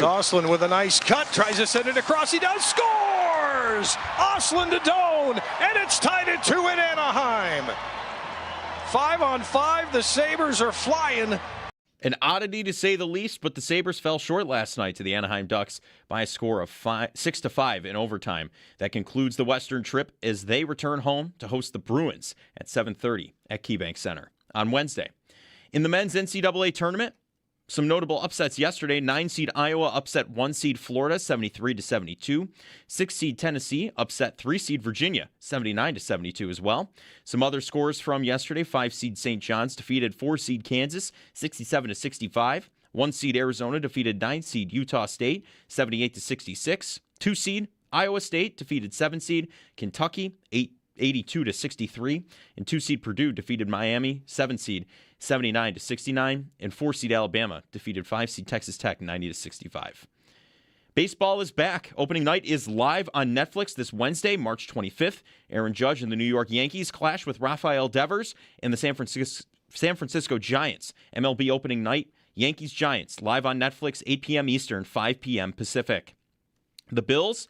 Ostlund with a nice cut, tries to send it across, he does, scores! Ostlund to Doan, and it's tied at 2 in Anaheim. 5-on-5, the Sabres are flying. An oddity to say the least, but the Sabres fell short last night to the Anaheim Ducks by a score of 6-5 in overtime. That concludes the Western trip as they return home to host the Bruins at 7:30 at KeyBank Center on Wednesday. In the men's NCAA tournament, some notable upsets yesterday. 9-seed Iowa upset 1-seed Florida 73-72. 6-seed Tennessee upset 3-seed Virginia 79-72 as well. Some other scores from yesterday. 5-seed St. John's defeated 4-seed Kansas 67-65. 1-seed Arizona defeated 9-seed Utah State 78-66. 2-seed Iowa State defeated 7-seed Kentucky 82-63, and 2-seed Purdue defeated Miami 7-seed 79-69, and 4-seed Alabama defeated 5-seed Texas Tech 90-65. Baseball is back. Opening night is live on Netflix this Wednesday, March 25th. Aaron Judge and the New York Yankees clash with Rafael Devers and the San Francisco Giants. MLB opening night, Yankees-Giants, live on Netflix, 8 p.m. Eastern, 5 p.m. Pacific. The Bills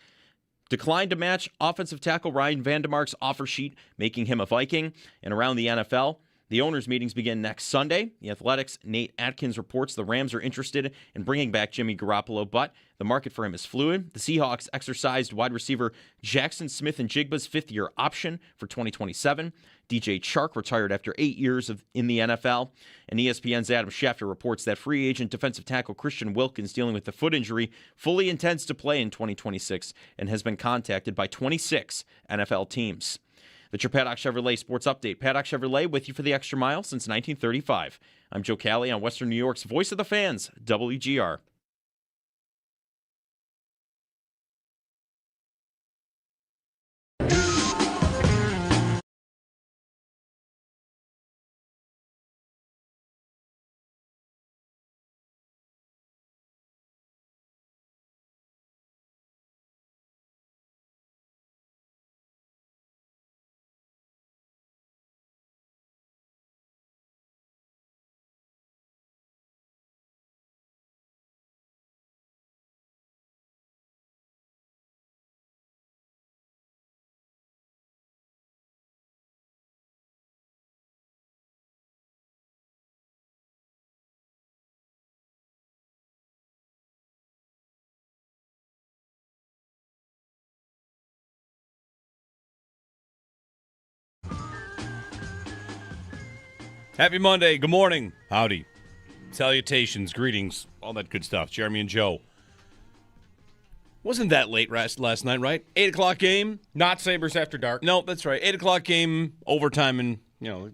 declined to match offensive tackle Ryan Vandemark's offer sheet, making him a Viking. And around the NFL, the owners' meetings begin next Sunday. The Athletics' Nate Atkins reports the Rams are interested in bringing back Jimmy Garoppolo, but the market for him is fluid. The Seahawks exercised wide receiver Jackson Smith-Njigba's fifth-year option for 2027. DJ Chark retired after 8 years in the NFL. And ESPN's Adam Schefter reports that free agent defensive tackle Christian Wilkins, dealing with a foot injury, fully intends to play in 2026 and has been contacted by 26 NFL teams. That's your Paddock Chevrolet Sports Update. Paddock Chevrolet with you for the extra mile since 1935. I'm Joe Cali on Western New York's Voice of the Fans, WGR. Happy Monday. Good morning. Howdy. Salutations, greetings, all that good stuff. Jeremy and Joe. Wasn't that late last night, right? 8 o'clock game. Not Sabres After Dark. No, that's right. 8 o'clock game, overtime, and,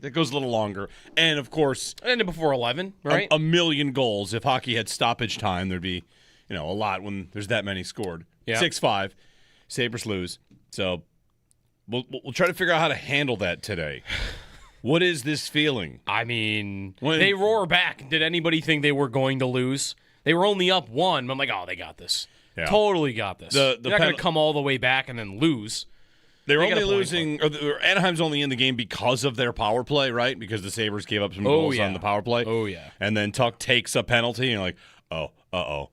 that goes a little longer. And, of course, Ended before 11, right? A million goals. If hockey had stoppage time, there'd be, a lot when there's that many scored. Yeah. 6-5. Sabres lose. So we'll try to figure out how to handle that today. What is this feeling? I mean, they roar back. Did anybody think they were going to lose? They were only up 1. I'm like, oh, they got this. Yeah. Totally got this. They're not going to come all the way back and then lose. They're only losing, or Anaheim's only in the game because of their power play, right? Because the Sabres gave up some goals on the power play. Oh, yeah. And then Tuck takes a penalty, and you're like, uh-oh.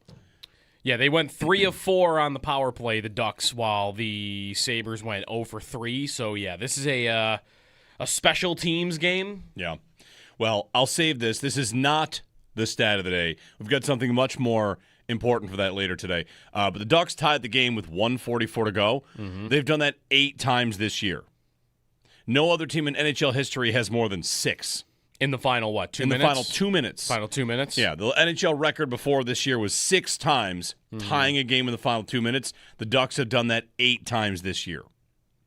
Yeah, they went 3 of 4 on the power play, the Ducks, while the Sabres went 0 for 3. So, yeah, this is a special teams game. Yeah. Well, I'll save this. This is not the stat of the day. We've got something much more important for that later today. But the Ducks tied the game with 1:44 to go. Mm-hmm. They've done that 8 times this year. No other team in NHL history has more than 6. In the final, 2 minutes? In the final 2 minutes. Final 2 minutes? Yeah, the NHL record before this year was 6 times tying a game in the final 2 minutes. The Ducks have done that 8 times this year.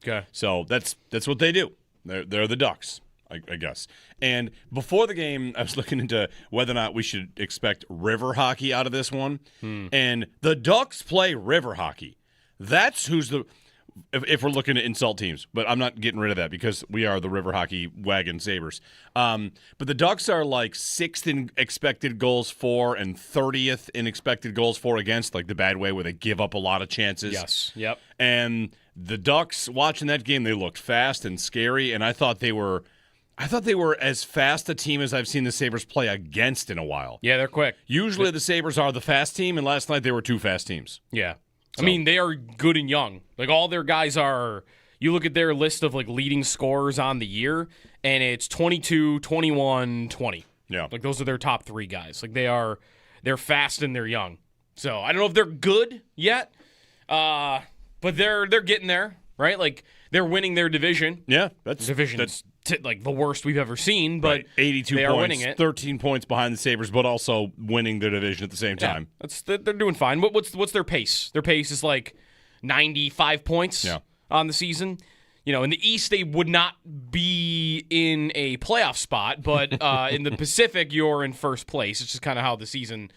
Okay. So that's what they do. They're the Ducks, I guess. And before the game, I was looking into whether or not we should expect river hockey out of this one. And the Ducks play river hockey. That's who's the – if we're looking to insult teams. But I'm not getting rid of that because we are the river hockey wagon Sabres. But the Ducks are like 6th in expected goals for and 30th in expected goals for against, like the bad way where they give up a lot of chances. Yes, yep. And the Ducks, watching that game, they looked fast and scary, and I thought they were I thought they were as fast a team as I've seen the Sabres play against in a while. Yeah, they're quick. Usually the Sabres are the fast team, and last night they were two fast teams. Yeah. So. I mean, they are good and young. Like, all their guys are, you look at their list of, like, leading scorers on the year, and it's 22, 21, 20. Yeah. Like, those are their top 3 guys. Like, they're fast and they're young. So, I don't know if they're good yet, but they're getting there, right? Like, they're winning their division. Yeah. Division's like the worst we've ever seen, but right. 82 they points, are winning it. 13 points behind the Sabres, but also winning their division at the same time. They're doing fine. What's their pace? Their pace is like 95 points on the season. You know, in the East, they would not be in a playoff spot, but in the Pacific, you're in first place. It's just kind of how the season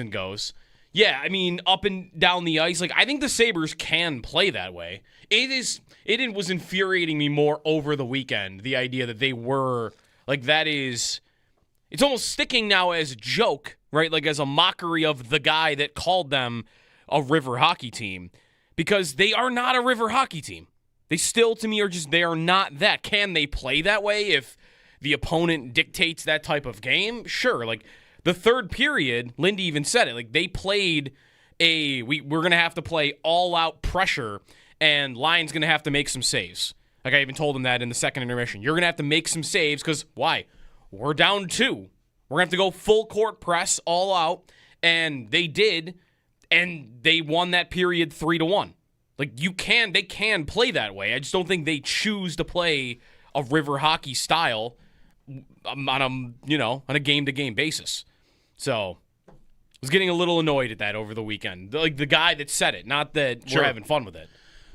goes. Yeah, I mean, up and down the ice, like, I think the Sabres can play that way. It was infuriating me more over the weekend, the idea that they were, like, it's almost sticking now as a joke, right? Like, as a mockery of the guy that called them a river hockey team, because they are not a river hockey team. They still, to me, they are not that. Can they play that way if the opponent dictates that type of game? Sure, like, the third period, Lindy even said it, like, they played we're going to have to play all-out pressure, and Lyon's going to have to make some saves. Like, I even told him that in the second intermission. You're going to have to make some saves because, why? We're down 2. We're going to have to go full court press, all out, and they did, and they won that period 3-1. Like, they can play that way. I just don't think they choose to play a river hockey style on a game-to-game basis. So, I was getting a little annoyed at that over the weekend. Like, the guy that said it, not that we're having fun with it.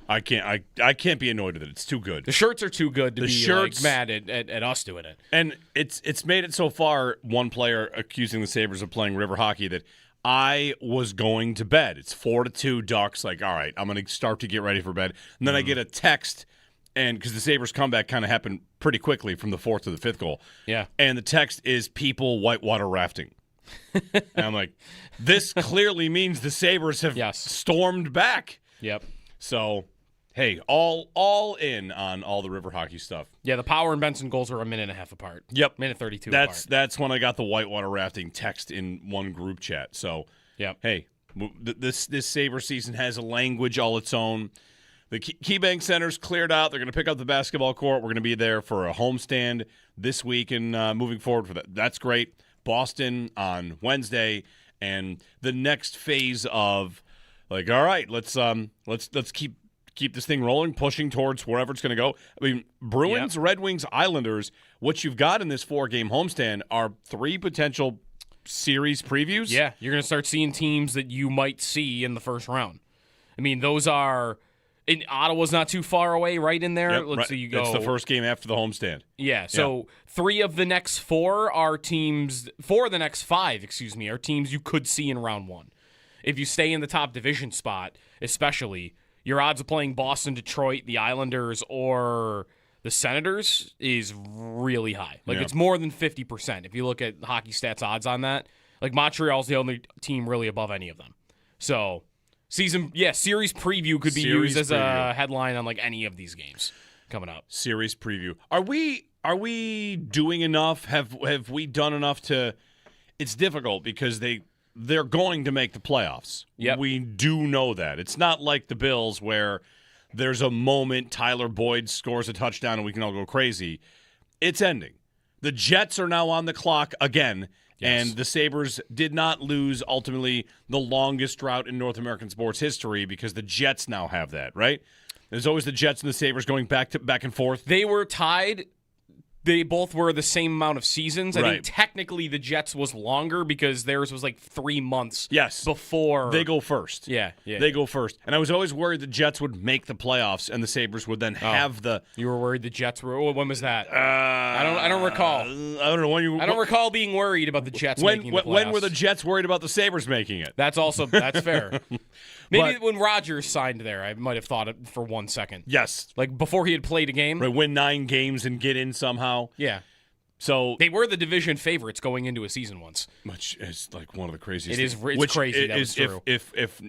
I can't be annoyed with it. It's too good. The shirts are too good to be like, mad at us doing it. And it's made it so far, one player accusing the Sabres of playing river hockey, that I was going to bed. It's 4-2 Ducks. Like, all right, I'm going to start to get ready for bed. And then I get a text, and because the Sabres comeback kind of happened pretty quickly from the 4th to the 5th goal. Yeah. And the text is people whitewater rafting. And I'm like, this clearly means the Sabres have stormed back. Yep. So, hey, all in on all the river hockey stuff. Yeah, the Power and Benson goals are a minute and a half apart. Yep. Minute 32 apart. That's when I got the whitewater rafting text in one group chat. So, hey, this Sabre season has a language all its own. The KeyBank Center's cleared out. They're going to pick up the basketball court. We're going to be there for a homestand this week and moving forward for that. That's great. Boston on Wednesday, and the next phase of, like, all right, let's keep this thing rolling, pushing towards wherever it's going to go. I mean, Bruins, Red Wings, Islanders, what you've got in this 4-game homestand are 3 potential series previews. Yeah, you're going to start seeing teams that you might see in the first round. I mean, those are – Ottawa's not too far away, right in there. Yep, Let's see, you go. It's the first game after the homestand. Yeah, so 3 of the next 4 are teams – 4 of the next 5, are teams you could see in round 1. If you stay in the top division spot, especially – your odds of playing Boston, Detroit, the Islanders, or the Senators is really high. Like, it's more than 50%. If you look at Hockey Stats odds on that, like, Montreal's the only team really above any of them. So, series preview could be used as a headline on, like, any of these games coming up. Series preview. Are we doing enough? Have we done enough to? It's difficult because they're going to make the playoffs. Yep. We do know that. It's not like the Bills where there's a moment Tyler Boyd scores a touchdown and we can all go crazy. It's ending. The Jets are now on the clock again, and the Sabres did not lose ultimately the longest drought in North American sports history because the Jets now have that, right? There's always the Jets and the Sabres going back and forth. They were tied. They both were the same amount of seasons. I think technically the Jets was longer because theirs was like 3 months before. They go first. Yeah. They go first. And I was always worried the Jets would make the playoffs and the Sabres would then have the... You were worried the Jets were... When was that? I don't recall. I don't know. I don't recall being worried about the Jets making the playoffs. When were the Jets worried about the Sabres making it? That's fair. Maybe when Rodgers signed there, I might have thought it for 1 second. Yes. Like before he had played a game. Right, win 9 games and get in somehow. Yeah. So they were the division favorites going into a season once. Which is like one of the craziest things. It's crazy that was true. If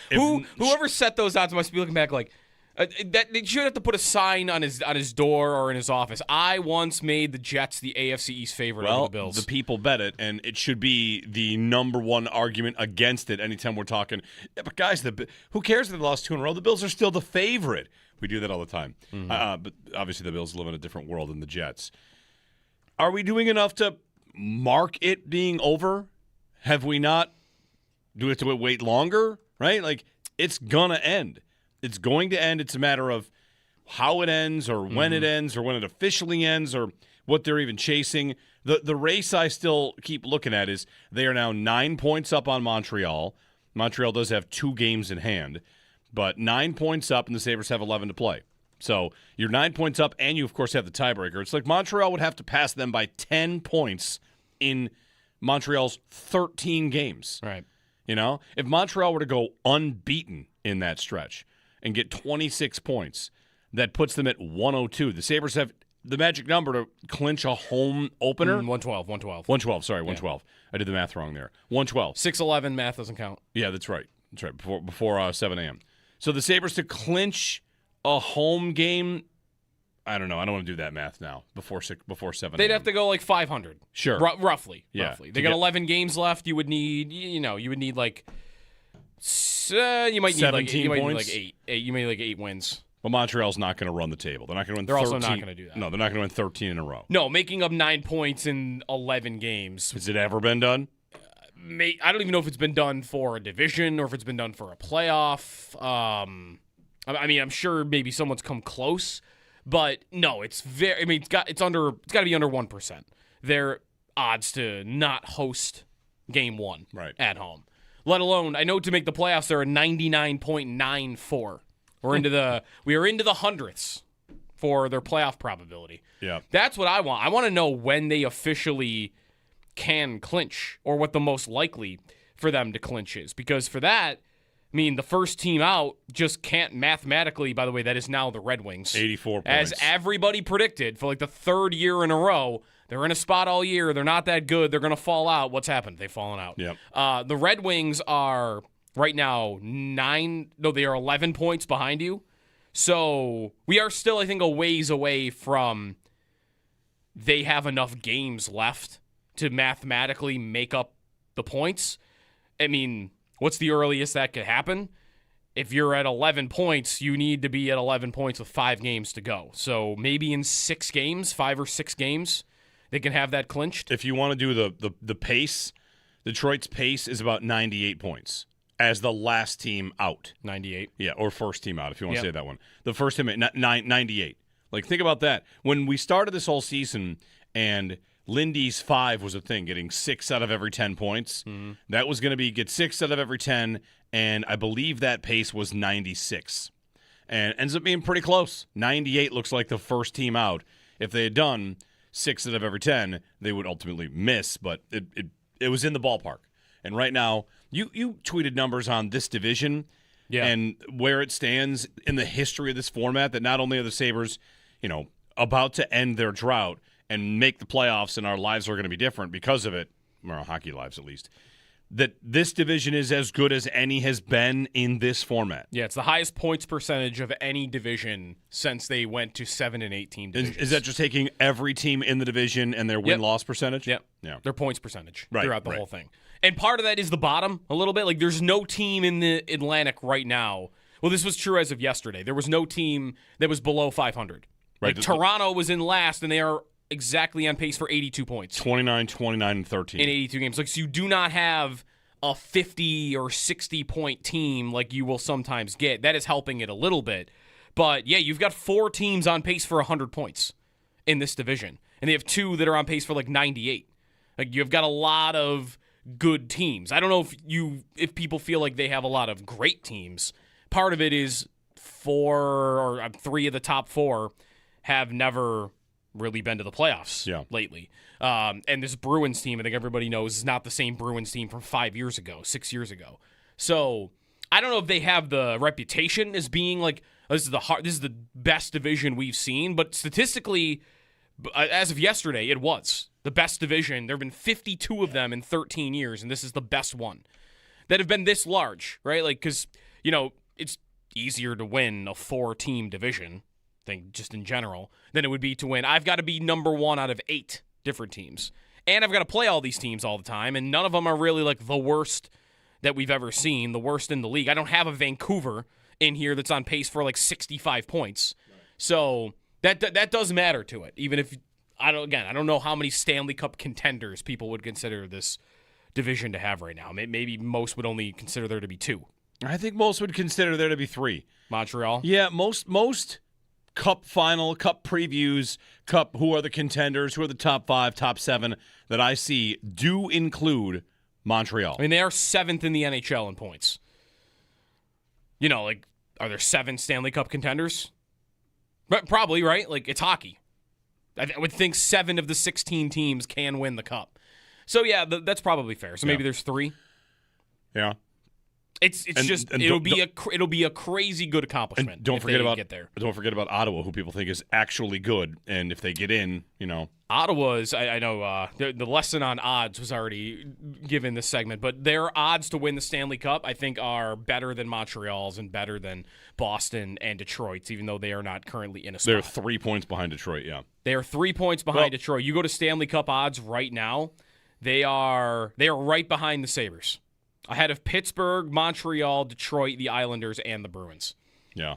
Whoever set those odds must be looking back like, That they should have to put a sign on his door or in his office. I once made the Jets the AFC East favorite over the Bills. The people bet it, and it should be the number one argument against it anytime we're talking. Yeah, but guys, who cares if they lost 2 in a row? The Bills are still the favorite. We do that all the time. But obviously the Bills live in a different world than the Jets. Are we doing enough to mark it being over? Have we not? Do we have to wait longer? Right? Like, it's going to end. It's going to end. It's a matter of how it ends or when it ends or when it officially ends or what they're even chasing. The race I still keep looking at is they are now 9 points up on Montreal. Montreal does have 2 games in hand, but 9 points up, and the Sabres have 11 to play. So you're 9 points up, and you, of course, have the tiebreaker. It's like Montreal would have to pass them by 10 points in Montreal's 13 games. Right. You know? If Montreal were to go unbeaten in that stretch and get 26 points, that puts them at 102. The Sabres have the magic number to clinch a home opener. 112. 112. I did the math wrong there. 112. 6-11 math doesn't count. Yeah, that's right. Before 7 a.m. So the Sabres to clinch a home game, I don't know. I don't want to do that math now before 7 They'd have to go like 500. Sure. Roughly. Yeah. Roughly. They got 11 games left. You would need, like, you might need 17 like, points? 8. You might need like 8 wins. Well, Montreal's not going to run the table. They're not going to win 13. They're also not going to do that. No, they're not going to win 13 in a row. No, making up 9 points in 11 games. Has it ever been done? I don't even know if it's been done for a division or if it's been done for a playoff. I mean, I'm sure maybe someone's come close, but no, it's very. I mean, it's got to be under 1%. Their odds to not host game 1 at home. Let alone, I know to make the playoffs, they're a 99.94. We are into the hundredths for their playoff probability. Yeah, that's what I want. I want to know when they officially can clinch or what the most likely for them to clinch is. Because for that, I mean, the first team out just can't mathematically, by the way, that is now the Red Wings. 84 points. As everybody predicted for like the 3rd year in a row, they're in a spot all year. They're not that good. They're going to fall out. What's happened? They've fallen out. Yep. The Red Wings are right now they are 11 points behind you. So we are still, I think, a ways away from they have enough games left to mathematically make up the points. I mean, what's the earliest that could happen? If you're at 11 points, you need to be at 11 points with 5 games to go. So maybe in 6 games, 5 or 6 games, they can have that clinched. If you want to do the pace, Detroit's pace is about 98 points as the last team out. 98? Yeah, or first team out, if you want to say that one. The first team, 98. Like, think about that. When we started this whole season and Lindy's 5 was a thing, getting 6 out of every 10 points. Mm-hmm. That was going to get 6 out of every 10, and I believe that pace was 96. And it ends up being pretty close. 98 looks like the first team out. If they had done 6 out of every 10, they would ultimately miss, but it was in the ballpark. And right now, you tweeted numbers on this division and where it stands in the history of this format, that not only are the Sabres, about to end their drought and make the playoffs, and our lives are going to be different because of it, or our hockey lives at least, that this division is as good as any has been in this format. Yeah, it's the highest points percentage of any division since they went to 7 and 8 team divisions. Is that just taking every team in the division and their win-loss percentage? Yep. Yeah. Their points percentage throughout the whole thing. And part of that is the bottom a little bit. Like, there's no team in the Atlantic right now. Well, this was true as of yesterday. There was no team that was below 500. Right. Like, Toronto was in last, and they are exactly on pace for 82 points. 29, 29, and 13. In 82 games. Like, so you do not have a 50 or 60-point team like you will sometimes get. That is helping it a little bit. But, yeah, you've got 4 teams on pace for 100 points in this division. And they have 2 that are on pace for, 98. Like, you've got a lot of good teams. I don't know if people feel like they have a lot of great teams. Part of it is 3 of the top 4 have never really been to the playoffs lately. And this Bruins team, I think everybody knows, is not the same Bruins team from 5 years ago, 6 years ago. So I don't know if they have the reputation as being like, this is the best division we've seen, but statistically, as of yesterday, it was the best division. There have been 52 of them in 13 years, and this is the best one that have been this large, right? Like, because, easier to win a 4-team division, I think just in general, than it would be to win. I've got to be number 1 out of 8 different teams. And I've got to play all these teams all the time, and none of them are really like the worst that we've ever seen, the worst in the league. I don't have a Vancouver in here that's on pace for like 65 points. Right. So that does matter to it, even if I don't know how many Stanley Cup contenders people would consider this division to have right now. Maybe most would only consider there to be 2. I think most would consider there to be 3. Montreal? Yeah, most Cup final, Cup previews, Cup who are the contenders, who are the top 5, top 7 that I see do include Montreal. I mean, they are 7th in the NHL in points. You know, like, are there 7 Stanley Cup contenders? But probably, right? Like, it's hockey. I would think 7 of the 16 teams can win the Cup. So, yeah, that's probably fair. So maybe there's 3. Yeah. It'll be a crazy good accomplishment. Don't forget about Ottawa, who people think is actually good, and if they get in, Ottawa's. I know the lesson on odds was already given this segment, but their odds to win the Stanley Cup, I think, are better than Montreal's and better than Boston and Detroit's, even though they are not currently in a spot. They're 3 points behind Detroit. Yeah, they are 3 points behind Detroit. You go to Stanley Cup odds right now, they are right behind the Sabres. Ahead of Pittsburgh, Montreal, Detroit, the Islanders, and the Bruins. Yeah.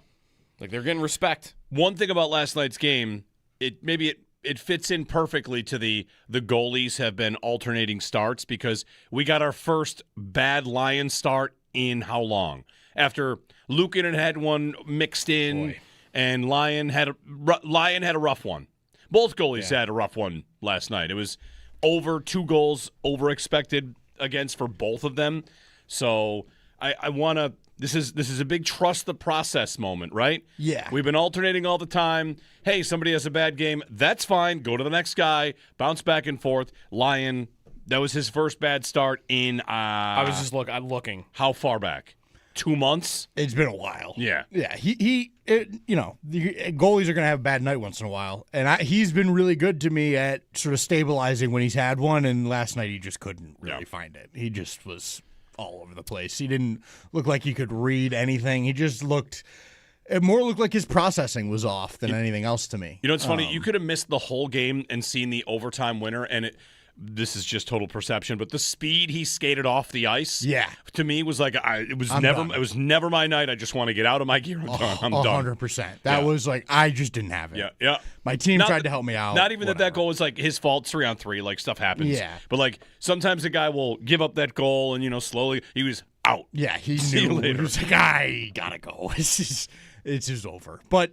Like, they're getting respect. One thing about last night's game, it fits in perfectly to the goalies have been alternating starts, because we got our first bad Lions start in how long? After Luukkonen had one mixed in, and Lyon had a rough one. Both goalies had a rough one last night. It was over 2 goals over expected against for both of them. So I want to this is a big trust the process moment, right? Yeah. We've been alternating all the time. Hey, somebody has a bad game. That's fine. Go to the next guy. Bounce back and forth. Lyon, that was his first bad start in I was just looking. How far back? 2 months? It's been a while. Yeah. Yeah. The goalies are going to have a bad night once in a while. And he's been really good to me at sort of stabilizing when he's had one. And last night he just couldn't really find it. He just was all over the place. He didn't look like he could read anything. He just looked like his processing was off than anything else to me. You know, it's funny. You could have missed the whole game and seen the overtime winner, and this is just total perception, but the speed he skated off the ice, to me was like it was never my night. I just want to get out of my gear. I'm done. I'm done. 100%. That was like I just didn't have it. Yeah. My team tried to help me out. Not even that goal was like his fault. 3-on-3, like stuff happens. Yeah. But like sometimes a guy will give up that goal, and slowly he was out. Yeah, he See you knew. later. He was like, I gotta go. It's just over. But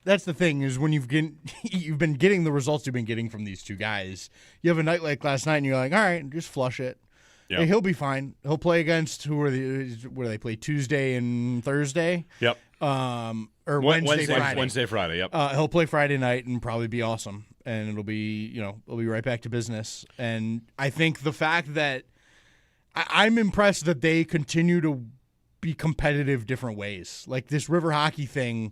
that's the thing is when you've been getting the results you've been getting from these two guys, you have a night like last night and you're like, all right, just flush it. Yep. Hey, he'll be fine. He'll play against where do they play Tuesday and Thursday? Yep. Or Friday. Wednesday, Friday. Yep. He'll play Friday night and probably be awesome, and it'll be we'll be right back to business. And I think the fact that I'm impressed that they continue to be competitive different ways, like this river hockey thing.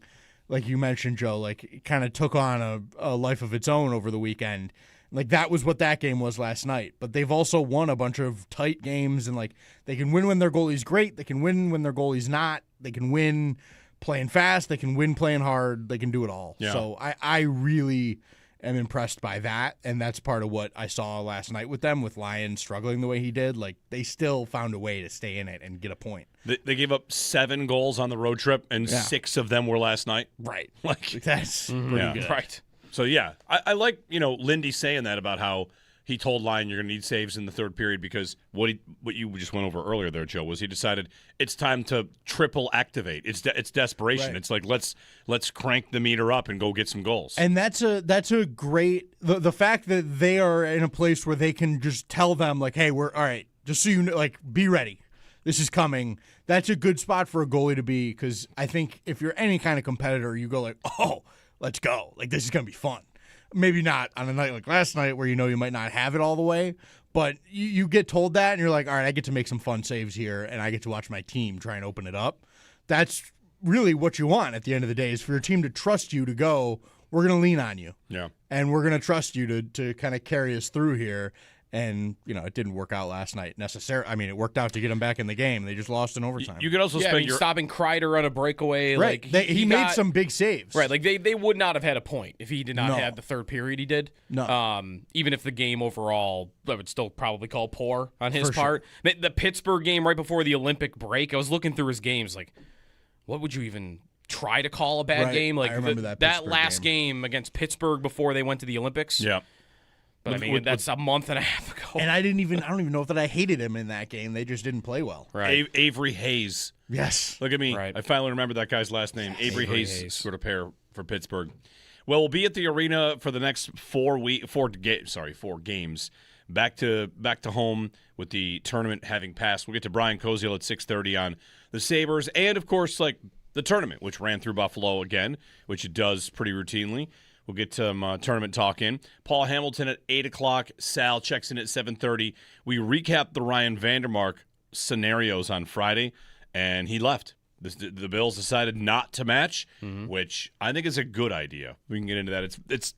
Like you mentioned, Joe, like it kind of took on a life of its own over the weekend. Like that was what that game was last night. But they've also won a bunch of tight games, and like they can win when their goalie's great. They can win when their goalie's not. They can win playing fast. They can win playing hard. They can do it all. Yeah. So I really am impressed by that, and that's part of what I saw last night with them, with Lyon struggling the way he did. Like they still found a way to stay in it and get a point. They gave up 7 goals on the road trip, and 6 of them were last night. Right. Like that's pretty good. Right. So, yeah, I like, Lindy saying that about how he told Lyon you're going to need saves in the third period, because what you just went over earlier there, Joe, was he decided it's time to triple activate. It's desperation. Right. It's like let's crank the meter up and go get some goals. And that's a great the fact that they are in a place where they can just tell them like, hey, we're all right, just so you know, like be ready. This is coming. That's a good spot for a goalie to be, because I think if you're any kind of competitor, you go like, oh, let's go. Like, this is going to be fun. Maybe not on a night like last night where you might not have it all the way, but you get told that and you're like, all right, I get to make some fun saves here and I get to watch my team try and open it up. That's really what you want at the end of the day, is for your team to trust you to go, we're going to lean on you. Yeah. And we're going to trust you to kind of carry us through here. And, it didn't work out last night necessarily. I mean, it worked out to get them back in the game. They just lost in overtime. You could also spend your stopping Kreider on a breakaway. Right. Like he made some big saves. Right. Like they would not have had a point if he did not have the third period he did. No. Even if the game overall, I would still probably call poor on his part. Sure. The Pittsburgh game right before the Olympic break, I was looking through his games like, what would you even try to call a bad game? Like I remember that last game against Pittsburgh before they went to the Olympics. Yeah. But that's a month and a half ago. And I don't even know that I hated him in that game. They just didn't play well. Right. Avery Hayes. Yes. Game. Look at me. Right. I finally remember that guy's last name. Avery Hayes scored a pair for Pittsburgh. Well, we'll be at the arena for the next 4 games. Back to home with the tournament having passed. We'll get to Brian Koziel at 6:30 on the Sabres and, of course, the tournament, which ran through Buffalo again, which it does pretty routinely. We'll get some tournament talk in. Paul Hamilton at 8 o'clock. Sal checks in at 7:30. We recap the Ryan Vandermark scenarios on Friday, and he left. The Bills decided not to match, which I think is a good idea. We can get into that. It's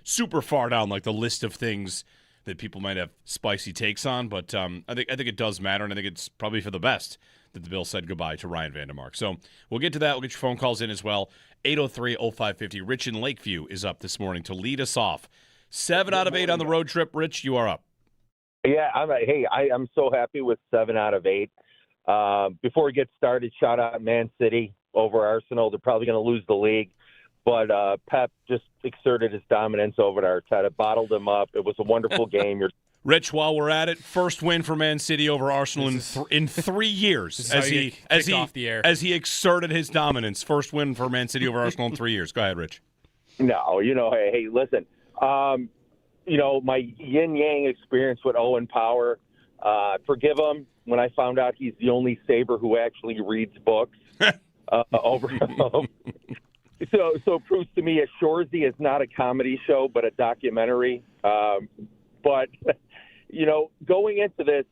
super far down the list of things that people might have spicy takes on, but I think it does matter, and I think it's probably for the best that the Bills said goodbye to Ryan Vandermark. So we'll get to that. We'll get your phone calls in as well. 803-0550. Rich in Lakeview is up this morning to lead us off. 7 out of 8 on the road trip. Rich, you are up. Yeah, I'm so happy with 7 out of 8. Before we get started, shout out Man City over Arsenal. They're probably going to lose the league. But Pep just exerted his dominance over at Arteta, bottled him up. It was a wonderful game. Rich, while we're at it, first win for Man City over Arsenal in 3 years as he exerted his dominance. First win for Man City over Arsenal in 3 years. Go ahead, Rich. No, hey, listen. My yin-yang experience with Owen Power, forgive him when I found out he's the only Sabre who actually reads books over him. So it proves to me Shoresy is not a comedy show but a documentary. But going into this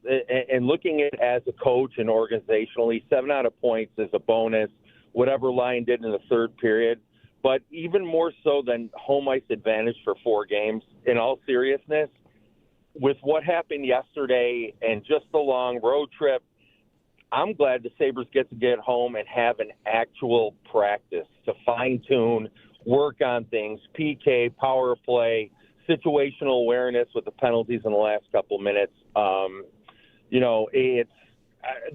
and looking at it as a coach and organizationally, 7 out of points is a bonus, whatever Lyon did in the third period. But even more so than home ice advantage for 4 games, in all seriousness, with what happened yesterday and just the long road trip, I'm glad the Sabres get to get home and have an actual practice to fine-tune, work on things, PK, power play, situational awareness with the penalties in the last couple minutes.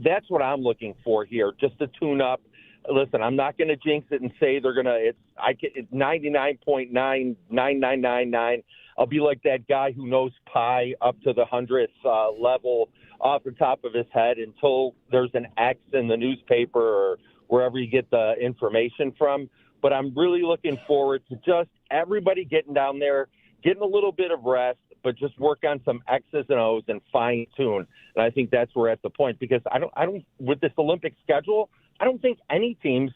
That's what I'm looking for here, just to tune up. Listen, I'm not going to jinx it and say they're going to. It's 99.99999. I'll be like that guy who knows pi up to the 100th level off the top of his head until there's an X in the newspaper or wherever you get the information from. But I'm really looking forward to just everybody getting down there, getting a little bit of rest, but just work on some X's and O's and fine tune. And I think that's where we're at the point, because I don't with this Olympic schedule, I don't think any teams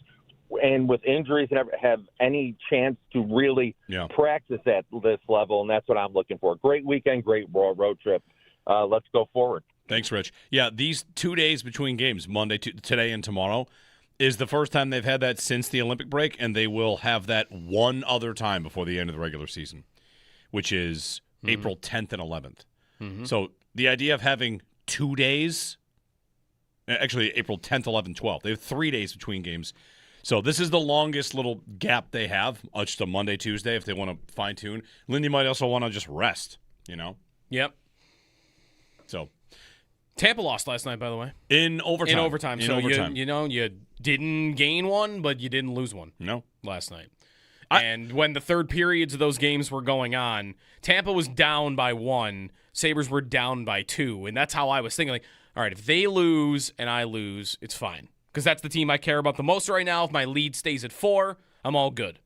and with injuries have any chance to really practice at this level. And that's what I'm looking for. Great weekend, great road trip. Let's go forward. Thanks, Rich. Yeah, these 2 days between games, Monday, today, and tomorrow, is the first time they've had that since the Olympic break, and they will have that one other time before the end of the regular season, which is April 10th and 11th. So the idea of having 2 days, actually April 10th, 11th, 12th, they have 3 days between games. So this is the longest little gap they have, just a Monday, Tuesday, if they want to fine-tune. Lindy might also want to just rest, Yep. So Tampa lost last night, by the way. In overtime. You didn't gain one, but you didn't lose one. No. Last night. And when the third periods of those games were going on, Tampa was down by 1, Sabres were down by 2, and that's how I was thinking, all right, if they lose and I lose, it's fine. Because that's the team I care about the most right now. If my lead stays at 4, I'm all good.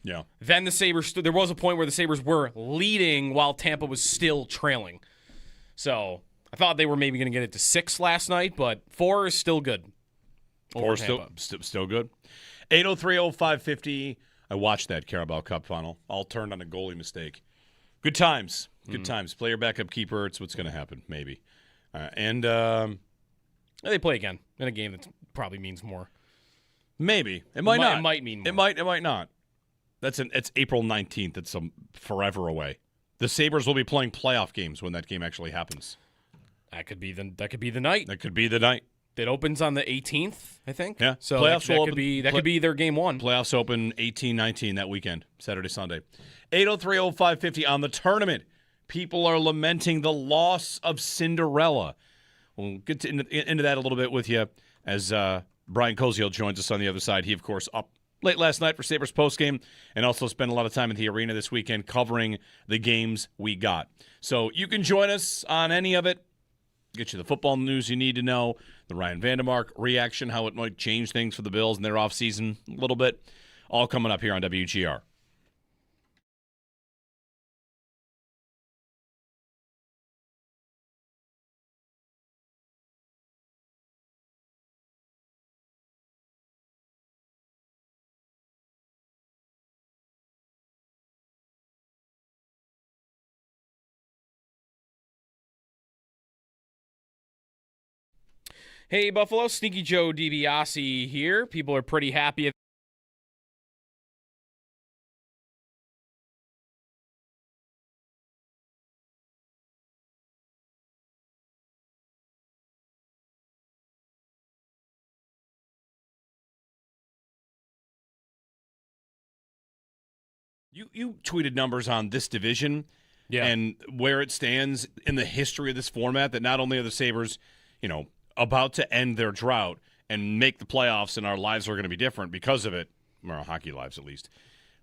Yeah. Then the Sabres, there was a point where the Sabres were leading while Tampa was still trailing. So I thought they were maybe going to get it to 6 last night, but 4 is still good. 4 is still good. 803-0550. I watched that Carabao Cup final. All turned on a goalie mistake. Good times. Good times. Play your backup keeper. It's what's going to happen, maybe. They play again in a game that probably means more. Maybe. It might not. It might mean more. It might not. It's April 19th. It's forever away. The Sabres will be playing playoff games when that game actually happens. That could be the night. That could be the night. It opens on the 18th, I think. Yeah. So Playoffs that could be their game one. Playoffs open 18-19 that weekend, Saturday, Sunday. 803-0550 on the tournament. People are lamenting the loss of Cinderella. We'll get into that a little bit with you as Brian Koziel joins us on the other side. He, of course, up late last night for Sabres postgame and also spent a lot of time in the arena this weekend covering the games we got. So you can join us on any of it. Get you the football news you need to know, the Ryan Vandermark reaction, how it might change things for the Bills in their offseason a little bit. All coming up here on WGR. Hey, Buffalo, Sneaky Joe DiBiase here. People are pretty happy. You tweeted numbers on this division and where it stands in the history of this format, that not only are the Sabres, about to end their drought and make the playoffs, and our lives are going to be different because of it, our hockey lives at least,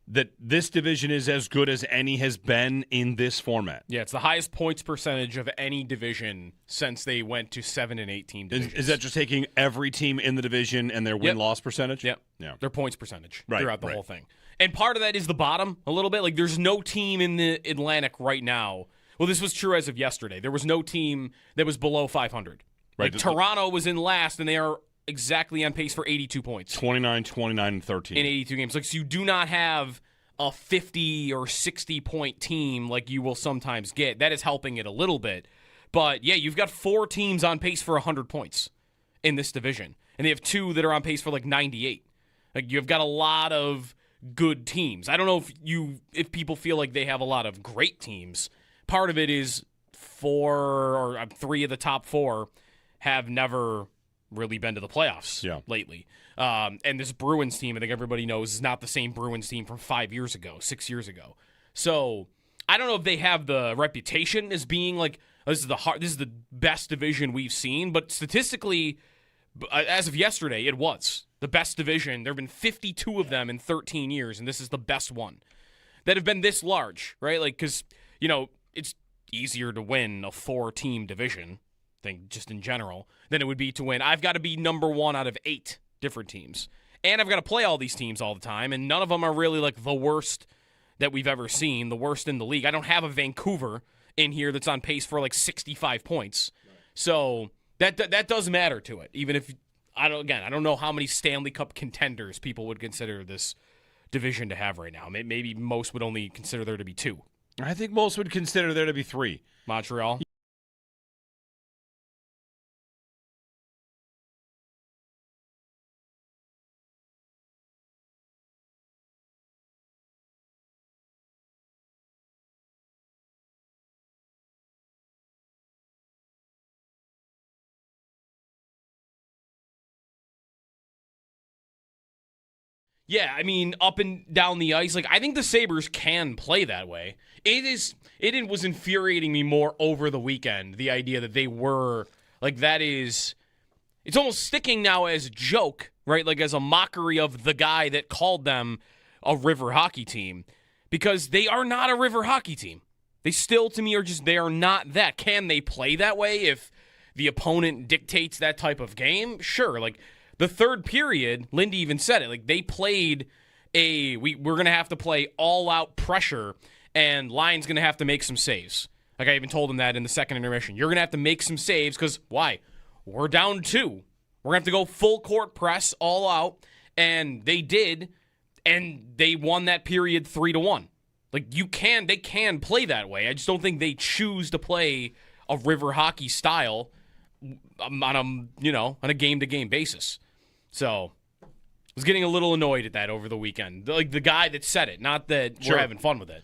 that this division is as good as any has been in this format. Yeah, it's the highest points percentage of any division since they went to 7 and 8 team divisions. Is that just taking every team in the division and their win-loss percentage? Yep. Yeah. Their points percentage throughout the whole thing. And part of that is the bottom a little bit. Like, there's no team in the Atlantic right now. Well, this was true as of yesterday. There was no team that was below 500. Right. Like, Toronto was in last, and they are exactly on pace for 82 points. 29, 29, and 13. In 82 games. Like, so you do not have a 50 or 60-point team like you will sometimes get. That is helping it a little bit. But, yeah, you've got 4 teams on pace for 100 points in this division. And they have 2 that are on pace for, 98. Like, you've got a lot of good teams. I don't know if people feel like they have a lot of great teams. Part of it is 3 of the top 4 have never really been to the playoffs lately. And this Bruins team, I think everybody knows, is not the same Bruins team from 5 years ago, 6 years ago. So I don't know if they have the reputation as being like, this is the best division we've seen, but statistically, as of yesterday, it was the best division. There have been 52 of them in 13 years, and this is the best one that have been this large, right? Like, because, it's easier to win a 4-team division, I think, just in general, than it would be to win. I've got to be number 1 out of 8 different teams. And I've got to play all these teams all the time, and none of them are really like the worst that we've ever seen, the worst in the league. I don't have a Vancouver in here that's on pace for 65 points. So that does matter to it, even if I don't know how many Stanley Cup contenders people would consider this division to have right now. Maybe most would only consider there to be 2. I think most would consider there to be 3. Montreal. Yeah, I mean, up and down the ice, I think the Sabres can play that way. It was infuriating me more over the weekend, the idea that they were, it's almost sticking now as a joke, right? Like, as a mockery of the guy that called them a river hockey team, because they are not a river hockey team. They still, to me, they are not that. Can they play that way if the opponent dictates that type of game? Sure, the third period, Lindy even said it. They played we're going to have to play all-out pressure, and Lyon's going to have to make some saves. I even told him that in the second intermission. You're going to have to make some saves because, why? We're down 2. We're going to have to go full-court press, all out, and they did, and they won that period 3-1. They can play that way. I just don't think they choose to play a river hockey style on a game-to-game basis. So I was getting a little annoyed at that over the weekend. The guy that said it, not that we're having fun with it.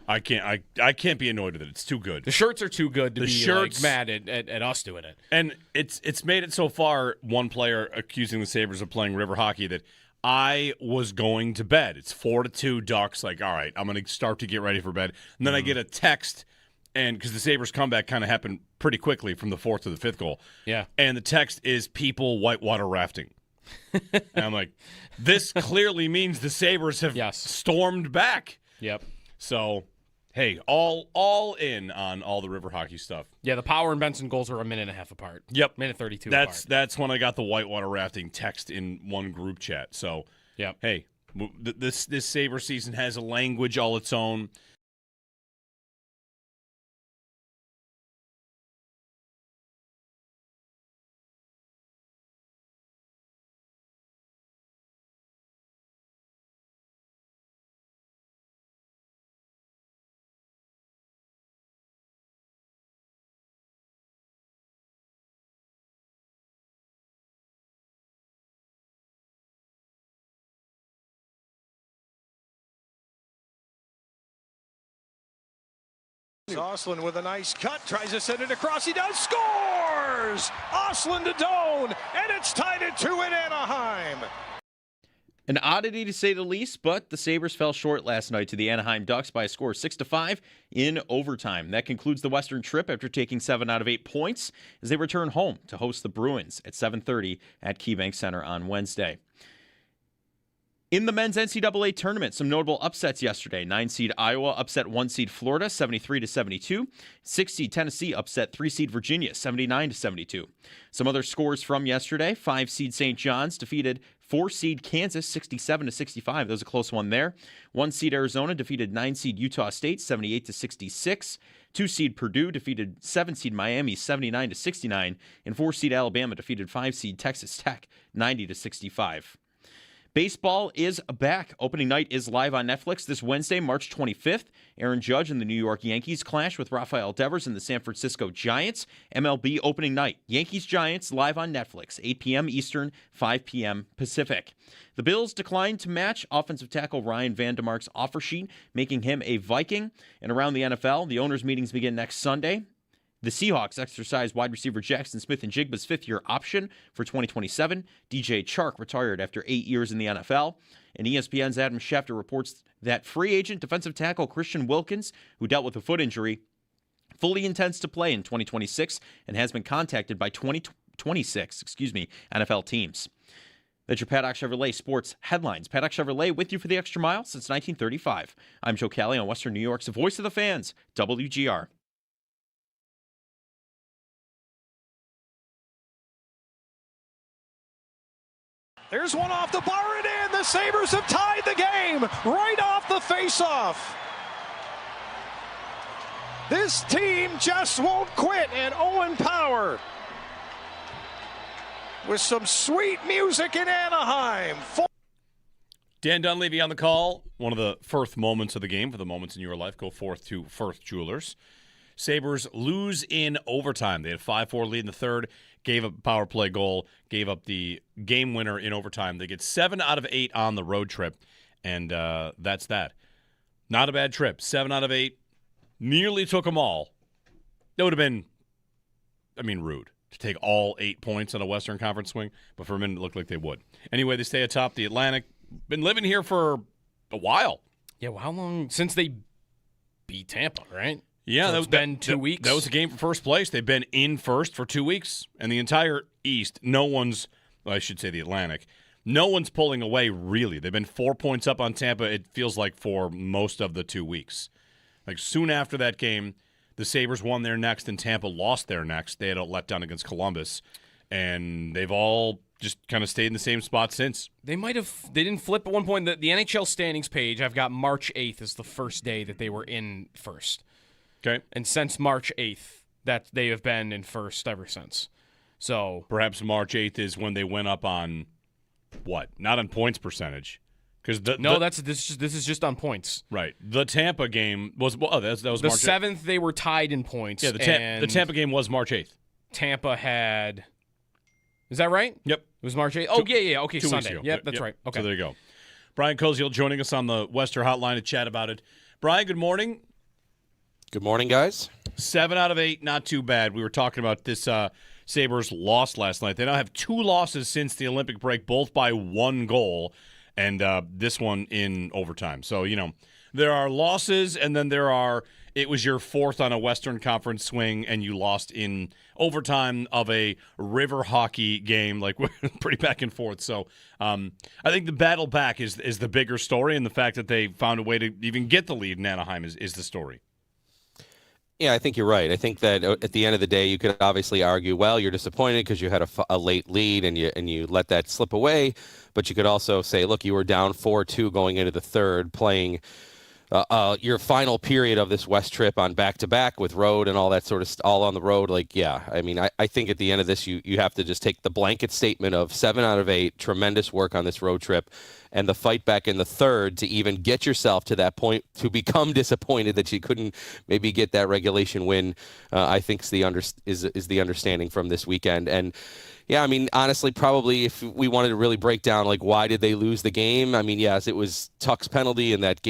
I can't be annoyed with it. It's too good. The shirts are too good to The be shirts- mad at us doing it. And it's made it so far, one player accusing the Sabres of playing river hockey, that I was going to bed. It's 4-2 Ducks. Like, all right, I'm going to start to get ready for bed. And then I get a text, and because the Sabres comeback kind of happened pretty quickly from the fourth to the fifth goal. Yeah. And the text is people whitewater rafting. And I'm like, this clearly means the Sabres have stormed back. Yep. So, hey, all in on all the river hockey stuff. Yeah, the Power and Benson goals are a minute and a half apart. Yep. Minute 32 apart. That's when I got the whitewater rafting text in one group chat. So, yep. Hey, this Sabre season has a language all its own. Oslin with a nice cut, tries to send it across. He does, scores! Oslin to Doan, and it's tied at 2 in Anaheim. An oddity to say the least, but the Sabres fell short last night to the Anaheim Ducks by a score of 6-5 in overtime. That concludes the Western trip after taking 7 out of 8 points as they return home to host the Bruins at 7:30 at KeyBank Center on Wednesday. In the men's NCAA tournament, some notable upsets yesterday. 9-seed Iowa upset 1-seed Florida, 73-72. 6-seed Tennessee upset 3-seed Virginia, 79-72. Some other scores from yesterday. 5-seed St. John's defeated 4-seed Kansas, 67-65. That was a close one there. 1-seed Arizona defeated 9-seed Utah State, 78-66. 2-seed Purdue defeated 7-seed Miami, 79-69. And 4-seed Alabama defeated 5-seed Texas Tech, 90-65. Baseball is back. Opening night is live on Netflix this Wednesday, March 25th. Aaron Judge and the New York Yankees clash with Rafael Devers and the San Francisco Giants. MLB opening night. Yankees-Giants live on Netflix, 8 p.m. Eastern, 5 p.m. Pacific. The Bills declined to match offensive tackle Ryan Vandermark's offer sheet, making him a Viking. And around the NFL, the owners' meetings begin next Sunday. The Seahawks exercised wide receiver Jackson Smith-Njigba's fifth-year option for 2027. DJ Chark retired after 8 years in the NFL. And ESPN's Adam Schefter reports that free agent defensive tackle Christian Wilkins, who dealt with a foot injury, fully intends to play in 2026 and has been contacted by 2026 NFL teams. That's your Paddock Chevrolet Sports headlines. Paddock Chevrolet with you for the extra mile since 1935. I'm Joe Kelly on Western New York's Voice of the Fans, WGR. There's one off the bar and in. The Sabres have tied the game right off the faceoff. This team just won't quit, and Owen Power with some sweet music in Anaheim. Dan Dunleavy on the call. One of the first moments of the game. For the moments in your life, go forth to Firth Jewelers. Sabres lose in overtime. They had a 5-4 lead in the third, gave up a power play goal, gave up the game winner in overtime. They get 7 out of 8 on the road trip, and that's that. Not a bad trip. 7 out of 8. Nearly took them all. That would have been, rude to take all 8 points on a Western Conference swing, but for a minute it looked like they would. Anyway, they stay atop the Atlantic. Been living here for a while. Yeah, well, how long since they beat Tampa, right? Yeah, so it's been 2 weeks. That was a game for first place. They've been in first for 2 weeks. And the entire East, I should say the Atlantic, no one's pulling away, really. They've been 4 points up on Tampa, it feels like, for most of the 2 weeks. Like, soon after that game, the Sabres won their next and Tampa lost their next. They had a letdown against Columbus. And they've all just kind of stayed in the same spot since. They didn't flip at one point. The NHL standings page, I've got March 8th as the first day that they were in first. Okay. And since March 8th, that they have been in first ever since. So perhaps March 8th is when they went up on what? Not on points percentage. This is just on points. Right. The Tampa game was that was the March 7th. They were tied in points. Yeah, the Tampa game was March 8th. Tampa had. Is that right? Yep. It was March 8th. Oh, yeah. Okay, 2 weeks Sunday. ago. Yep, that's right. Okay. So there you go. Brian Koziel joining us on the Western Hotline to chat about it. Brian, good morning. Good morning, guys. 7 out of 8, not too bad. We were talking about this Sabres loss last night. They now have 2 losses since the Olympic break, both by 1 goal, and this one in overtime. So, there are losses, and then it was your 4th on a Western Conference swing, and you lost in overtime of a river hockey game, like pretty back and forth. So I think the battle back is the bigger story, and the fact that they found a way to even get the lead in Anaheim is the story. Yeah, I think you're right. I think that at the end of the day, you could obviously argue, well, you're disappointed because you had a late lead and you let that slip away. But you could also say, look, you were down 4-2 going into the third, playing your final period of this West trip on back-to-back with road and all that sort of all on the road. Like, yeah, I mean, I think at the end of this, you have to just take the blanket statement of 7 out of 8, tremendous work on this road trip, and the fight back in the third to even get yourself to that point to become disappointed that you couldn't maybe get that regulation win. I think is the understanding from this weekend. And yeah, I mean, honestly, probably if we wanted to really break down like why did they lose the game, I mean, yes, it was Tuck's penalty in that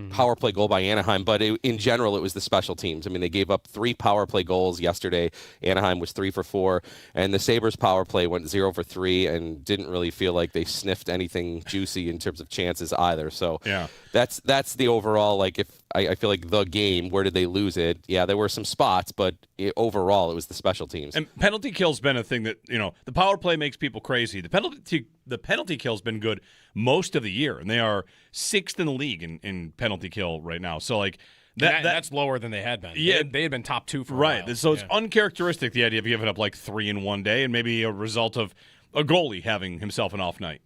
power play goal by Anaheim, but in general, it was the special teams. I mean, they gave up 3 power play goals yesterday. Anaheim was 3 for 4, and the Sabres power play went 0 for 3 and didn't really feel like they sniffed anything juicy in terms of chances either. So yeah, that's the overall, like, if I feel like the game, where did they lose it? Yeah, there were some spots, but overall, it was the special teams. And penalty kill's been a thing that, the power play makes people crazy. The penalty kill's been good most of the year, and they are 6th in the league in penalty kill right now. So, like, that's lower than they had been. Yeah, they had been top 2 for a right. while. So it's uncharacteristic, the idea of giving up like 3 in one day, and maybe a result of a goalie having himself an off night.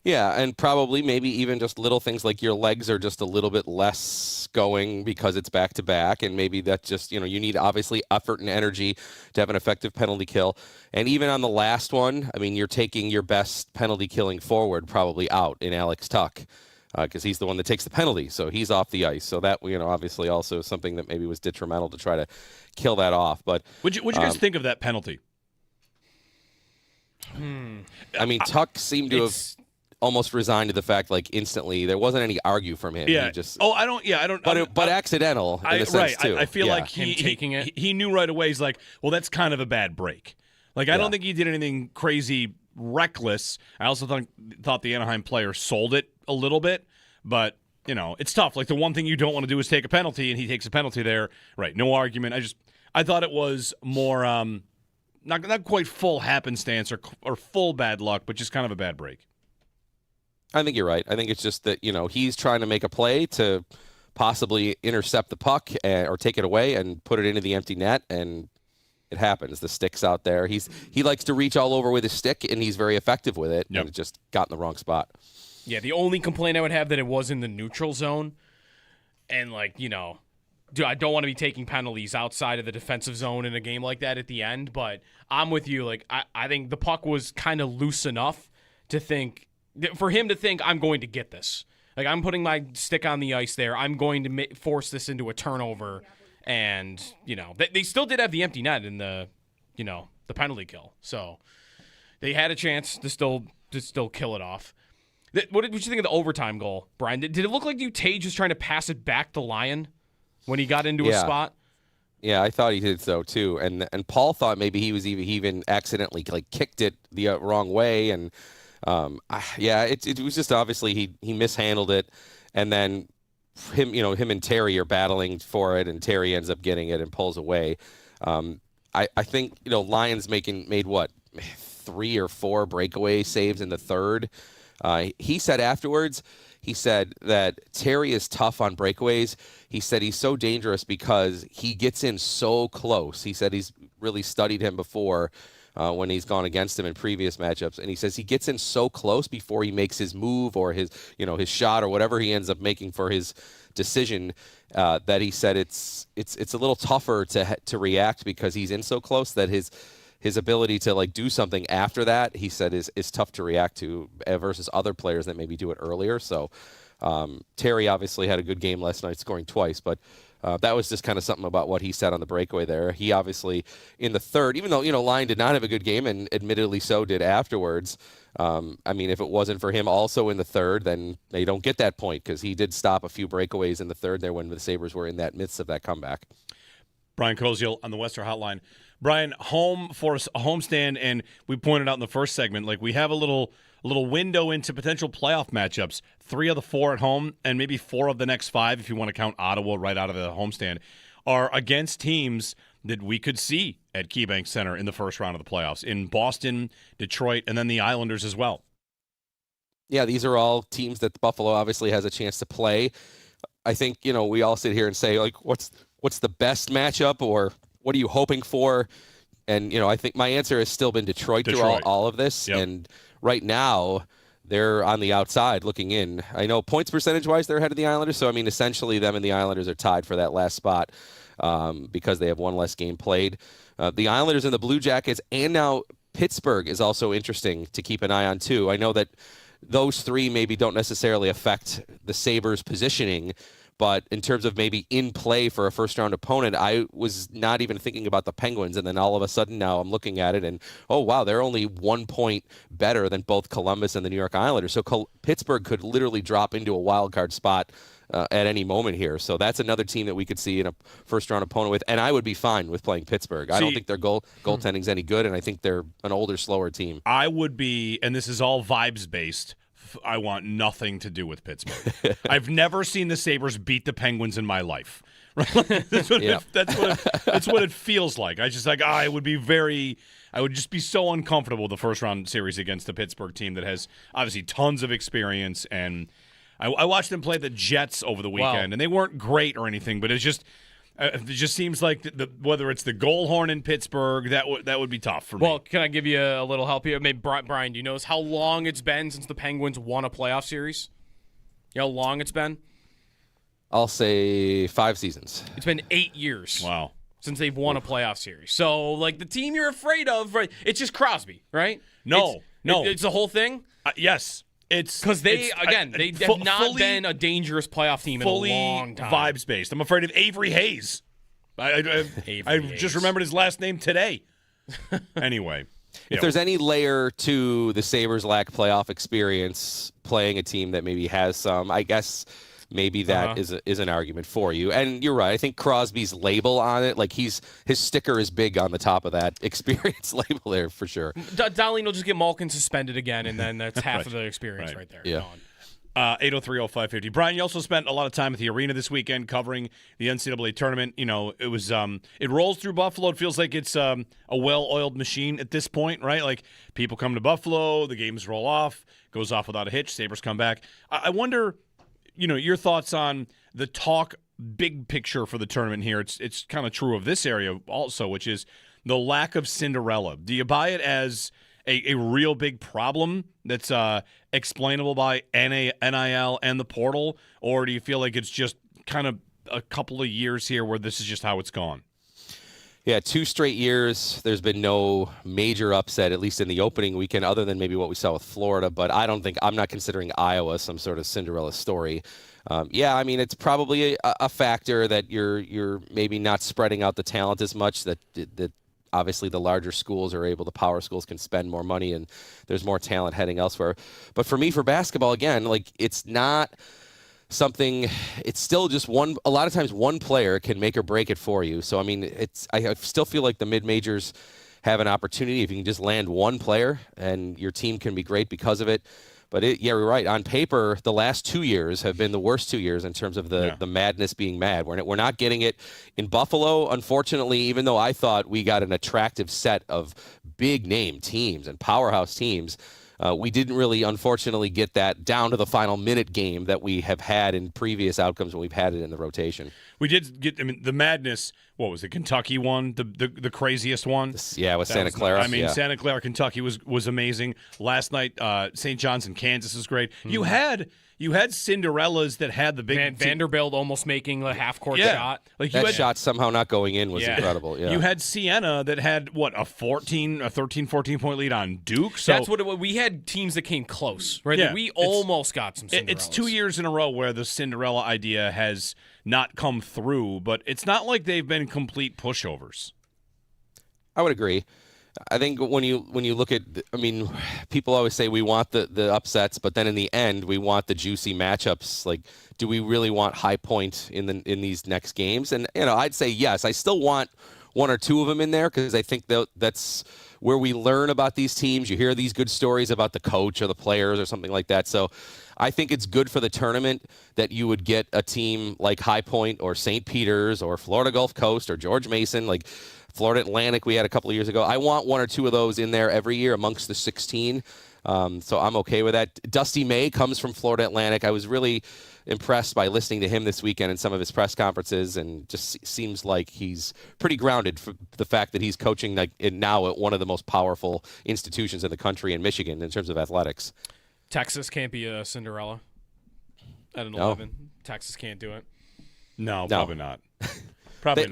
Yeah, and probably maybe even just little things like your legs are just a little bit less going because it's back-to-back, and maybe that's just, you need obviously effort and energy to have an effective penalty kill. And even on the last one, I mean, you're taking your best penalty killing forward probably out in Alex Tuck because he's the one that takes the penalty, so he's off the ice. So that, obviously also something that maybe was detrimental to try to kill that off. But what'd you guys think of that penalty? I mean, Tuck seemed to have almost resigned to the fact, like, instantly. There wasn't any argue from him. Yeah. He just, I don't. But accidental in a sense, too. I feel like him taking it. He knew right away. He's like, well, that's kind of a bad break. Like, I don't think he did anything crazy reckless. I also thought the Anaheim player sold it a little bit. But, it's tough. Like, the one thing you don't want to do is take a penalty, and he takes a penalty there. Right, no argument. I thought it was more not quite full happenstance or full bad luck, but just kind of a bad break. I think you're right. I think it's just that, he's trying to make a play to possibly intercept the puck or take it away and put it into the empty net, and it happens. The stick's out there. He likes to reach all over with his stick, and he's very effective with it, and it just got in the wrong spot. Yeah, the only complaint I would have that it was in the neutral zone, and, like, dude, I don't want to be taking penalties outside of the defensive zone in a game like that at the end, but I'm with you. Like, I think the puck was kind of loose enough for him to think, I'm going to get this. Like, I'm putting my stick on the ice there. I'm going to force this into a turnover. And, they still did have the empty net in the penalty kill. So they had a chance to still kill it off. What did you think of the overtime goal, Brian? Did it look like Tage was trying to pass it back to Lyon when he got into a spot? Yeah, I thought he did so too. And Paul thought maybe he was even accidentally like kicked it the wrong way. And it was just obviously he mishandled it, and then him and Terry are battling for it, and Terry ends up getting it and pulls away. I think Lyons made what 3 or 4 breakaway saves in the third. He said afterwards, he said that Terry is tough on breakaways. He said he's so dangerous because he gets in so close. He said he's really studied him before when he's gone against him in previous matchups. And he says he gets in so close before he makes his move or his shot or whatever he ends up making for his decision, that he said it's a little tougher to react because he's in so close that his ability to like do something after that, he said, is tough to react to versus other players that maybe do it earlier. So Terry obviously had a good game last night, scoring twice, but that was just kind of something about what he said on the breakaway there. He obviously, in the third, even though, Lyon did not have a good game, and admittedly so did afterwards, if it wasn't for him also in the third, then they don't get that point, because he did stop a few breakaways in the third there when the Sabres were in that midst of that comeback. Brian Koziel on the Western Hotline. Brian, home for a homestand, and we pointed out in the first segment, like we have a little window into potential playoff matchups. 3 of the 4 at home, and maybe 4 of the next 5, if you want to count Ottawa right out of the homestand, are against teams that we could see at KeyBank Center in the first round of the playoffs, in Boston, Detroit, and then the Islanders as well. Yeah, these are all teams that Buffalo obviously has a chance to play. I think, we all sit here and say, like, what's the best matchup, or what are you hoping for? And, I think my answer has still been Detroit. Through all of this. Yep. And right now, they're on the outside looking in. I know points percentage-wise, they're ahead of the Islanders. So, essentially them and the Islanders are tied for that last spot because they have one less game played. The Islanders and the Blue Jackets, and now Pittsburgh is also interesting to keep an eye on, too. I know that those 3 maybe don't necessarily affect the Sabres' positioning, but in terms of maybe in play for a first-round opponent, I was not even thinking about the Penguins, and then all of a sudden now I'm looking at it and, oh, wow, they're only 1 point better than both Columbus and the New York Islanders. So Pittsburgh could literally drop into a wild card spot at any moment here. So that's another team that we could see in a first-round opponent with, and I would be fine with playing Pittsburgh. I don't think their goaltending's any good, and I think they're an older, slower team. I would be, and this is all vibes-based, I want nothing to do with Pittsburgh. I've never seen the Sabres beat the Penguins in my life. That's what it feels like. I just I would just be so uncomfortable with the first round series against the Pittsburgh team that has obviously tons of experience. And I watched them play the Jets over the weekend, and they weren't great or anything, but it just seems like whether it's the goal horn in Pittsburgh, that would be tough for me. Well, can I give you a little help here? Maybe Brian, do you know how long it's been since the Penguins won a playoff series? You know how long it's been? I'll say 5 seasons. It's been 8 years. Wow. Since they've won a playoff series. So, like, the team you're afraid of, right? It's just Crosby, right? No. It's the whole thing? Yes. It's because they have not been a dangerous playoff team in a long time. Vibes based. I'm afraid of Avery Hayes. I just remembered his last name today. Anyway, if there's any layer to the Sabres' lack playoff experience playing a team that maybe has some, I guess maybe that is an argument for you. And you're right. I think Crosby's label on it, like his sticker is big on the top of that experience label there for sure. Dahlin will just get Malkin suspended again, and then that's half of the experience right there. Yeah. Gone. 803-0550. Brian, you also spent a lot of time at the arena this weekend covering the NCAA tournament. It was it rolls through Buffalo. It feels like it's a well-oiled machine at this point, right? Like people come to Buffalo, the games roll off, goes off without a hitch, Sabres come back. I wonder, your thoughts on the talk big picture for the tournament here. It's kind of true of this area also, which is the lack of Cinderella. Do you buy it as a real big problem that's explainable by NIL and the portal, or do you feel like it's just kind of a couple of years here where this is just how it's gone? Yeah, 2 straight years. There's been no major upset, at least in the opening weekend, other than maybe what we saw with Florida. But I'm not considering Iowa some sort of Cinderella story. It's probably a factor that you're maybe not spreading out the talent as much. That obviously the larger schools are able, the power schools can spend more money, and there's more talent heading elsewhere. But for me, for basketball, again, like it's not something, it's still just a lot of times one player can make or break it for you. So, I still feel like the mid-majors have an opportunity if you can just land one player and your team can be great because of it. But you're right. On paper, the last 2 years have been the worst 2 years in terms of the madness being mad. We're not getting it in Buffalo, unfortunately, even though I thought we got an attractive set of big-name teams and powerhouse teams. We didn't really, unfortunately, get that down to the final minute game that we have had in previous outcomes when we've had it in the rotation. We did get, the madness, what was the Kentucky one, the craziest one? With Santa Clara. Santa Clara, Kentucky was amazing. Last night, St. John's and Kansas was great. Mm-hmm. you had Cinderellas that had the big Vanderbilt almost making a half-court shot. Like that shot somehow not going in was incredible. Yeah. You had Siena that had, a 13, 14-point lead on Duke. So that's what we had teams that came close, right? Yeah, Like we almost got some Cinderellas. It's 2 years in a row where the Cinderella idea has not come through, but it's not like they've been complete pushovers. I would agree. I think when you look at, people always say we want the upsets, but then in the end we want the juicy matchups. Like, do we really want High Point in these next games? And I'd say yes. I still want one or two of them in there because I think that's where we learn about these teams. You hear these good stories about the coach or the players or something like that. So I think it's good for the tournament that you would get a team like High Point or St. Peter's or Florida Gulf Coast or George Mason, like Florida Atlantic we had a couple of years ago. I want one or two of those in there every year amongst the 16. So I'm okay with that. Dusty May comes from Florida Atlantic. I was really impressed by listening to him this weekend in some of his press conferences, and just seems like he's pretty grounded for the fact that he's coaching now at one of the most powerful institutions in the country in Michigan in terms of athletics. Texas can't be a Cinderella at an 11. Texas can't do it. No, probably not. Probably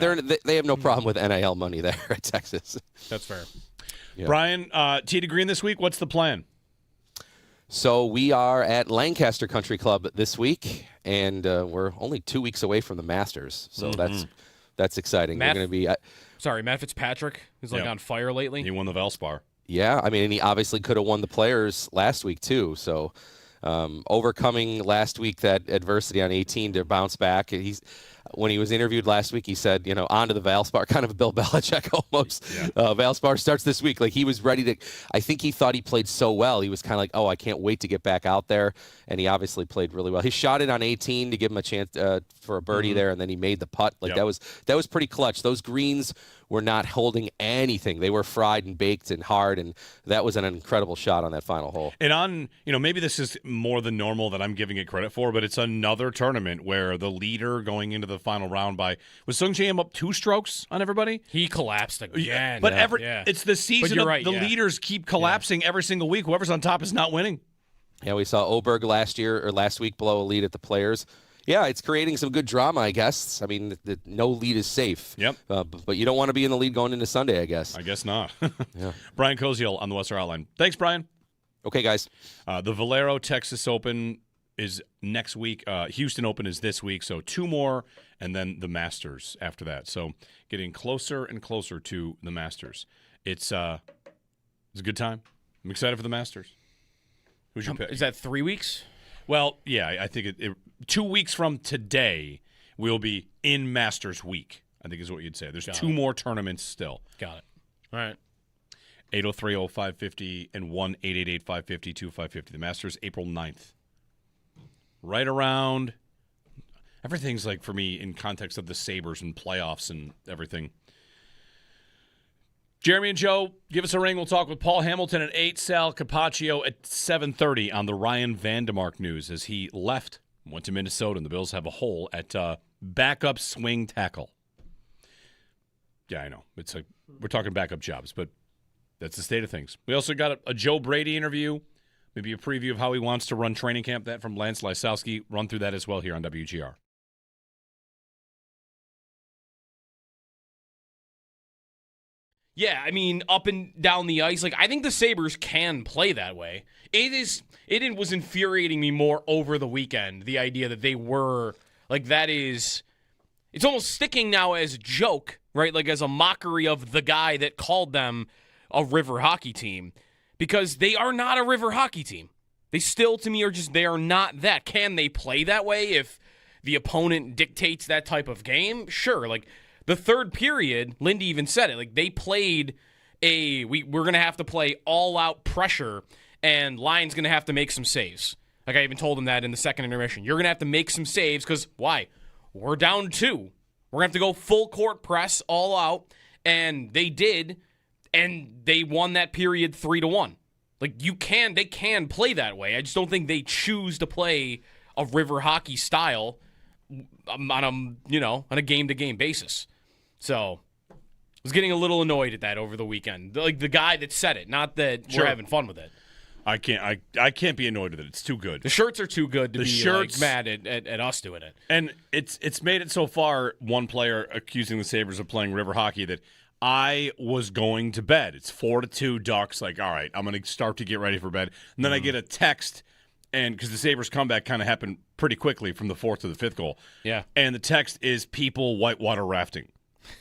they have no problem with NIL money there at Texas. That's fair. Yeah. Brian, Tee to Green this week, what's the plan? So we are at Lancaster Country Club this week, and we're only 2 weeks away from the Masters. So that's exciting. We're going to be Matt Fitzpatrick is on fire lately. He won the Valspar. Yeah, and he obviously could have won the Players last week too. So overcoming last week that adversity on 18 to bounce back. When he was interviewed last week, he said, on to the Valspar, kind of a Bill Belichick almost. Yeah. Valspar starts this week. Like, he was ready to – I think he thought he played so well. He was kind of like, I can't wait to get back out there. And he obviously played really well. He shot it on 18 to give him a chance for a birdie there, and then he made the putt. That was pretty clutch. Those greens were not holding anything. They were fried and baked and hard, and that was an incredible shot on that final hole. And on, maybe this is more than normal that I'm giving it credit for, but it's another tournament where the leader going into the final round was Sung Jae up 2 strokes on everybody? He collapsed again. But it's the season of the leaders keep collapsing every single week. Whoever's on top is not winning. Yeah, we saw Oberg last week blow a lead at the Players. Yeah, it's creating some good drama, I guess. I mean, no lead is safe. Yep. But you don't want to be in the lead going into Sunday, I guess. I guess not. Yeah. Brian Koziel on the Western Outline. Thanks, Brian. Okay, guys. The Valero Texas Open is next week. Houston Open is this week, so 2 more, and then the Masters after that. So getting closer and closer to the Masters. It's a good time. I'm excited for the Masters. Who's your pick? Is that 3 weeks? Well, yeah, I think 2 weeks from today we'll be in Masters week, I think is what you'd say. There's 2 more tournaments still. Got it. All right. 803-0550 and 1-888-550-2550. The Masters, April 9th. Right around – everything's like, for me, in context of the Sabres and playoffs and everything. Jeremy and Joe, give us a ring. We'll talk with Paul Hamilton at 8, Sal Capaccio at 7:30 on the Ryan Vandemark news as he went to Minnesota, and the Bills have a hole at backup swing tackle. Yeah, I know. It's we're talking backup jobs, but that's the state of things. We also got a Joe Brady interview, maybe a preview of how he wants to run training camp. That from Lance Lysowski. Run through that as well here on WGR. Yeah, I mean, up and down the ice, I think the Sabres can play that way. It was infuriating me more over the weekend, the idea that they were, it's almost sticking now as a joke, right? Like, as a mockery of the guy that called them a river hockey team, because they are not a river hockey team. They still, to me, they are not that. Can they play that way if the opponent dictates that type of game? Sure, the third period, Lindy even said it. They played we're going to have to play all-out pressure, and Lyon's going to have to make some saves. I even told him that in the second intermission. You're going to have to make some saves because, why? We're down 2. We're going to have to go full-court press, all out, and they did, and they won that period 3-1. They can play that way. I just don't think they choose to play a river hockey style on a game-to-game basis. So I was getting a little annoyed at that over the weekend. The guy that said it, not that we're having fun with it. I can't be annoyed with it. It's too good. The shirts are too good to The be shirts- mad at us doing it. And it's made it so far, one player accusing the Sabres of playing river hockey, that I was going to bed. It's 4-2 Ducks. Like, all right, I'm going to start to get ready for bed. And then I get a text, and because the Sabres comeback kind of happened pretty quickly from the fourth to the fifth goal. Yeah. And the text is people whitewater rafting.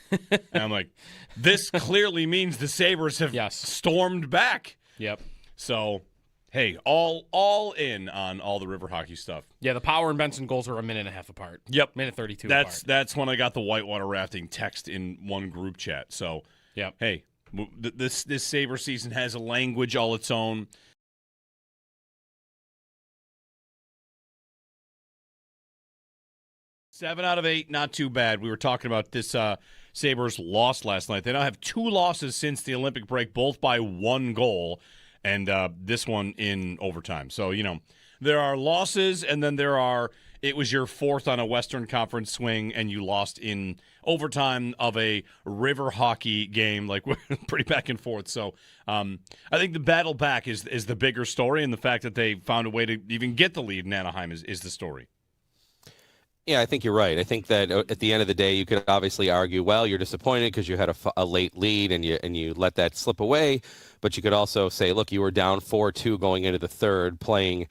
And I'm like, this clearly means the Sabres have stormed back. Yep. So, hey, all in on all the river hockey stuff. Yeah, the Power and Benson goals are a minute and a half apart. Yep. Minute 32 apart. That's when I got the whitewater rafting text in one group chat. So, yep. Hey, this Sabre season has a language all its own. Seven out of 8, not too bad. We were talking about this Sabres loss last night. They now have 2 losses since the Olympic break, both by 1 goal, and this one in overtime. So, there are losses, and then it was your 4th on a Western Conference swing, and you lost in overtime of a river hockey game, like pretty back and forth. So I think the battle back is the bigger story, and the fact that they found a way to even get the lead in Anaheim is the story. Yeah, I think you're right. I think that at the end of the day, you could obviously argue, well, you're disappointed because you had a late lead and you let that slip away. But you could also say, look, you were down 4-2 going into the third, playing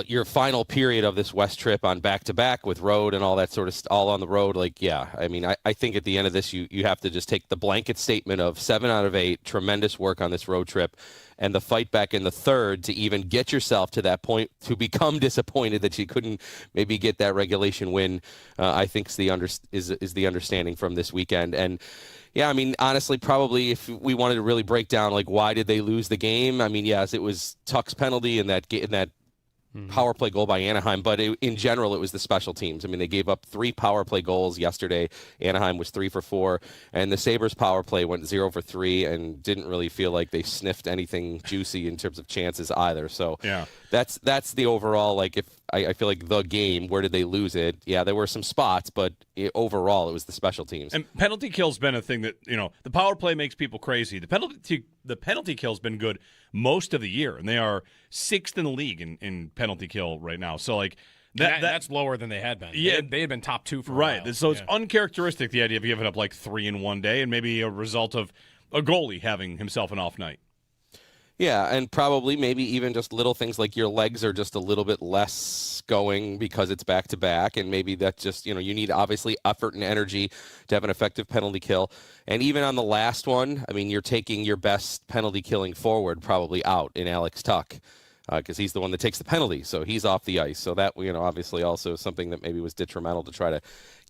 your final period of this West trip on back-to-back with road and all that sort of all on the road. Like, yeah, I mean, I think at the end of this, you have to just take the blanket statement of 7 out of 8, tremendous work on this road trip, and the fight back in the third to even get yourself to that point to become disappointed that you couldn't maybe get that regulation win. I think is the understanding from this weekend. And yeah, I mean, honestly, probably if we wanted to really break down like why did they lose the game, I mean, yes, it was Tuck's penalty in that power play goal by Anaheim, but in general, it was the special teams. I mean, they gave up 3 power play goals yesterday. Anaheim was 3 for 4, and the Sabres power play went 0 for 3 and didn't really feel like they sniffed anything juicy in terms of chances either. So yeah, that's the overall, like, if I feel like the game, where did they lose it? Yeah, there were some spots, but overall, it was the special teams. And penalty kill's been a thing that, the power play makes people crazy. The penalty kill's been good most of the year, and they are 6th in the league in penalty kill right now. So, like, that's lower than they had been. Yeah, they had been top 2 for a right. while. So it's uncharacteristic, the idea of giving up like 3 in one day, and maybe a result of a goalie having himself an off night. Yeah, and probably maybe even just little things like your legs are just a little bit less going because it's back-to-back, and maybe that's just, you need obviously effort and energy to have an effective penalty kill. And even on the last one, I mean, you're taking your best penalty killing forward probably out in Alex Tuck because he's the one that takes the penalty, so he's off the ice. So that, obviously also something that maybe was detrimental to try to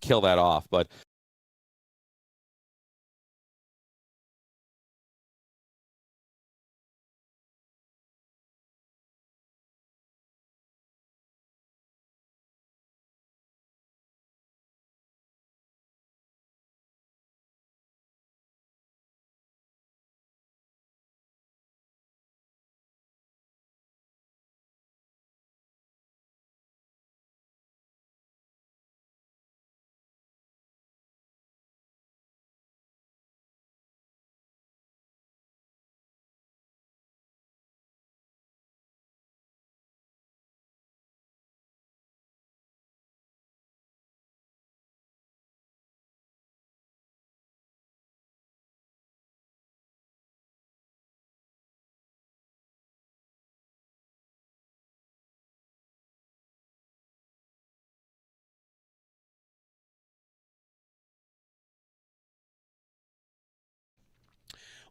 kill that off. But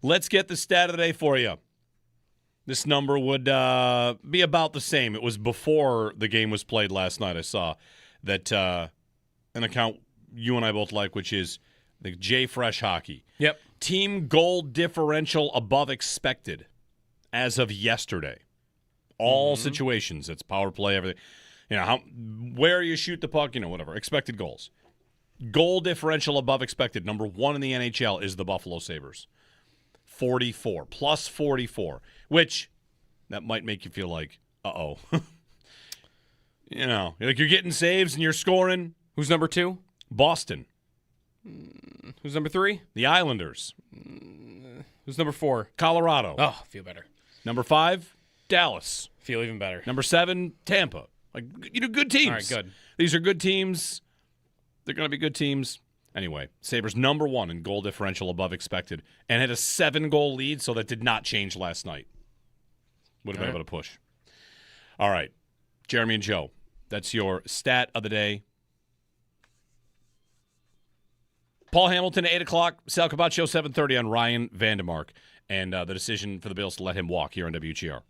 Let's get the stat of the day for you. This number would be about the same. It was before the game was played last night. I saw that an account you and I both like, which is the J Fresh Hockey. Yep. Team goal differential above expected as of yesterday. All situations. It's power play, everything. Where you shoot the puck, whatever. Expected goals. Goal differential above expected. Number 1 in the NHL is the Buffalo Sabres. 44, plus 44, which that might make you feel like, uh-oh. Like you're getting saves and you're scoring. Who's number 2? Boston. Who's number 3? The Islanders. Who's number 4? Colorado. Oh, feel better. Number 5, Dallas. Feel even better. Number 7, Tampa. Like, good teams. All right, good. These are good teams. They're going to be good teams. Anyway, Sabres number 1 in goal differential above expected and had a 7-goal lead, so that did not change last night. Would have been able to push. All right, Jeremy and Joe, that's your stat of the day. Paul Hamilton, 8 o'clock. Sal Kabat Show, 7:30 on Ryan Vandemark. And the decision for the Bills to let him walk here on WGR.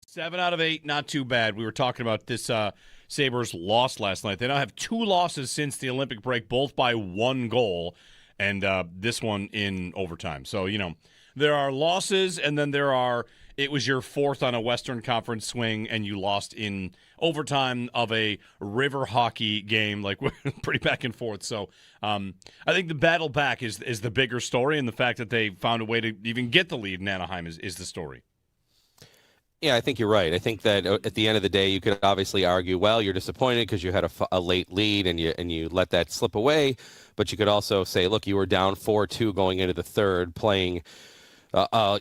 Seven out of 8, not too bad. We were talking about this Sabres loss last night. They now have 2 losses since the Olympic break, both by 1 goal, and this one in overtime. So, there are losses, and then it was your 4th on a Western Conference swing, and you lost in overtime of a river hockey game, like pretty back and forth. So I think the battle back is the bigger story, and the fact that they found a way to even get the lead in Anaheim is the story. Yeah, I think you're right. I think that at the end of the day, you could obviously argue, well, you're disappointed because you had a late lead and you let that slip away. But you could also say, look, you were down 4-2 going into the third, playing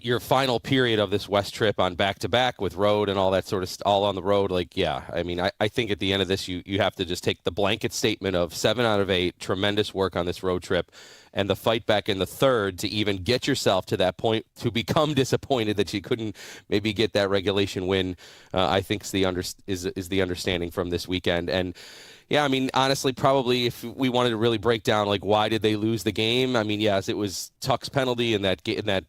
your final period of this West trip on back-to-back with road and all that sort of all on the road. Like, yeah, I mean, I think at the end of this, you have to just take the blanket statement of 7 out of 8, tremendous work on this road trip, and the fight back in the third to even get yourself to that point to become disappointed that you couldn't maybe get that regulation win. I think is the understanding from this weekend. And yeah, I mean, honestly, probably if we wanted to really break down like why did they lose the game, I mean, yes, it was Tuck's penalty in that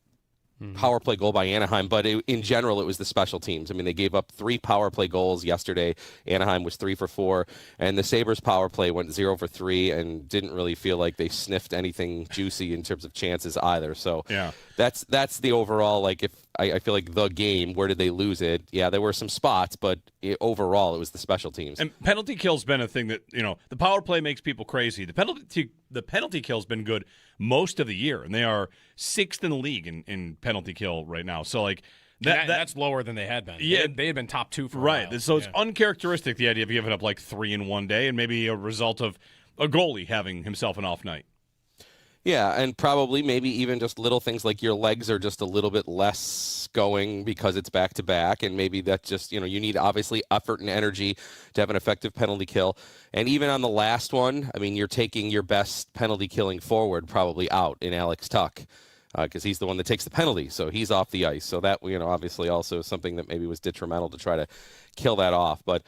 power play goal by Anaheim, but in general, it was the special teams. I mean, they gave up 3 power play goals yesterday. Anaheim was 3 for 4, and the Sabres power play went 0 for 3 and didn't really feel like they sniffed anything juicy in terms of chances either. So yeah, that's the overall, like, if I feel like the game, where did they lose it? Yeah, there were some spots, but overall, it was the special teams. And penalty kill's been a thing that, the power play makes people crazy. The penalty kill's been good most of the year, and they are 6th in the league in penalty kill right now. So, like, that's lower than they had been. Yeah, they had been top 2 for a right. while. So it's uncharacteristic, the idea of giving up like 3 in one day, and maybe a result of a goalie having himself an off night. Yeah, and probably maybe even just little things like your legs are just a little bit less going because it's back-to-back, and maybe that's just, you need obviously effort and energy to have an effective penalty kill. And even on the last one, I mean, you're taking your best penalty killing forward probably out in Alex Tuck because he's the one that takes the penalty, so he's off the ice. So that, obviously also something that maybe was detrimental to try to kill that off. But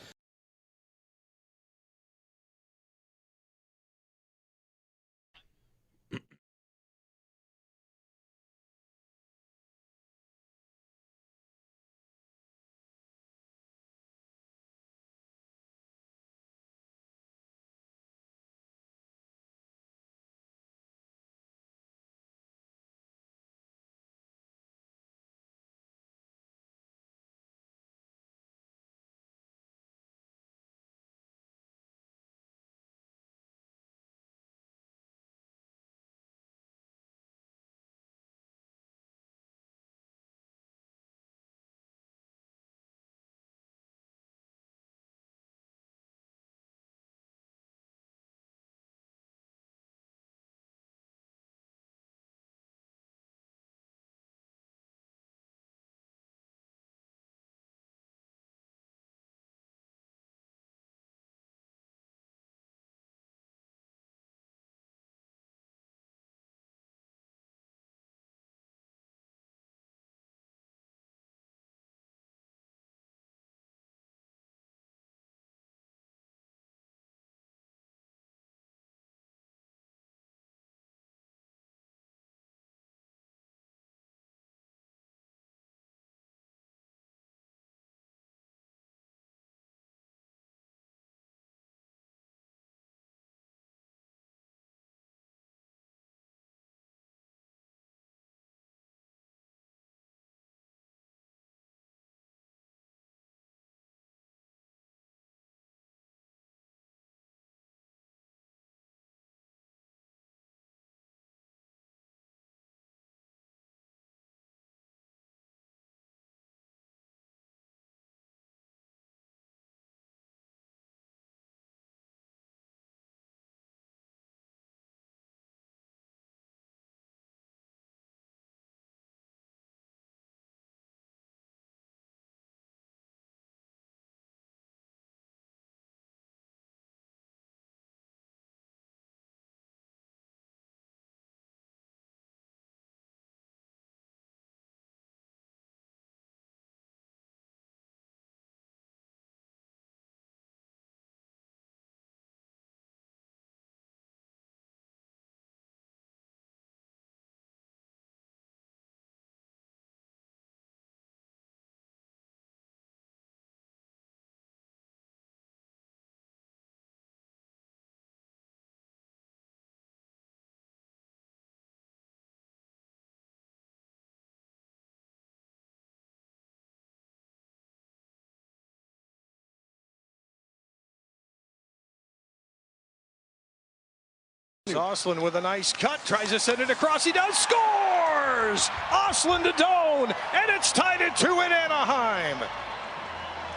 Osland with a nice cut, tries to send it across. He does, scores! Osland to Doan, and it's tied at 2 in Anaheim.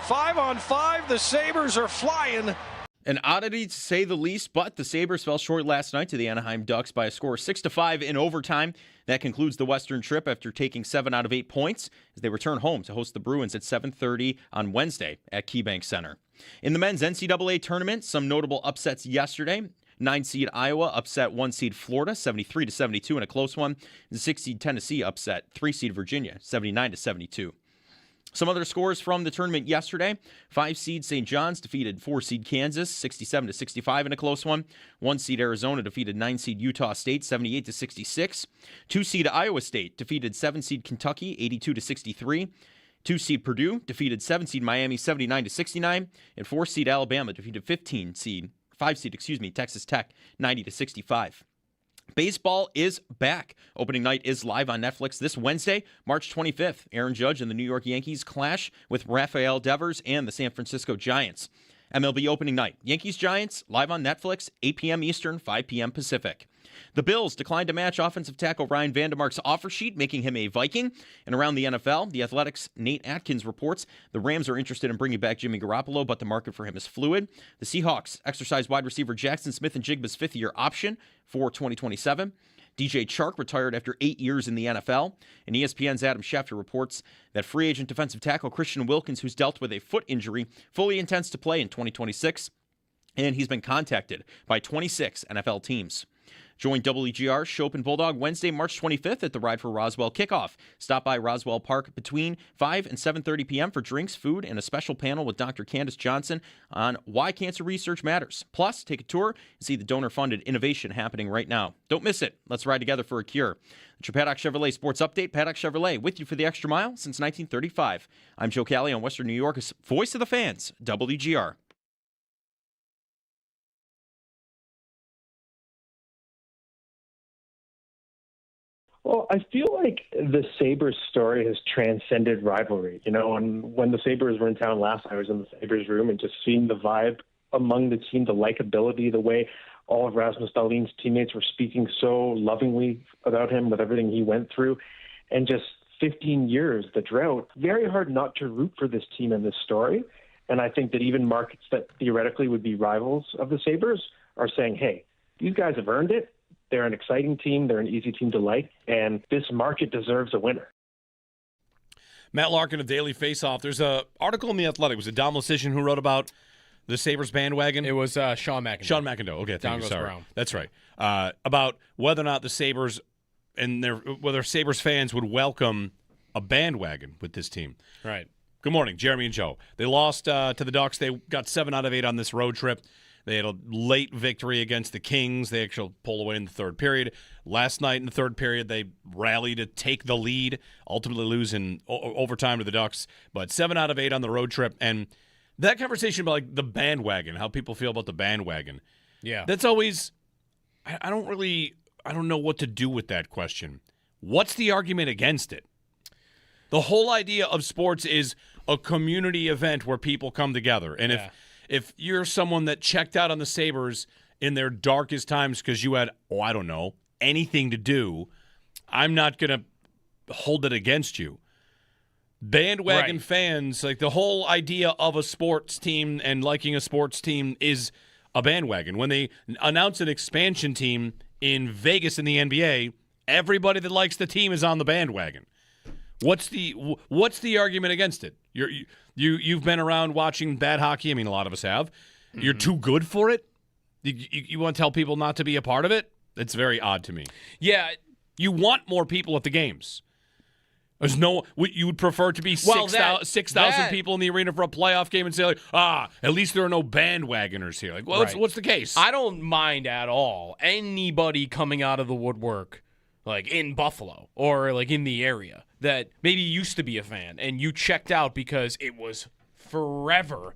5-on-5, the Sabres are flying. An oddity to say the least, but the Sabres fell short last night to the Anaheim Ducks by a score of 6-5 in overtime. That concludes the Western trip after taking 7 out of 8 points as they return home to host the Bruins at 7:30 on Wednesday at KeyBank Center. In the men's NCAA tournament, some notable upsets yesterday. 9-seed Iowa upset 1-seed Florida 73-72 in a close one. The 6-seed Tennessee upset 3-seed Virginia 79-72. Some other scores from the tournament yesterday. 5-seed St. John's defeated 4-seed Kansas 67-65 in a close one. 1-seed Arizona defeated 9-seed Utah State 78-66. 2-seed Iowa State defeated 7-seed Kentucky 82-63. 2-seed Purdue defeated 7-seed Miami 79-69. And 4-seed Alabama defeated 5-seed Texas Tech 90-65. Baseball is back. Opening night is live on Netflix this Wednesday, March 25th. Aaron Judge and the New York Yankees clash with Rafael Devers and the San Francisco Giants. MLB opening night. Yankees-Giants live on Netflix, 8 p.m. Eastern, 5 p.m. Pacific. The Bills declined to match offensive tackle Ryan Vandermark's offer sheet, making him a Viking. And around the NFL, the Athletic's Nate Atkins reports the Rams are interested in bringing back Jimmy Garoppolo, but the market for him is fluid. The Seahawks exercised wide receiver Jackson Smith-Njigba's fifth-year option for 2027. DJ Chark retired after 8 years in the NFL. And ESPN's Adam Schefter reports that free agent defensive tackle Christian Wilkins, who's dealt with a foot injury, fully intends to play in 2026. And he's been contacted by 26 NFL teams. Join WGR Chopin Bulldog Wednesday, March 25th at the Ride for Roswell kickoff. Stop by Roswell Park between 5 and 7:30 p.m. for drinks, food, and a special panel with Dr. Candace Johnson on why cancer research matters. Plus, take a tour and see the donor-funded innovation happening right now. Don't miss it. Let's ride together for a cure. The Paddock Chevrolet Sports Update. Paddock Chevrolet with you for the extra mile since 1935. I'm Joe Cali on Western New York's Voice of the Fans, WGR. Well, I feel like the Sabres story has transcended rivalry. You know, and when the Sabres were in town last, I was in the Sabres room and just seeing the vibe among the team, the likability, the way all of Rasmus Dahlin's teammates were speaking so lovingly about him with everything he went through. And just 15 years, the drought, very hard not to root for this team and this story. And I think that even markets that theoretically would be rivals of the Sabres are saying, hey, these guys have earned it. They're an exciting team. They're an easy team to like, and this market deserves a winner. Matt Larkin of Daily Faceoff. There's an article in The Athletic. Was it Dom Lucian who wrote about the Sabres bandwagon? It was Sean McIndoe. Sean McIndoe. Okay, thank you. Sorry. Brown. That's right. About whether or not the Sabres and whether Sabres fans would welcome a bandwagon with this team. Right. Good morning, Jeremy and Joe. They lost to the Ducks. They got 7 out of 8 on this road trip. They had a late victory against the Kings. They actually pulled away in the third period. Last night in the third period, they rallied to take the lead, ultimately lose in overtime to the Ducks. But 7 out of 8 on the road trip. And that conversation about like the bandwagon, how people feel about the bandwagon. Yeah. That's always, I don't know what to do with that question. What's the argument against it? The whole idea of sports is a community event where people come together. And if you're someone that checked out on the Sabres in their darkest times because you had, anything to do, I'm not going to hold it against you. Bandwagon fans, like the whole idea of a sports team and liking a sports team is a bandwagon. When they announce an expansion team in Vegas in the NBA, everybody that likes the team is on the bandwagon. What's the argument against it? You've been around watching bad hockey. I mean, a lot of us have. Mm-hmm. You're too good for it? You want to tell people not to be a part of it? It's very odd to me. Yeah. You want more people at the games. You would prefer to be 6,000 people in the arena for a playoff game and say, at least there are no bandwagoners here. Like, what's the case? I don't mind at all anybody coming out of the woodwork, like in Buffalo or like in the area, that maybe used to be a fan and you checked out because it was forever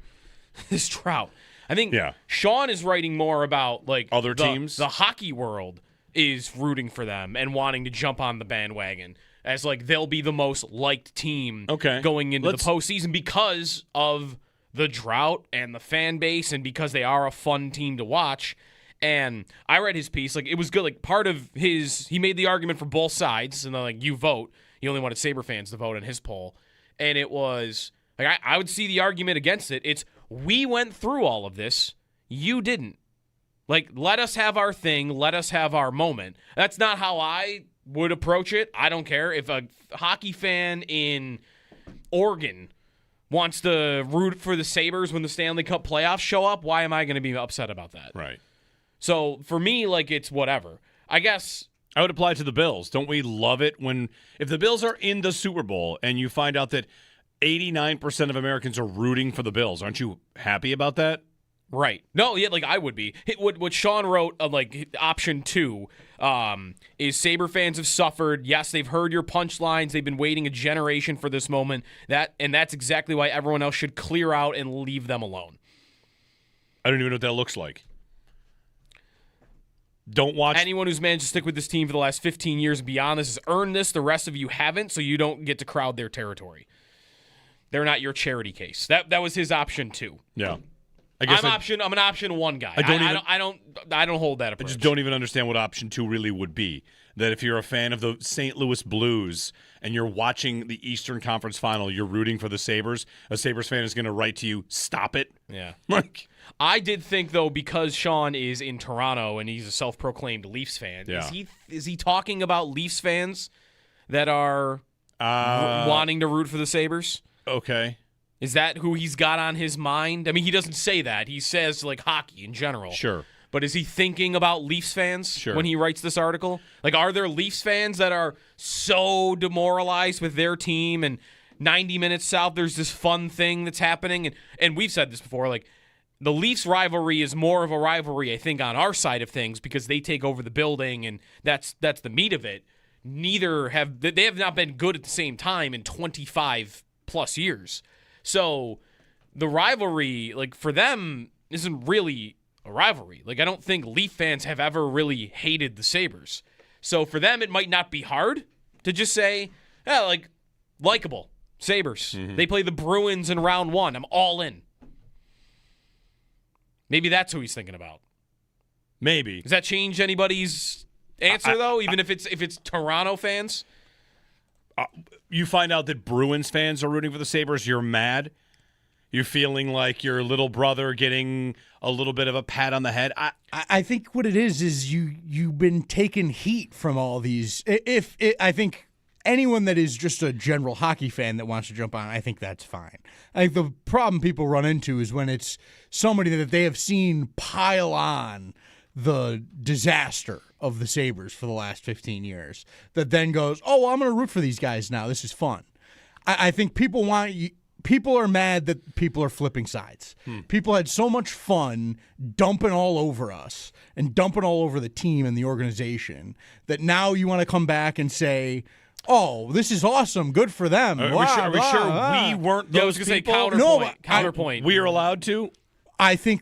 this drought. I think Sean is writing more about like other teams. The hockey world is rooting for them and wanting to jump on the bandwagon as like they'll be the most liked team going into the postseason because of the drought and the fan base and because they are a fun team to watch. And I read his piece. Like, it was good. Like, part of he made the argument for both sides, and then, like, you vote. He only wanted Sabre fans to vote in his poll. And it was, like, I would see the argument against it. It's, we went through all of this. You didn't. Like, let us have our thing. Let us have our moment. That's not how I would approach it. I don't care. If a hockey fan in Oregon wants to root for the Sabres when the Stanley Cup playoffs show up, why am I going to be upset about that? Right. So, for me, like, it's whatever. I guess I would apply to the Bills. Don't we love it if the Bills are in the Super Bowl and you find out that 89% of Americans are rooting for the Bills? Aren't you happy about that? Right. No, yeah, like I would be. What Sean wrote of like option 2 is Sabre fans have suffered. Yes, they've heard your punchlines. They've been waiting a generation for this moment. That's exactly why everyone else should clear out and leave them alone. I don't even know what that looks like. Don't watch. Anyone who's managed to stick with this team for the last 15 years and beyond this has earned this. The rest of you haven't, so you don't get to crowd their territory. They're not your charity case. That was his option 2. Yeah. I'm an option 1 guy. I don't hold that approach. I just don't even understand what option 2 really would be. That if you're a fan of the St. Louis Blues and you're watching the Eastern Conference Final, you're rooting for the Sabres, a Sabres fan is going to write to you, stop it. Yeah. Like, I did think, though, because Sean is in Toronto and he's a self-proclaimed Leafs fan, is he talking about Leafs fans that are wanting to root for the Sabres? Okay. Is that who he's got on his mind? I mean, he doesn't say that. He says, like, hockey in general. Sure. But is he thinking about Leafs fans when he writes this article? Like, are there Leafs fans that are so demoralized with their team and 90 minutes south there's this fun thing that's happening? And we've said this before, like, the Leafs rivalry is more of a rivalry, I think, on our side of things because they take over the building and that's the meat of it. They have not been good at the same time in 25-plus years. So the rivalry, like, for them isn't really a rivalry. Like, I don't think Leaf fans have ever really hated the Sabres. So for them, it might not be hard to just say, like, likable Sabres. Mm-hmm. They play the Bruins in round 1. I'm all in. Maybe that's who he's thinking about. Maybe. Does that change anybody's answer, though, even if it's Toronto fans? You find out that Bruins fans are rooting for the Sabres, you're mad. You're feeling like your little brother getting a little bit of a pat on the head. I think what it is you've been taking heat from all these. I think anyone that is just a general hockey fan that wants to jump on, I think that's fine. I think the problem people run into is when it's somebody that they have seen pile on the disaster of the Sabres for the last 15 years that then goes, oh, well, I'm going to root for these guys now. This is fun. I think people are mad that people are flipping sides. People had so much fun dumping all over us and dumping all over the team and the organization that now you want to come back and say, oh, this is awesome. Good for them. Are we sure we weren't those I was going to say people? counterpoint. We are allowed to? I think,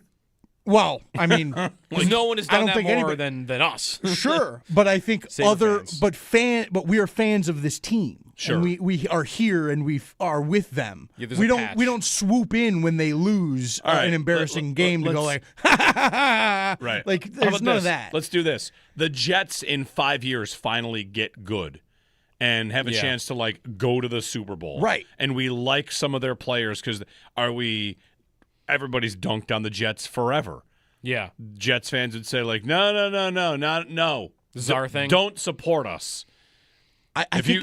well, I mean. Because no one has done that more than us. Sure, but I think but we are fans of this team. Sure. And we are here and we are with them. Yeah, we don't swoop in when they lose an embarrassing game to go like, ha, ha, ha, ha. Right. Like, there's none of that. Let's do this. The Jets in 5 years finally get good and have a chance to, like, go to the Super Bowl. Right. And we like some of their players because everybody's dunked on the Jets forever. Yeah. Jets fans would say, like, no. This is our thing. Don't support us. If you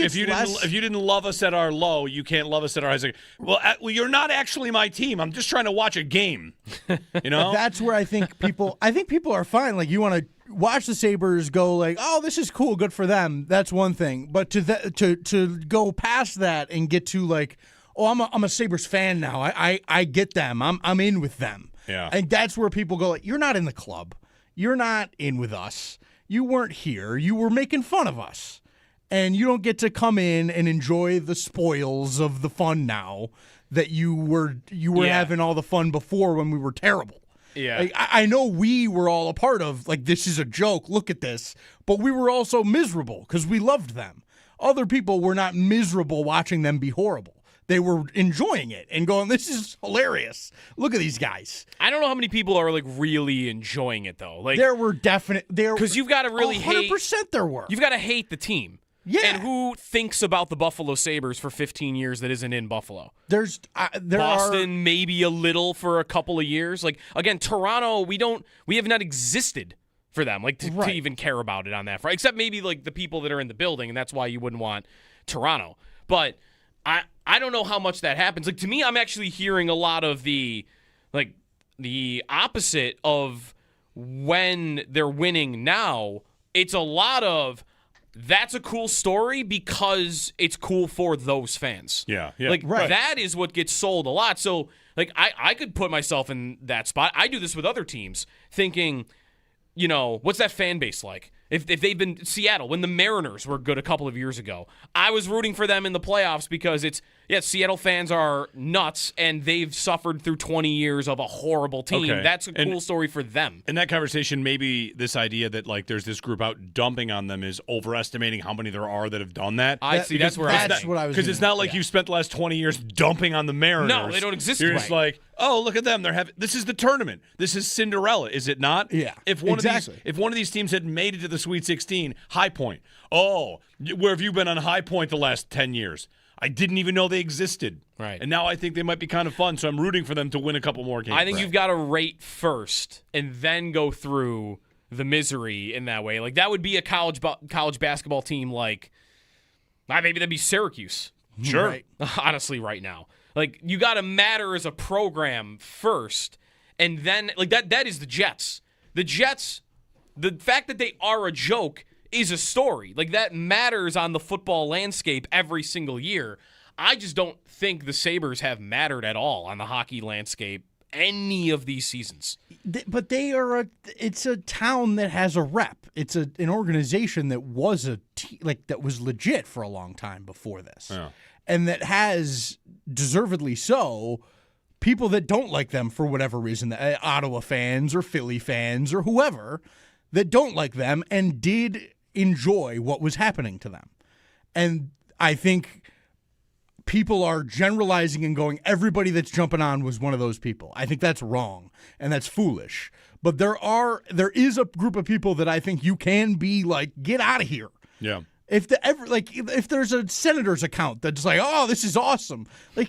didn't love us at our low, you can't love us at our high. Well, you're not actually my team. I'm just trying to watch a game. You know, that's where I think people are fine. Like, you want to watch the Sabres go like, oh, this is cool, good for them. That's one thing. But to go past that and get to like, oh, I'm a Sabres fan now. I get them. I'm in with them. Yeah. And that's where people go like, you're not in the club. You're not in with us. You weren't here. You were making fun of us. And you don't get to come in and enjoy the spoils of the fun now that you were having all the fun before when we were terrible. Yeah. Like, I know we were all a part of, like, this is a joke, look at this, but we were also miserable because we loved them. Other people were not miserable watching them be horrible. They were enjoying it and going, this is hilarious. Look at these guys. I don't know how many people are like really enjoying it though. Like There were because you've got to really 100% there were. You've got to hate the team. Yeah. And who thinks about the Buffalo Sabres for 15 years that isn't in Buffalo? There Boston, maybe a little for a couple of years. Like, again, Toronto, we have not existed for them, like, to even care about it on that front. Except maybe, like, the people that are in the building, and that's why you wouldn't want Toronto. But I don't know how much that happens. Like, to me, I'm actually hearing a lot of the opposite of when they're winning now. It's a lot of, that's a cool story because it's cool for those fans. Yeah. Like, that is what gets sold a lot. So, like, I could put myself in that spot. I do this with other teams, thinking, what's that fan base like? If they've been Seattle, when the Mariners were good a couple of years ago, I was rooting for them in the playoffs because Seattle fans are nuts, and they've suffered through 20 years of a horrible team. Okay. That's a cool story for them. In that conversation, maybe this idea that like there's this group out dumping on them is overestimating how many there are that have done that. That's what I was. Because it's not like you spent the last 20 years dumping on the Mariners. No, they don't exist. You're just like, oh, look at them. This is the tournament. This is Cinderella, is it not? Yeah. If one of these teams had made it to the Sweet 16, High Point. Oh, where have you been on High Point the last 10 years? I didn't even know they existed. Right. And now I think they might be kind of fun, so I'm rooting for them to win a couple more games. I think you've got to rate first and then go through the misery in that way. Like, that would be a college basketball team like, maybe that'd be Syracuse. Sure. Right. Honestly, right now. Like, you got to matter as a program first, and then, like, that is the Jets. The Jets, the fact that they are a joke is a story. Like, that matters on the football landscape every single year. I just don't think the Sabres have mattered at all on the hockey landscape any of these seasons. But it's a town that has a rep. It's an organization that was that was legit for a long time before this. Yeah. And that has, deservedly so, people that don't like them for whatever reason, Ottawa fans or Philly fans or whoever, that don't like them and did enjoy what was happening to them. And I think people are generalizing and going, everybody that's jumping on was one of those people. I think that's wrong and that's foolish. But there is a group of people that I think you can be like, get out of here. Yeah. If there's a Senators account that's like, oh, this is awesome, like,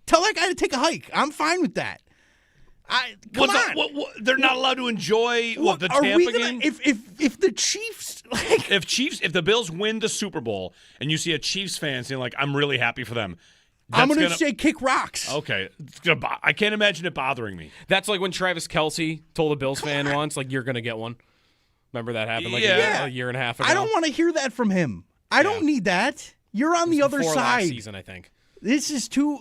tell that guy to take a hike. I'm fine with that. Come on. They're not allowed to enjoy the Tampa game? If the Chiefs, like, if the Bills win the Super Bowl and you see a Chiefs fan saying like, I'm really happy for them, I'm going to say kick rocks. Okay. I can't imagine it bothering me. That's like when Travis Kelce told a Bills fan once, like, you're going to get one. Remember that happened like a year and a half ago? I don't want to hear that from him. I don't need that. You're on the other side. Last season, I think. This is too...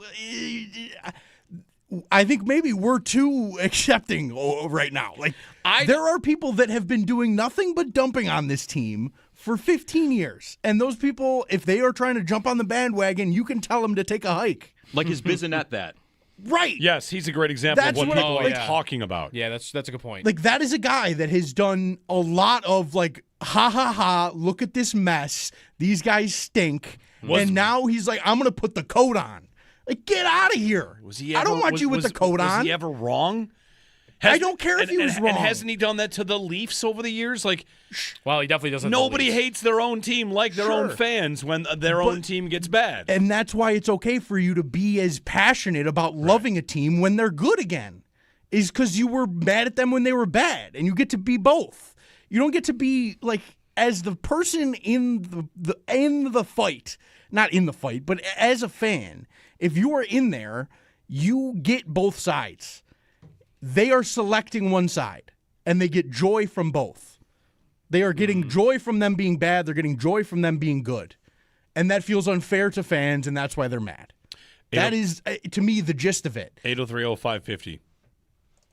I think maybe we're too accepting right now. Like, there are people that have been doing nothing but dumping on this team for 15 years. And those people, if they are trying to jump on the bandwagon, you can tell them to take a hike. Like, is Bisonet that? Right. Yes, he's a great example of what people are talking about. Yeah, that's a good point. Like, that is a guy that has done a lot of, like, ha, ha, ha, look at this mess. These guys stink. And now he's like, I'm going to put the coat on. Like, get out of here. I don't want you with the coat on. Was he ever wrong? I don't care if he was wrong. And hasn't he done that to the Leafs over the years? Like, well, he definitely doesn't. Nobody hates their own team like their own fans when their own team gets bad. And that's why it's okay for you to be as passionate about loving a team when they're good again, is because you were mad at them when they were bad, and you get to be both. You don't get to be like, as the person in the fight, not in the fight, but as a fan. If you are in there, you get both sides. They are selecting one side, and they get joy from both. They are getting joy from them being bad. They're getting joy from them being good. And that feels unfair to fans, and that's why they're mad. That is, to me, the gist of it. 803-0550.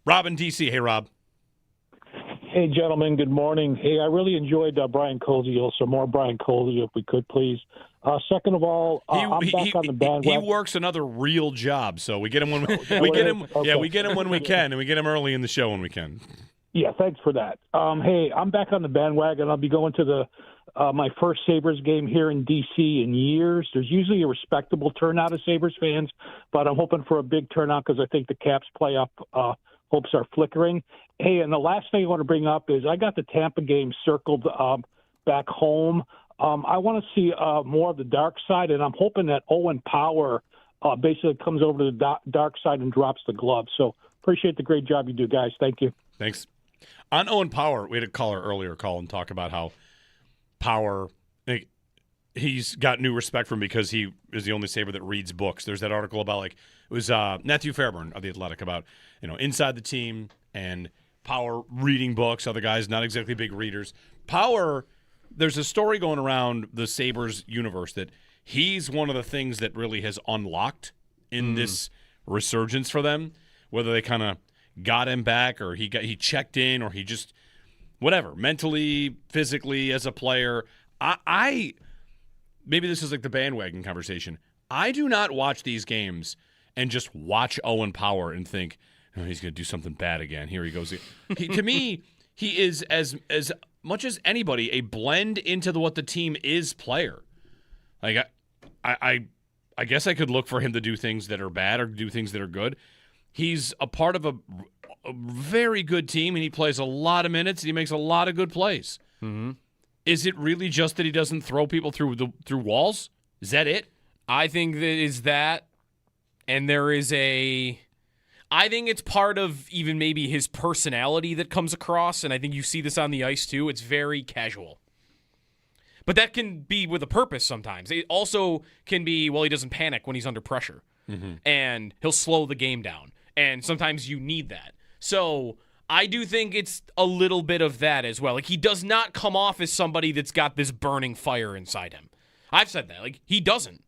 Rob in D.C. Hey, Rob. Hey, gentlemen, good morning. Hey, I really enjoyed Brian Koziel, so more Brian Koziel if we could, please. Second of all, I'm back on the bandwagon. He works another real job, so we get him when we get him. Okay. Yeah, we get him when we can, and we get him early in the show when we can. Yeah, thanks for that. Hey, I'm back on the bandwagon. I'll be going to the my first Sabres game here in D.C. in years. There's usually a respectable turnout of Sabres fans, but I'm hoping for a big turnout because I think the Caps playoff hopes are flickering. Hey, and the last thing I want to bring up is I got the Tampa game circled back home. I want to see more of the dark side, and I'm hoping that Owen Power basically comes over to the dark side and drops the glove. So appreciate the great job you do, guys. Thank you. Thanks. On Owen Power, we had a caller earlier call and talk about how Power, he's got new respect for him because he is the only Sabre that reads books. There's that article about, it was Matthew Fairburn of The Athletic about, inside the team and Power reading books, other guys not exactly big readers. Power, there's a story going around the Sabres universe that he's one of the things that really has unlocked in this resurgence for them, whether they kind of got him back or he checked in or he just whatever, mentally, physically as a player. I maybe this is like the bandwagon conversation. I do not watch these games and just watch Owen Power and think, oh, he's going to do something bad again. Here he goes. To me, he is as much as anybody a blend into what the team is player. Like I guess I could look for him to do things that are bad or do things that are good. He's a part of a very good team, and he plays a lot of minutes, and he makes a lot of good plays. Mm-hmm. Is it really just that he doesn't throw people through walls? Is that it? I think that is that, and there is I think it's part of even maybe his personality that comes across, and I think you see this on the ice too. It's very casual. But that can be with a purpose sometimes. It also can be, he doesn't panic when he's under pressure, and he'll slow the game down. And sometimes you need that. So I do think it's a little bit of that as well. Like, he does not come off as somebody that's got this burning fire inside him. I've said that. Like, he doesn't.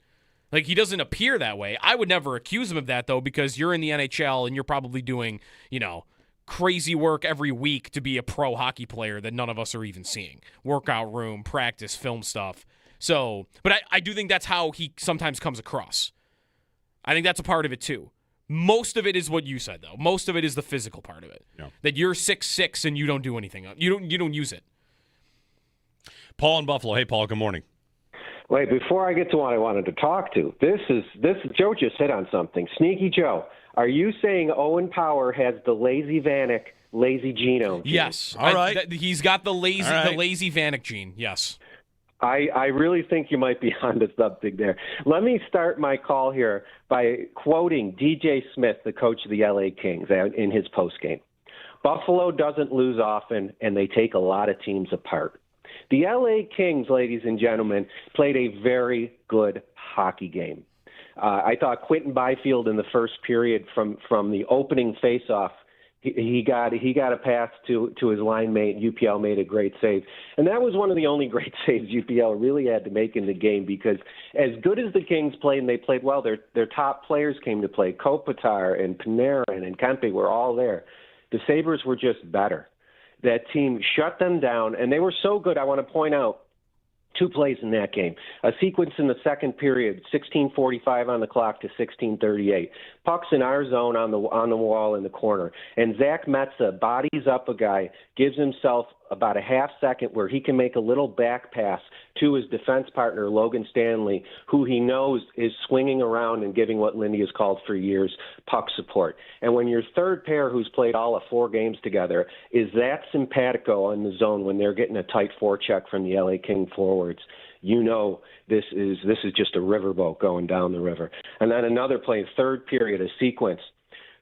Like, he doesn't appear that way. I would never accuse him of that, though, because you're in the NHL and you're probably doing, crazy work every week to be a pro hockey player that none of us are even seeing. Workout room, practice, film stuff. So, but I do think that's how he sometimes comes across. I think that's a part of it, too. Most of it is what you said, though. Most of it is the physical part of it. Yeah. That you're 6'6" and you don't do anything. You don't use it. Paul in Buffalo. Hey, Paul. Good morning. Wait, before I get to what I wanted to talk to, this Joe just hit on something. Sneaky Joe, are you saying Owen Power has the lazy Vanek, lazy Geno gene? Yes. All right. He's got the lazy Vanek gene. Yes. I really think you might be onto something there. Let me start my call here by quoting DJ Smith, the coach of the LA Kings, in his postgame. Buffalo doesn't lose often, and they take a lot of teams apart. The LA Kings, ladies and gentlemen, played a very good hockey game. I thought Quentin Byfield in the first period from the opening faceoff, he got a pass to his line mate. UPL made a great save. And that was one of the only great saves UPL really had to make in the game, because as good as the Kings played, and they played well, their top players came to play. Kopitar and Panarin and Kempe were all there. The Sabres were just better. That team shut them down, and they were so good. I want to point out two plays in that game. A sequence in the second period, 16:45 on the clock to 16:38. Puck's in our zone on the wall in the corner, and Zach Metza bodies up a guy, gives himself about a half second where he can make a little back pass to his defense partner, Logan Stanley, who he knows is swinging around and giving what Lindy has called for years, puck support. And when your third pair, who's played all of 4 games together, is that simpatico in the zone when they're getting a tight forecheck from the LA King forwards, you know this is just a riverboat going down the river. And then another play, third period, a sequence.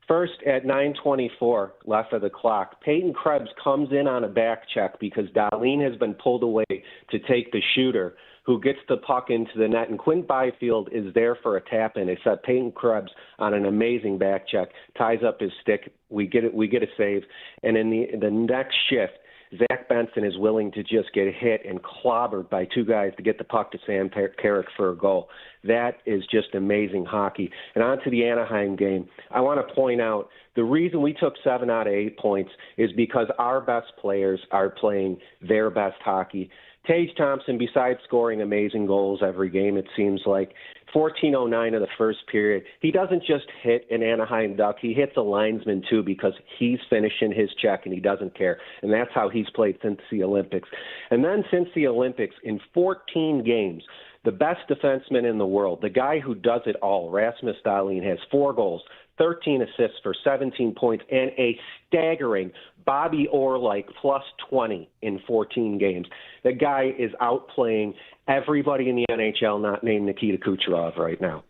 First, at 9:24 left of the clock, Peyton Krebs comes in on a back check because Dahlin has been pulled away to take the shooter, who gets the puck into the net. And Quint Byfield is there for a tap-in, except Peyton Krebs on an amazing back check ties up his stick. We get a save. And in the next shift, Zach Benson is willing to just get hit and clobbered by 2 guys to get the puck to Sam Carrick for a goal. That is just amazing hockey. And on to the Anaheim game, I want to point out the reason we took 7 out of 8 points is because our best players are playing their best hockey. Tage Thompson, besides scoring amazing goals every game, it seems like, 14:09 of the first period. He doesn't just hit an Anaheim Duck. He hits a linesman, too, because he's finishing his check and he doesn't care. And that's how he's played since the Olympics. And then since the Olympics, in 14 games, the best defenseman in the world, the guy who does it all, Rasmus Dahlin, has 4 goals, 13 assists for 17 points, and a staggering Bobby Orr-like plus 20 in 14 games. The guy is outplaying everybody in the NHL not named Nikita Kucherov right now.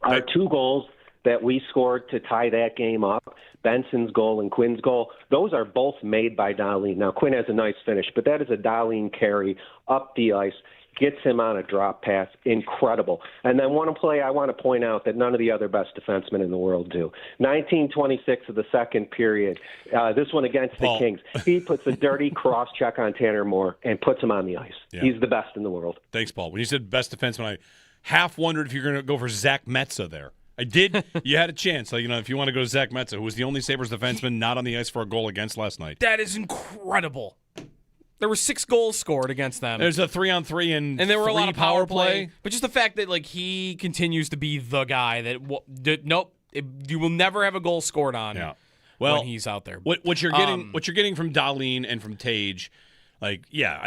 Our 2 goals that we scored to tie that game up, Benson's goal and Quinn's goal, those are both made by Dahlin. Now, Quinn has a nice finish, but that is a Dahlin carry up the ice. Gets him on a drop pass. Incredible. And then one play I want to point out that none of the other best defensemen in the world do. 19:26 of the second period. This one against the Kings. He puts a dirty cross-check on Tanner Moore and puts him on the ice. Yeah. He's the best in the world. Thanks, Paul. When you said best defenseman, I half wondered if you're going to go for Zach Metza there. I did. You had a chance. If you want to go to Zach Metza, who was the only Sabres defenseman not on the ice for a goal against last night. That is incredible. There were 6 goals scored against them. There's a 3-on-3 and there were a lot of power play. But just the fact that he continues to be the guy that you will never have a goal scored on. Yeah. When he's out there. What you're getting from Dahlin and from Tage, I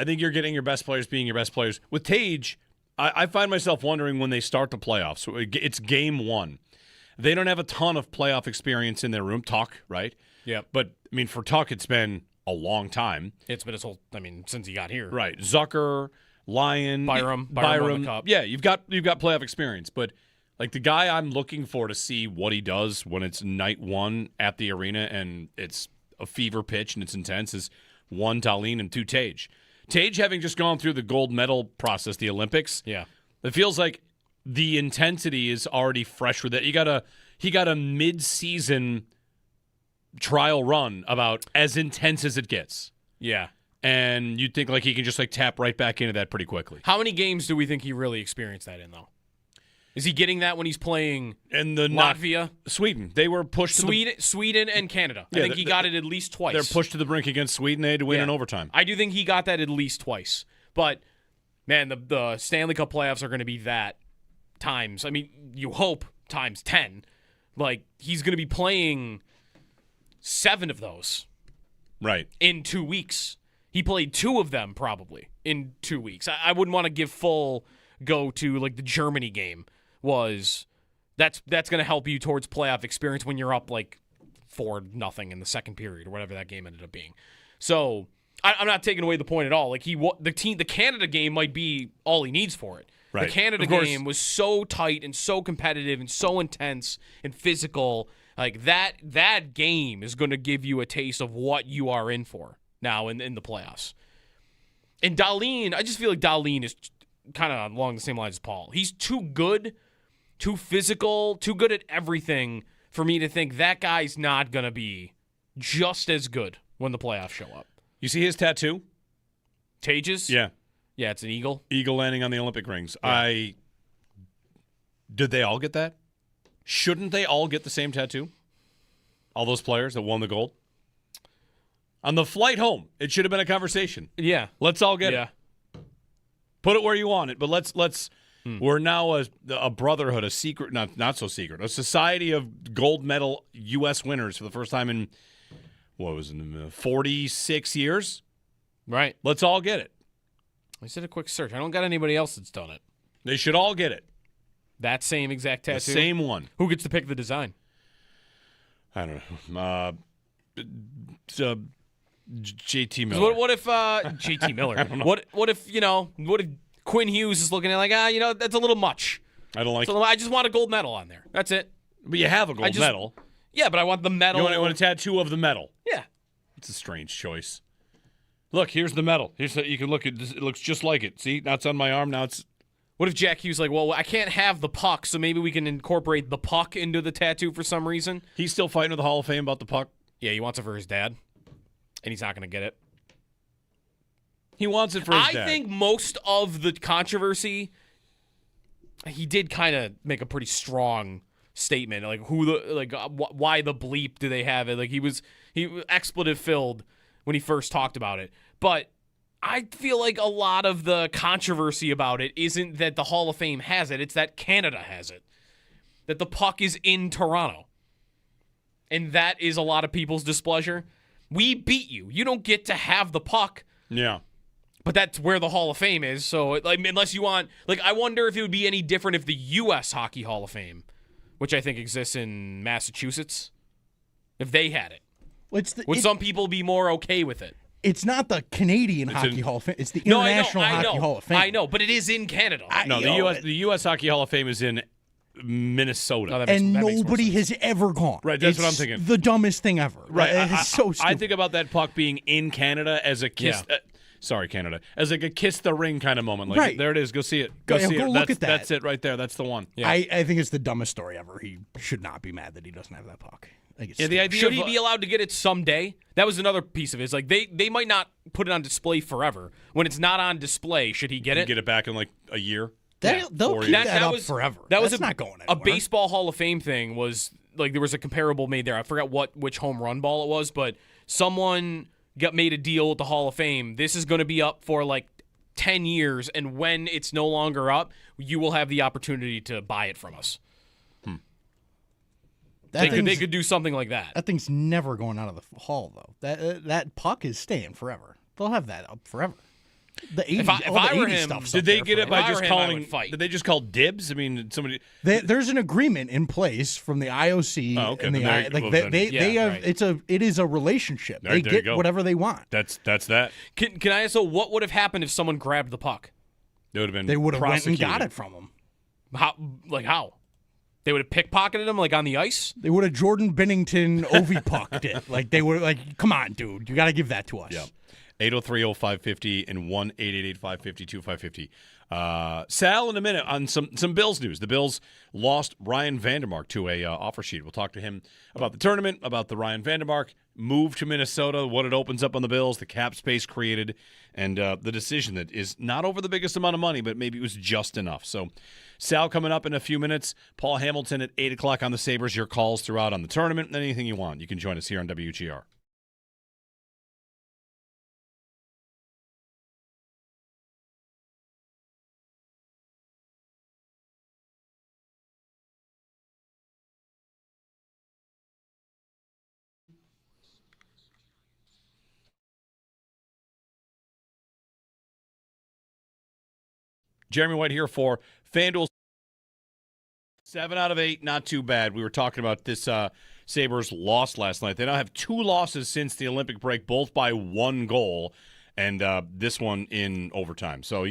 think you're getting your best players being your best players. With Tage, I find myself wondering when they start the playoffs. So it's game 1. They don't have a ton of playoff experience in their room. Tuck, right? Yeah. But for Tuck, it's been a long time. It's been his whole. Since he got here. Right. Zucker, Lyon, Byram won the cup. Yeah, you've got playoff experience, but the guy I'm looking for to see what he does when it's night 1 at the arena and it's a fever pitch and it's intense is 1 Dahlin and 2 Tage. Tage having just gone through the gold medal process, the Olympics. Yeah. It feels like the intensity is already fresh with it. He got a mid-season trial run about as intense as it gets. Yeah. And you'd think he can just tap right back into that pretty quickly. How many games do we think he really experienced that in, though? Is he getting that when he's playing in Latvia? Sweden. They were pushed Sweden and Canada. I think he got it at least twice. They're pushed to the brink against Sweden. They had to win in overtime. I do think he got that at least twice. But, man, the Stanley Cup playoffs are going to be that times. You hope times 10. He's going to be playing 7 of those. Right. In 2 weeks. He played 2 of them probably in 2 weeks. I wouldn't want to give full go to the Germany game that's going to help you towards playoff experience when you're up 4-0 in the second period or whatever that game ended up being. So I'm not taking away the point at all. The Canada game might be all he needs for it. Right. The Canada game was so tight and so competitive and so intense and physical. That game is going to give you a taste of what you are in for now in the playoffs. And Dahlin, I just feel like Dahlin is kind of along the same lines as Paul. He's too good, too physical, too good at everything for me to think that guy's not going to be just as good when the playoffs show up. You see his tattoo? Tage's? Yeah. Yeah, it's an eagle. Eagle landing on the Olympic rings. Yeah. Did they all get that? Shouldn't they all get the same tattoo? All those players that won the gold? On the flight home, it should have been a conversation. Yeah. Let's all get it. Put it where you want it, but let's we're now a brotherhood, a secret, not so secret, a society of gold medal U.S. winners for the first time in, 46 years? Right. Let's all get it. I did a quick search. I don't got anybody else that's done it. They should all get it. That same exact tattoo? The same one. Who gets to pick the design? I don't know. JT Miller. What if JT Miller? What if Quinn Hughes is looking at that's a little much. I don't like it. I just want a gold medal on there. That's it. But you have a gold medal. Yeah, but I want the medal. You want a tattoo of the medal? Yeah. It's a strange choice. Look, here's the medal. You can look at this. It looks just like it. See, now it's on my arm. Now it's. What if Jack Hughes I can't have the puck, so maybe we can incorporate the puck into the tattoo for some reason? He's still fighting with the Hall of Fame about the puck? Yeah, he wants it for his dad, and he's not going to get it. He wants it for his dad. I think most of the controversy, he did kind of make a pretty strong statement, why the bleep do they have it? He was expletive filled when he first talked about it, but I feel like a lot of the controversy about it isn't that the Hall of Fame has it, it's that Canada has it. That the puck is in Toronto. And that is a lot of people's displeasure. We beat you. You don't get to have the puck. Yeah. But that's where the Hall of Fame is. So, like, unless you want, like, I wonder if it would be any different if the U.S. Hockey Hall of Fame, which I think exists in Massachusetts, if they had it. Would some people be more okay with it? It's not the Canadian Hockey Hall of Fame. It's the International Hockey Hall of Fame. I know, but it is in Canada. The U.S. Hockey Hall of Fame is in Minnesota. And nobody has ever gone. Right, that's what I'm thinking. The dumbest thing ever. Right. It's so stupid. I think about that puck being in Canada as a kiss. Yeah. Sorry, Canada. As like a kiss the ring kind of moment. Like, right. There it is. Go see it. Go see it. Look at that. That's it right there. That's the one. Yeah. I think it's the dumbest story ever. He should not be mad that he doesn't have that puck. The idea Should he be allowed to get it someday? That was another piece of it. It's like they might not put it on display forever. When it's not on display, should he get it? Get it back in like a year. They'll keep that up forever. That's not going anywhere. A baseball Hall of Fame thing was like there was a comparable made there. I forgot which home run ball it was, but someone made a deal with the Hall of Fame. This is going to be up for like 10 years, and when it's no longer up, you will have the opportunity to buy it from us. They could do something like that. That thing's never going out of the hall, though. That puck is staying forever. They'll have that up forever. The 80s, if I were him, did they get it by just calling? Fight. Did they just call dibs? I mean, somebody. There's an agreement in place from the IOC and the it is a relationship. They get whatever they want. That's that. Can I ask? So what would have happened if someone grabbed the puck? They would have been. They would have went and prosecuted. got it from him. How? They would have pickpocketed him like on the ice? They would have Jordan Binnington Ovi pucked it. Like they would come on, dude. You got to give that to us. Yeah. 803-0550 and 1-888-552-550. Sal, in a minute on some Bills news. The Bills lost Ryan Vandermark to a offer sheet. We'll talk to him about the tournament, about the Ryan Vandermark move to Minnesota, what it opens up on the Bills, the cap space created, and the decision that is not over the biggest amount of money, but maybe it was just enough. So Sal coming up in a few minutes. Paul Hamilton at 8 o'clock on the Sabres. Your calls throughout on the tournament. Anything you want, you can join us here on WGR. Jeremy White here for FanDuel. 7 out of 8, not too bad. We were talking about this Sabres loss last night. They now have 2 losses since the Olympic break, both by 1 goal, and this one in overtime. So,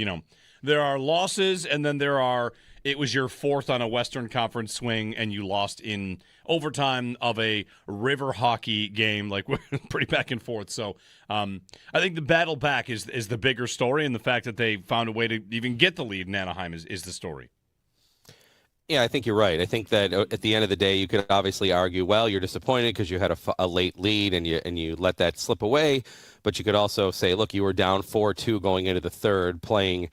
there are losses, and then it was your 4th on a Western Conference swing, and you lost in overtime of a river hockey game, like pretty back and forth. So I think the battle back is the bigger story, and the fact that they found a way to even get the lead in Anaheim is the story. Yeah, I think you're right. I think that at the end of the day, you could obviously argue, well, you're disappointed because you had a late lead and you let that slip away. But you could also say, look, you were down 4-2 going into the third, playing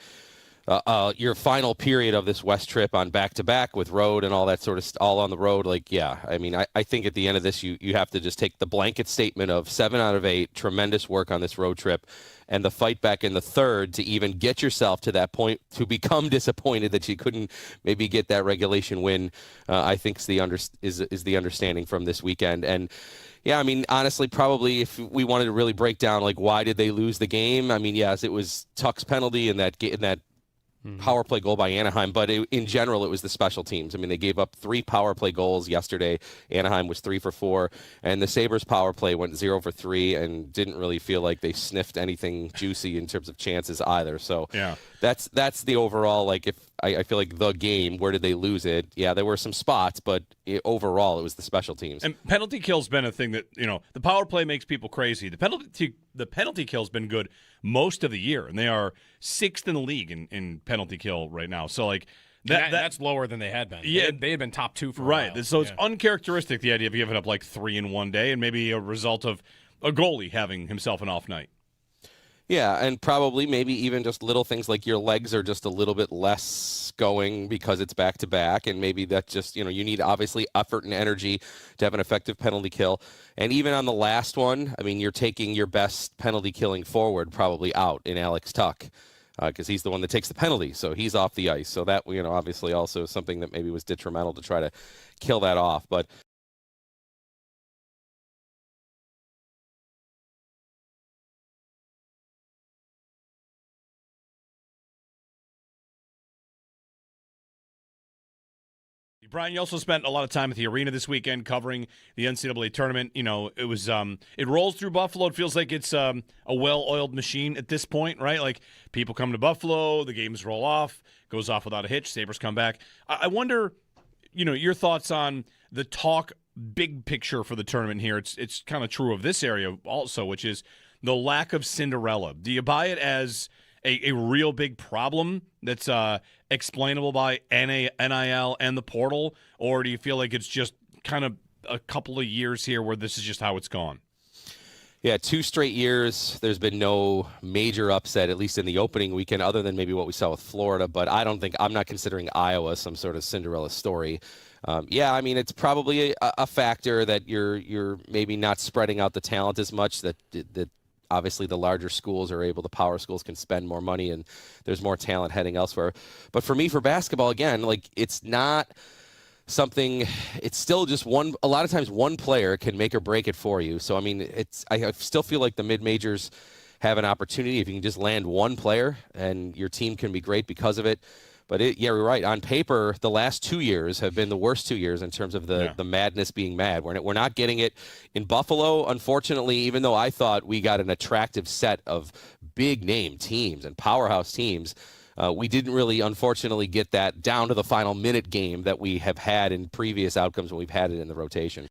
your final period of this West trip on back-to-back with road and all that sort of all on the road. Like, yeah, I mean, I think at the end of this, you have to just take the blanket statement of 7 out of 8, tremendous work on this road trip, and the fight back in the third to even get yourself to that point to become disappointed that you couldn't maybe get that regulation win. I think is the understanding from this weekend. And yeah, I mean, honestly, probably if we wanted to really break down like why did they lose the game, I mean, yes, it was Tuck's penalty in that power play goal by Anaheim, but in general, it was the special teams. I mean, they gave up 3 power play goals yesterday. Anaheim was 3 for 4, and the Sabres power play went 0 for 3 and didn't really feel like they sniffed anything juicy in terms of chances either. So yeah, that's the overall, like, if I feel like the game, where did they lose it? Yeah, there were some spots, but overall, it was the special teams. And penalty kill's been a thing that, the power play makes people crazy. The penalty kill's been good most of the year, and they are 6th in the league in penalty kill right now. So, like, that's lower than they had been. Yeah, they had been top 2 for a right. while. So it's uncharacteristic, the idea of giving up like 3 in one day, and maybe a result of a goalie having himself an off night. Yeah, and probably maybe even just little things like your legs are just a little bit less going because it's back-to-back, and maybe that just, you need obviously effort and energy to have an effective penalty kill. And even on the last one, I mean, you're taking your best penalty killing forward probably out in Alex Tuck because he's the one that takes the penalty, so he's off the ice. So that, obviously also something that maybe was detrimental to try to kill that off. But Brian, you also spent a lot of time at the arena this weekend covering the NCAA tournament. It was it rolls through Buffalo. It feels like it's a well-oiled machine at this point, right? Like people come to Buffalo, the games roll off, goes off without a hitch. Sabres come back. I wonder, your thoughts on the talk, big picture for the tournament here. It's kind of true of this area also, which is the lack of Cinderella. Do you buy it as a real big problem that's explainable by NIL and the portal, or do you feel like it's just kind of a couple of years here where this is just how it's gone? Yeah, 2 straight years, there's been no major upset, at least in the opening weekend, other than maybe what we saw with Florida, but I'm not considering Iowa some sort of Cinderella story. I mean, it's probably a factor that you're maybe not spreading out the talent as much, that obviously the larger schools are able, the power schools can spend more money and there's more talent heading elsewhere. But for me, for basketball, again, like it's not something, it's still just a lot of times one player can make or break it for you. So, I mean, I still feel like the mid-majors have an opportunity if you can just land one player and your team can be great because of it. But you're right. On paper, the last 2 years have been the worst 2 years in terms of the madness being mad. We're not getting it in Buffalo, unfortunately, even though I thought we got an attractive set of big-name teams and powerhouse teams. We didn't really, unfortunately, get that down to the final minute game that we have had in previous outcomes when we've had it in the rotation.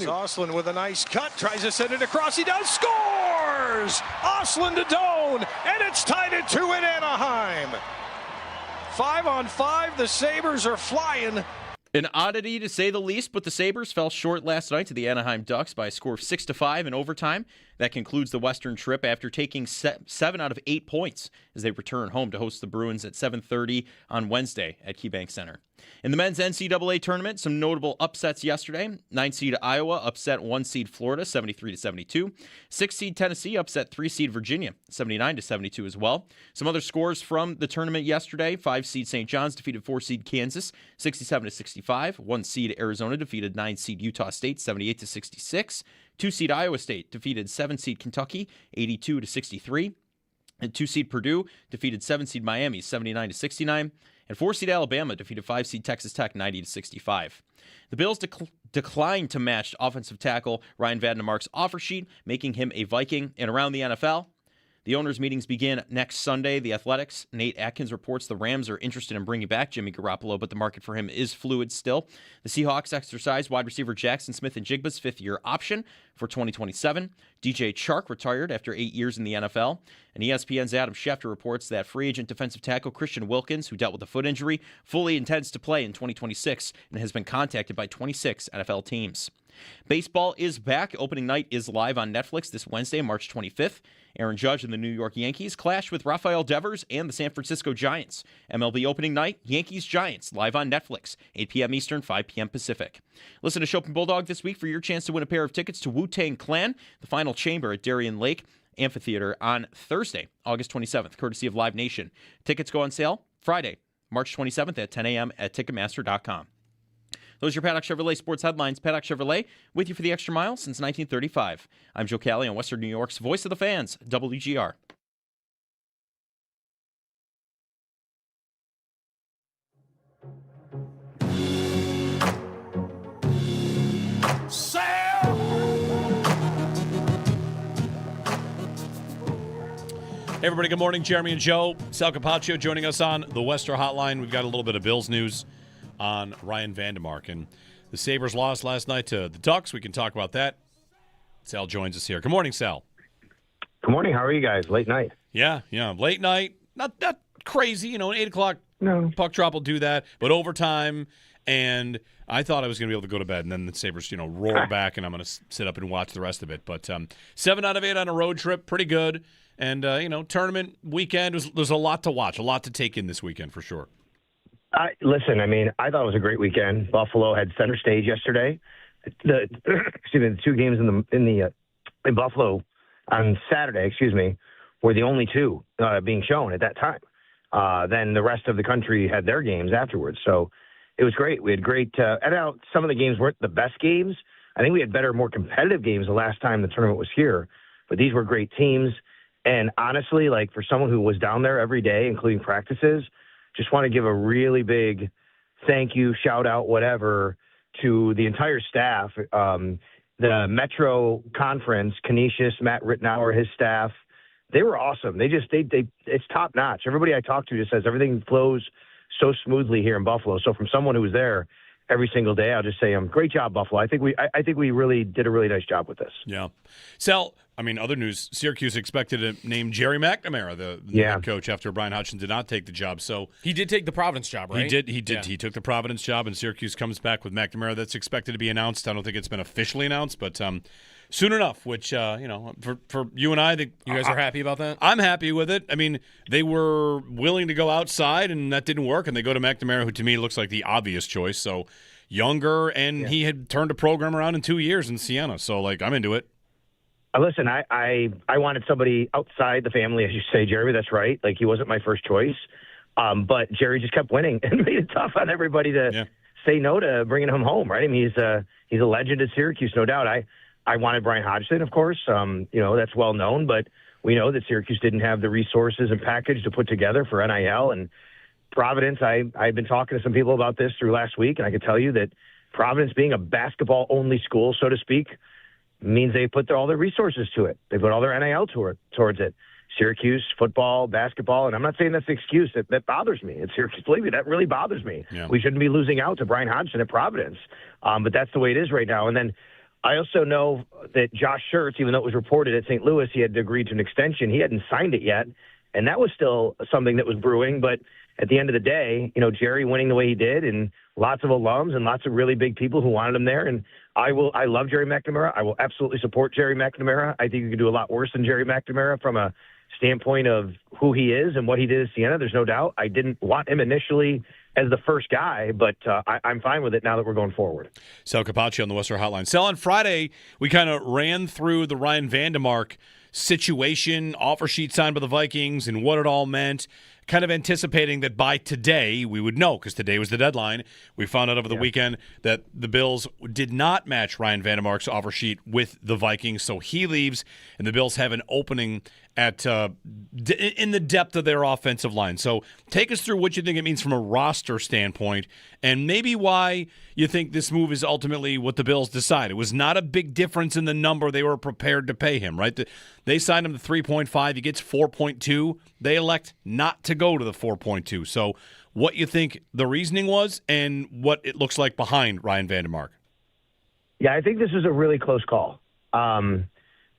Oslin with a nice cut, tries to send it across, he does, scores! Oslin to Doan, and it's tied at 2 in Anaheim. 5-on-5, the Sabres are flying. An oddity to say the least, but the Sabres fell short last night to the Anaheim Ducks by a score of 6-5 in overtime. That concludes the Western trip after taking 7 out of 8 points as they return home to host the Bruins at 7:30 on Wednesday at KeyBank Center. In the men's NCAA tournament, some notable upsets yesterday. 9-seed Iowa upset 1-seed Florida 73-72. 6-seed Tennessee upset 3-seed Virginia 79-72 as well. Some other scores from the tournament yesterday. 5-seed St. John's defeated 4-seed Kansas 67-65. 1-seed Arizona defeated 9-seed Utah State 78-66. 2-seed Iowa State defeated 7-seed Kentucky 82-63. And 2-seed Purdue defeated 7-seed Miami 79-69. And 4-seed Alabama defeated 5-seed Texas Tech 90-65. The Bills declined to match offensive tackle Ryan Vandemark's offer sheet, making him a Viking. And around the NFL, the owners' meetings begin next Sunday. The Athletics' Nate Atkins reports the Rams are interested in bringing back Jimmy Garoppolo, but the market for him is fluid still. The Seahawks exercised wide receiver Jackson Smith-Njigba's fifth-year option for 2027. DJ Chark retired after 8 years in the NFL. And ESPN's Adam Schefter reports that free agent defensive tackle Christian Wilkins, who dealt with a foot injury, fully intends to play in 2026 and has been contacted by 26 NFL teams. Baseball is back. Opening night is live on Netflix this Wednesday, March 25th. Aaron Judge and the New York Yankees clash with Rafael Devers and the San Francisco Giants. MLB opening night, Yankees-Giants, live on Netflix, 8 p.m. Eastern, 5 p.m. Pacific. Listen to Chopin Bulldog this week for your chance to win a pair of tickets to Wu-Tang Clan, the Final Chamber at Darien Lake, Amphitheater on Thursday, August 27th, courtesy of Live Nation. Tickets go on sale Friday, March 27th at 10 a.m. at Ticketmaster.com. Those are your Paddock Chevrolet sports headlines. Paddock Chevrolet with you for the extra mile since 1935. I'm Joe Cali on Western New York's Voice of the Fans, WGR. Hey, everybody. Good morning. Jeremy and Joe. Sal Capaccio joining us on the Western Hotline. We've got a little bit of Bills news on Ryan Vandemark. And the Sabres lost last night to the Ducks. We can talk about that. Sal joins us here. Good morning, Sal. Good morning. How are you guys? Late night. Yeah. Late night. Not that crazy. An 8 o'clock puck drop will do that. But overtime. And I thought I was going to be able to go to bed. And then the Sabres, roar back. And I'm going to sit up and watch the rest of it. But 7 out of 8 on a road trip. Pretty good. And, tournament weekend, there's a lot to watch, a lot to take in this weekend for sure. Listen, I thought it was a great weekend. Buffalo had center stage yesterday. The 2 games in Buffalo on Saturday, were the only 2 being shown at that time. Then the rest of the country had their games afterwards. So it was great. We had great some of the games weren't the best games. I think we had better, more competitive games the last time the tournament was here. But these were great teams. And honestly, for someone who was down there every day, including practices, just want to give a really big thank you, shout out, whatever, to the entire staff. The Metro Conference, Canisius, Matt Rittenauer, his staff, they were awesome. It's top notch. Everybody I talk to just says everything flows so smoothly here in Buffalo. So from someone who was there every single day, I'll just say, great job, Buffalo. I think we really did a really nice job with this. Yeah. Sal, other news, Syracuse expected to name Jerry McNamara the head coach after Brian Hodgson did not take the job. So he did take the Providence job, right? He did. Yeah. He took the Providence job, and Syracuse comes back with McNamara. That's expected to be announced. I don't think it's been officially announced, but soon enough, which, for you and I think you guys are happy about that? I'm happy with it. They were willing to go outside, and that didn't work, and they go to McNamara, who to me looks like the obvious choice. So younger, and he had turned a program around in 2 years in Siena. So, I'm into it. Listen, I wanted somebody outside the family, as you say, Jeremy. That's right. He wasn't my first choice. But Jerry just kept winning and made it tough on everybody to say no to bringing him home, right? He's a legend at Syracuse, no doubt. I wanted Brian Hodgson, of course. That's well known, but we know that Syracuse didn't have the resources and package to put together for NIL. And Providence, I've been talking to some people about this through last week, and I can tell you that Providence being a basketball-only school, so to speak, means they put all their resources to it. They put all their NIL towards it. Syracuse, football, basketball, and I'm not saying that's the excuse. That bothers me. It's Syracuse, believe me, that really bothers me. Yeah. We shouldn't be losing out to Brian Hodgson at Providence. But that's the way it is right now. And then I also know that Josh Schertz, even though it was reported at St. Louis, he had agreed to an extension. He hadn't signed it yet, and that was still something that was brewing. But at the end of the day, Jerry winning the way he did, and lots of alums and lots of really big people who wanted him there. And I love Jerry McNamara. I will absolutely support Jerry McNamara. I think you can do a lot worse than Jerry McNamara from a standpoint of who he is and what he did at Siena. There's no doubt. I didn't want him initially as the first guy, but I'm fine with it now that we're going forward. Sal Capaccio on the Western Hotline. Sal, on Friday, we kind of ran through the Ryan Vandemark situation, offer sheet signed by the Vikings, and what it all meant, kind of anticipating that by today we would know, because today was the deadline. We found out over the weekend that the Bills did not match Ryan Vandemark's offer sheet with the Vikings, so he leaves, and the Bills have an opening at in the depth of their offensive line. So take us through what you think it means from a roster standpoint, and maybe why you think this move is ultimately what the Bills decide. It was not a big difference in the number they were prepared to pay him, right? They signed him to 3.5. He gets 4.2. They elect not to go to the 4.2. So what you think the reasoning was and what it looks like behind Ryan Vandemark. Yeah, I think this is a really close call.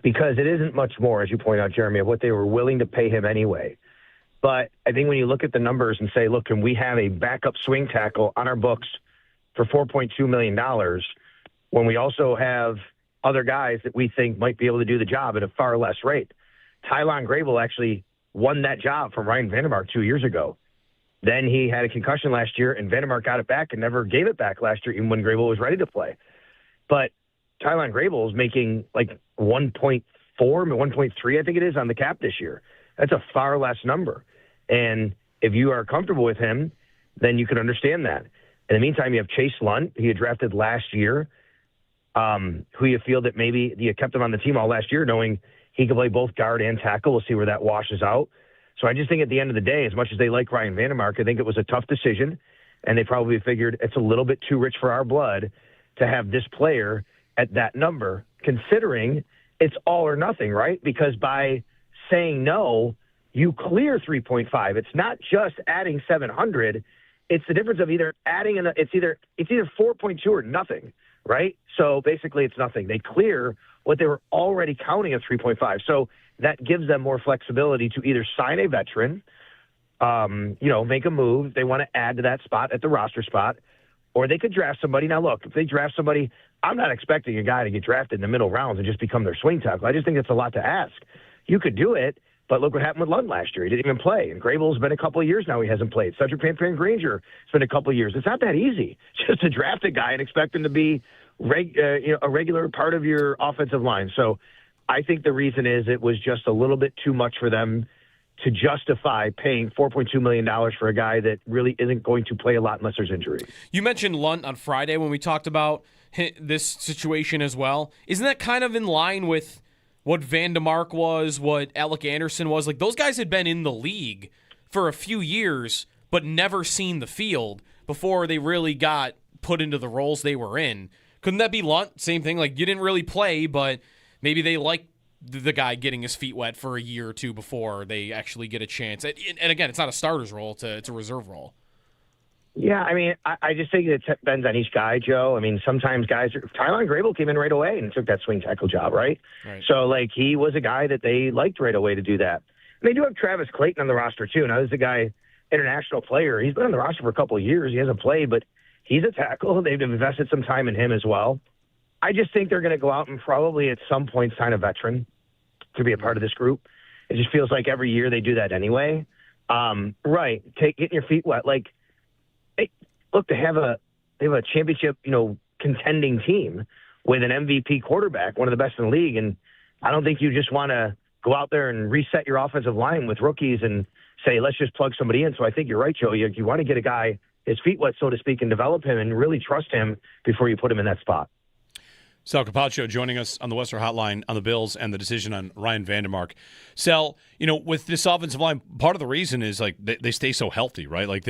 Because it isn't much more, as you point out, Jeremy, of what they were willing to pay him anyway. But I think when you look at the numbers and say, look, can we have a backup swing tackle on our books for $4.2 million when we also have other guys that we think might be able to do the job at a far less rate? Tylon Grable actually won that job from Ryan Vandemark 2 years ago. Then he had a concussion last year, and Vandemark got it back and never gave it back last year, even when Grable was ready to play. But Tylon Grable is making like 1.3 1.3, I think it is, on the cap this year. That's a far less number. And if you are comfortable with him, then you can understand that. In the meantime, you have Chase Lunt, who you drafted last year, who you feel that maybe you kept him on the team all last year, knowing he could play both guard and tackle. We'll see where that washes out. So I just think at the end of the day, as much as they like Ryan Vandermark, I think it was a tough decision, and they probably figured it's a little bit too rich for our blood to have this player at that number, considering it's all or nothing, right? Because by saying no, you clear 3.5. It's not just adding 700. It's the difference of either adding it's either 4.2 or nothing, right? So basically it's nothing. They clear what they were already counting at 3.5. So that gives them more flexibility to either sign a veteran, make a move. They want to add to that spot at the roster spot, or they could draft somebody. Now, look, if they draft somebody, I'm not expecting a guy to get drafted in the middle rounds and just become their swing tackle. I just think it's a lot to ask. You could do it, but look what happened with Lund last year. He didn't even play. And Grable's been a couple of years now he hasn't played. Cedric Van Granger has been a couple of years. It's not that easy just to draft a guy and expect him to be a regular part of your offensive line. So I think the reason is it was just a little bit too much for them to justify paying $4.2 million for a guy that really isn't going to play a lot unless there's injury. You mentioned Lunt on Friday when we talked about this situation as well. Isn't that kind of in line with what Vandermark was, what Alec Anderson was? Like, those guys had been in the league for a few years, but never seen the field before they really got put into the roles they were in. Couldn't that be Lunt? Same thing. Like, you didn't really play, but maybe they like the guy getting his feet wet for a year or two before they actually get a chance. And again, it's not a starter's role, it's a reserve role. Yeah, I mean, I just think it depends on each guy, Joe. I mean, sometimes guys Tyler Grable came in right away and took that swing tackle job, right? So, he was a guy that they liked right away to do that. And they do have Travis Clayton on the roster, too. Now, this is a guy, international player. He's been on the roster for a couple of years. He hasn't played, but he's a tackle. They've invested some time in him as well. I just think they're going to go out and probably at some point sign a veteran to be a part of this group. It just feels like every year they do that anyway. Getting your feet wet. Look, they have a championship, contending team with an MVP quarterback, one of the best in the league, and I don't think you just want to go out there and reset your offensive line with rookies and say, let's just plug somebody in. So I think you're right, Joe. You want to get a guy his feet wet, so to speak, and develop him and really trust him before you put him in that spot. Sal Capaccio joining us on the Western Hotline on the Bills and the decision on Ryan Vandermark. Sal, with this offensive line, part of the reason is they stay so healthy, right?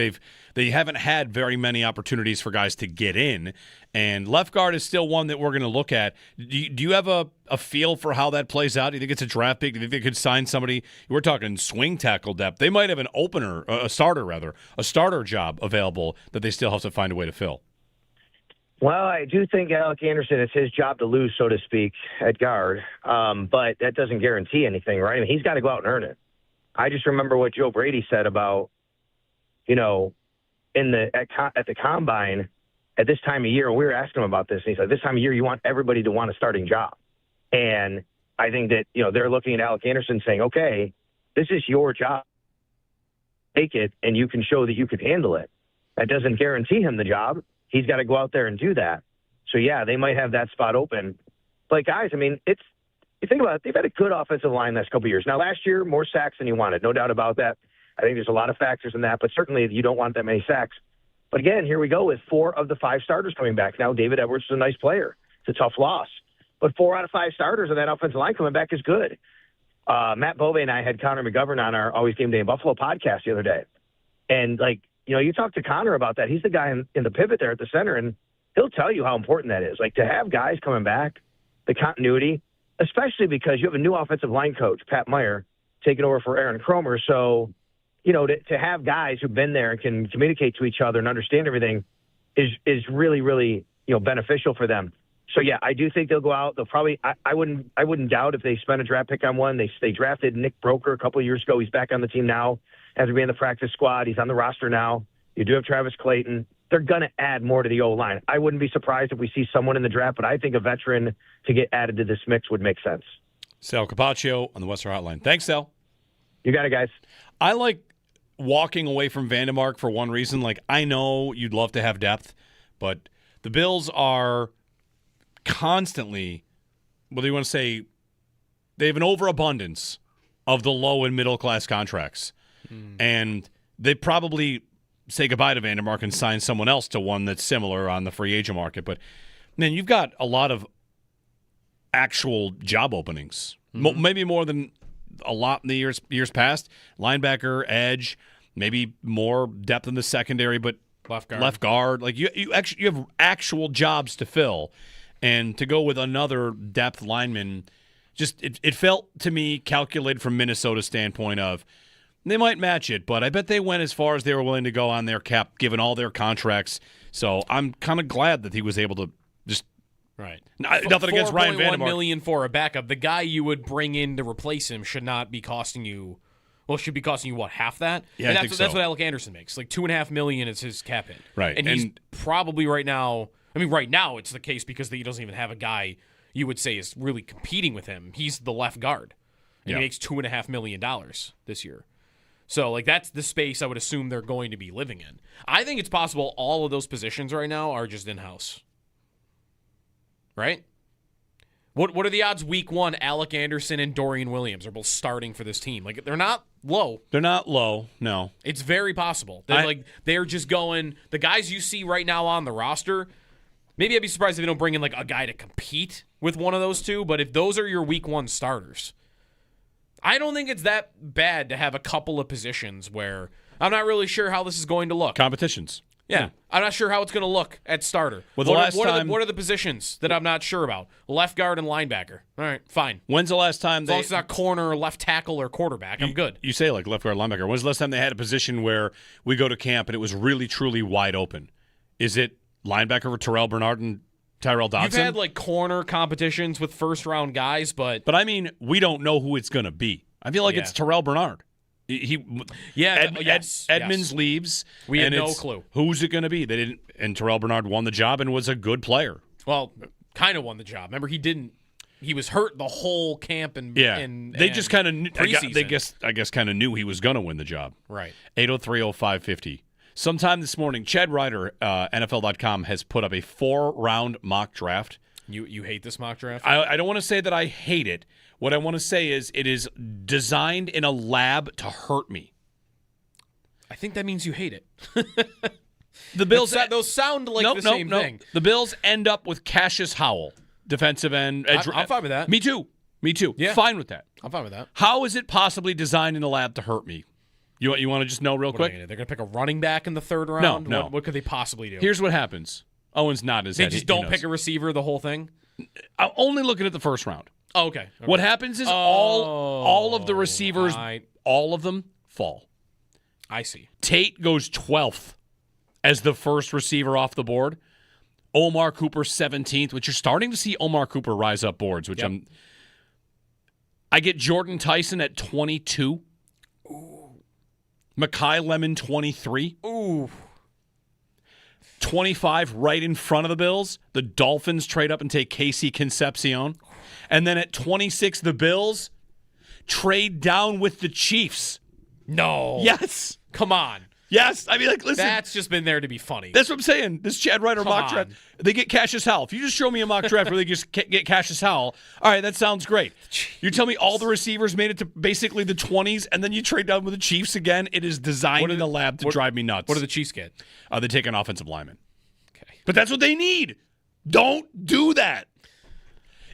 They haven't had very many opportunities for guys to get in, and left guard is still one that we're going to look at. Do you have a feel for how that plays out? Do you think it's a draft pick? Do you think they could sign somebody? We're talking swing tackle depth. They might have a starter job available that they still have to find a way to fill. Well, I do think Alec Anderson, it's his job to lose, so to speak, at guard. But that doesn't guarantee anything, right? I mean, he's got to go out and earn it. I just remember what Joe Brady said about, at the combine at this time of year. We were asking him about this, and he said, this time of year, you want everybody to want a starting job. And I think that, they're looking at Alec Anderson saying, okay, this is your job. Take it, and you can show that you can handle it. That doesn't guarantee him the job. He's got to go out there and do that. So, yeah, they might have that spot open. But, guys, I mean, you think about it, they've had a good offensive line last couple of years. Now, last year, more sacks than you wanted, no doubt about that. I think there's a lot of factors in that, but certainly you don't want that many sacks. But, again, here we go with 4 of the 5 starters coming back. Now, David Edwards is a nice player. It's a tough loss. But 4 out of 5 starters of that offensive line coming back is good. Matt Bove and I had Connor McGovern on our Always Game Day in Buffalo podcast the other day. And, you talk to Connor about that. He's the guy in the pivot there at the center, and he'll tell you how important that is. To have guys coming back, the continuity, especially because you have a new offensive line coach, Pat Meyer, taking over for Aaron Cromer. So, to have guys who've been there and can communicate to each other and understand everything is really, really, beneficial for them. So, yeah, I do think they'll go out. They'll probably I wouldn't doubt if they spend a draft pick on one. They drafted Nick Broker a couple of years ago. He's back on the team now. After being in the practice squad, he's on the roster now. You do have Travis Clayton. They're going to add more to the O-line. I wouldn't be surprised if we see someone in the draft, but I think a veteran to get added to this mix would make sense. Sal Capaccio on the Western Hotline. Thanks, Sal. You got it, guys. I like walking away from Vandermark for one reason. I know you'd love to have depth, but the Bills are constantly, what do you want to say, They have an overabundance of the low and middle class contracts. And they probably say goodbye to Vandermark and sign someone else to one that's similar on the free agent market. But, man, you've got a lot of actual job openings, maybe more than a lot in the years past. Linebacker, edge, maybe more depth in the secondary, but left guard. Like you have actual jobs to fill. And to go with another depth lineman, just it felt to me calculated from Minnesota's standpoint of they might match it, but I bet they went as far as they were willing to go on their cap, given all their contracts. So I'm kind of glad that he was able to just nothing against Ryan Vandermark. $4.1 million for a backup. The guy you would bring in to replace him should not be costing you. Well, should be costing you what, half that? Yeah, and I think that's so. what Alec Anderson makes. Like $2.5 million is his cap hit. Right, and he's probably right now. I mean, right now it's the case because he doesn't even have a guy you would say is really competing with him. He's the left guard, and he makes $2.5 million this year. So, like, that's the space I would assume they're going to be living in. I think it's possible all of those positions right now are just in-house. Right? What are the odds week one Alec Anderson and Dorian Williams are both starting for this team? Like, they're not low. They're not low, no. It's very possible. They're just going – the guys you see right now on the roster, maybe I'd be surprised if they don't bring in, like, a guy to compete with one of those two. But if those are your week one starters – I don't think it's that bad to have a couple of positions where I'm not really sure how this is going to look. Competitions. Yeah. I'm not sure how it's going to look at starter. Well, What are the positions that I'm not sure about? Left guard and linebacker. All right, fine. When's the last time as long as it's not corner, left tackle, or quarterback, I'm good. You say like left guard, linebacker. When's the last time they had a position where we go to camp and it was really, truly wide open? Is it linebacker for Terrell Bernard and Tyrell Dodson? You've had like corner competitions with first-round guys, but I mean, we don't know who it's going to be. I feel like it's Terrell Bernard. Edmonds leaves. We had no clue. Who's it going to be? They didn't, and Terrell Bernard won the job and was a good player. Well, kind of won the job. Remember, he didn't. He was hurt the whole camp and they just kind of preseason. I guess kind of knew he was going to win the job. Right. 803-0550. Sometime this morning, Chad Ryder, NFL.com, has put up a 4-round mock draft. You hate this mock draft? I don't want to say that I hate it. What I want to say is it is designed in a lab to hurt me. I think that means you hate it. The Bills. Those sound like the same thing. The Bills end up with Cassius Howell, defensive end. I'm fine with that. Me too. Yeah. Fine with that. I'm fine with that. How is it possibly designed in a lab to hurt me? You want to just know real quick? They're going to pick a running back in the third round? No. What could they possibly do? Here's what happens. Owen's not his They head. just don't pick a receiver the whole thing? I'm only looking at the first round. Oh, okay. What happens is all of the receivers, all of them fall. I see. Tate goes 12th as the first receiver off the board. Omar Cooper 17th, which you're starting to see Omar Cooper rise up boards, which I get Jordan Tyson at 22. Ooh. Mekhi Lemon 23. Ooh. 25 right in front of the Bills. The Dolphins trade up and take Casey Concepcion. And then at 26, the Bills trade down with the Chiefs. No. Yes. Come on. Yes. I mean, like, listen. That's just been there to be funny. That's what I'm saying. This Chad Ryder mock draft. They get Cassius Howell. If you just show me a mock draft where they just get Cassius Howell, all right, that sounds great. You tell me all the receivers made it to basically the 20s, and then you trade down with the Chiefs again. It is designed in the lab to drive me nuts. What do the Chiefs get? They take an offensive lineman. Okay. But that's what they need. Don't do that.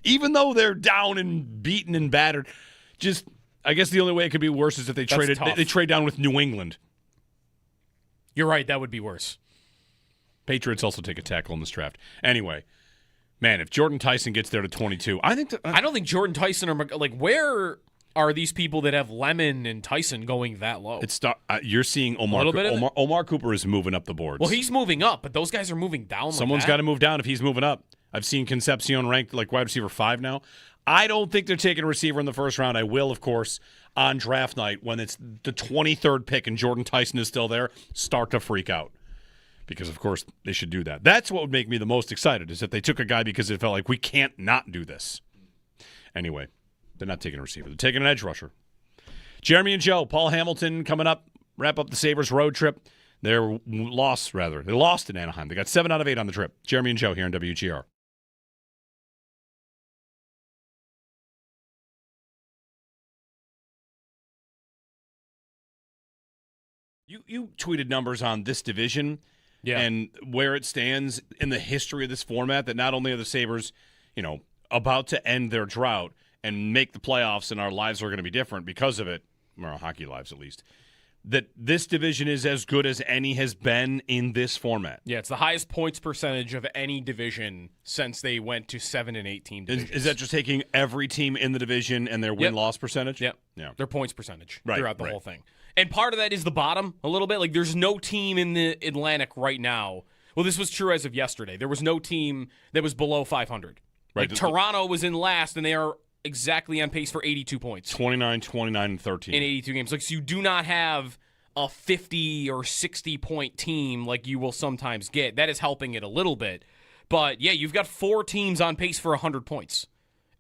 Even though they're down and beaten and battered, I guess the only way it could be worse is if they trade down with New England. You're right. That would be worse. Patriots also take a tackle in this draft. Anyway, man, if Jordan Tyson gets there to 22, I think I don't think Jordan Tyson where are these people that have Lemon and Tyson going that low? You're seeing Omar Cooper is moving up the boards. Well, he's moving up, but those guys are moving down. Someone's got to move down if he's moving up. I've seen Concepcion ranked like wide receiver 5 now. I don't think they're taking a receiver in the first round. I will, of course, on draft night when it's the 23rd pick and Jordan Tyson is still there, start to freak out. Because, of course, they should do that. That's what would make me the most excited is if they took a guy because it felt like we can't not do this. Anyway, they're not taking a receiver. They're taking an edge rusher. Jeremy and Joe, Paul Hamilton coming up, wrap up the Sabres road trip. They lost in Anaheim. They got 7 out of 8 on the trip. Jeremy and Joe here on WGR. You tweeted numbers on this division Yeah. and where it stands in the history of this format, that not only are the Sabres, about to end their drought and make the playoffs, and our lives are going to be different because of it, or our hockey lives at least, that this division is as good as any has been in this format. Yeah, it's the highest points percentage of any division since they went to 7 and 8 team divisions. Is that just taking every team in the division and their win-loss percentage? Yep. Yeah. Their points percentage Right, throughout the right. whole thing. And part of that is the bottom a little bit. Like, there's no team in the Atlantic right now. Well, this was true as of yesterday. There was no team that was below 500. Right. Like, Toronto was in last, and they are exactly on pace for 82 points. 29, 29, and 13. In 82 games. Like, so you do not have a 50 or 60-point team like you will sometimes get. That is helping it a little bit. But, yeah, you've got 4 teams on pace for 100 points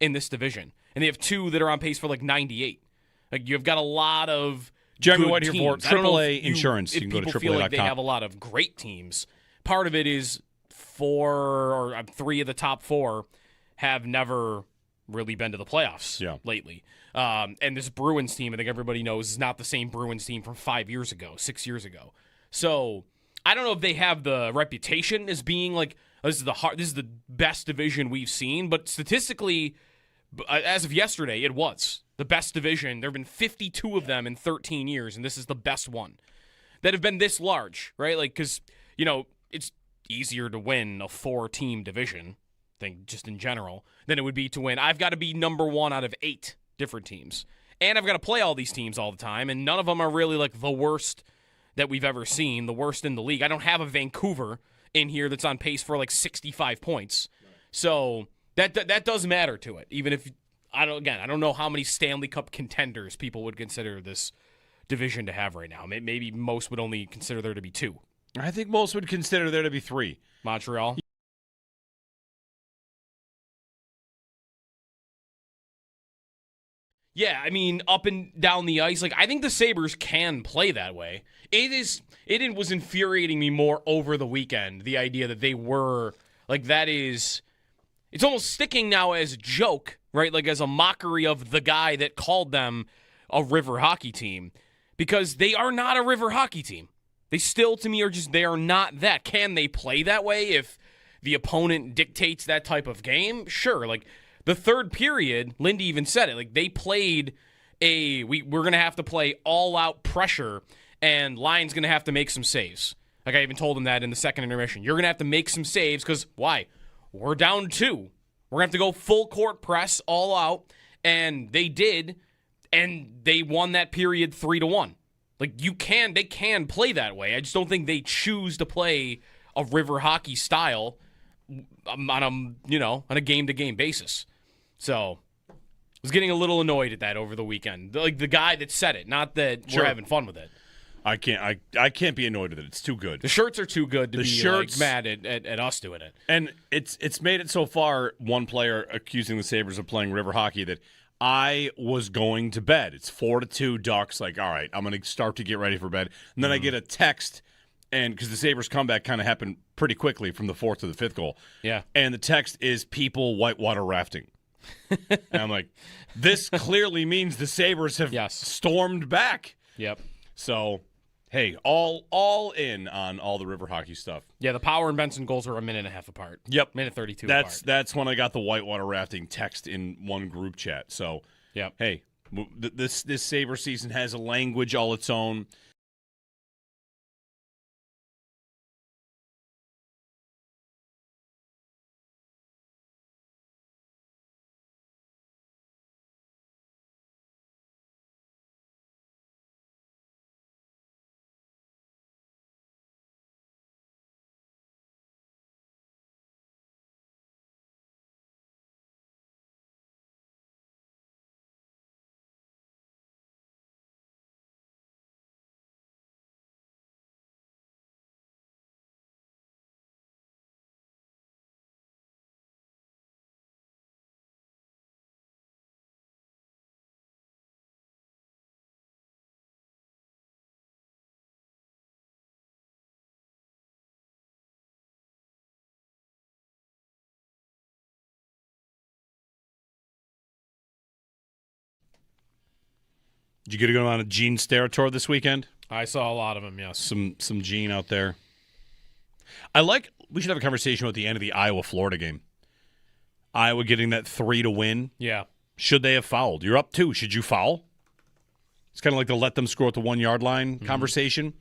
in this division. And they have 2 that are on pace for, 98. Like, you've got a lot of Jeremy good White here for teams. I don't know AAA if Insurance. If You can go to people feel like they AAA.com. have a lot of great teams. Part of it is 4 or 3 of the top 4 have never really been to the playoffs lately. And this Bruins team, I think everybody knows, is not the same Bruins team from 5 years ago, 6 years ago. So I don't know if they have the reputation as being like, this is the best division we've seen, but statistically, as of yesterday, it was the best division. There have been 52 of them in 13 years, and this is the best one that have been this large, right? Like, because, it's easier to win a 4-team division, I think, just in general, than it would be to win. I've got to be number 1 out of 8 different teams. And I've got to play all these teams all the time, and none of them are really like the worst that we've ever seen, the worst in the league. I don't have a Vancouver in here that's on pace for 65 points. So that does matter to it, even if I don't know how many Stanley Cup contenders people would consider this division to have right now. Maybe most would only consider there to be 2. I think most would consider there to be 3. Montreal. Yeah, I mean, up and down the ice, I think the Sabres can play that way. It was infuriating me more over the weekend, the idea that they were, it's almost sticking now as a joke, right? Like as a mockery of the guy that called them a river hockey team, because they are not a river hockey team. They still, to me, they are not that. Can they play that way if the opponent dictates that type of game? Sure, the third period, Lindy even said it. They played we're going to have to play all-out pressure, and Lyon's going to have to make some saves. I even told him that in the second intermission. You're going to have to make some saves because, why? We're down 2. We're going to have to go full-court press, all out, and they did, and they won that period 3-1. They can play that way. I just don't think they choose to play a river hockey style on a game-to-game basis. So I was getting a little annoyed at that over the weekend. The guy that said it, not that we're having fun with it. I can't be annoyed with it. It's too good. The shirts are too good to be mad at us doing it. And it's made it so far, one player accusing the Sabres of playing river hockey, that I was going to bed. It's 4-2 Ducks. All right, I'm going to start to get ready for bed. And then I get a text, and because the Sabres comeback kind of happened pretty quickly from the 4th to the 5th goal. Yeah. And the text is people whitewater rafting. And I'm like, this clearly means the Sabres have stormed back. Yep. So, hey, all in on all the river hockey stuff. Yeah, the Power and Benson goals are a minute and a half apart. Yep. Minute 32 apart. Apart. That's when I got the whitewater rafting text in one group chat. So, yep. Hey, this Sabre season has a language all its own. Did you get to go on a Gene Steratore this weekend? I saw a lot of them, yes. Some Gene out there. We should have a conversation about the end of the Iowa-Florida game. Iowa getting that 3 to win. Yeah. Should they have fouled? You're up 2. Should you foul? It's kind of like the let them score at the 1 yard line conversation.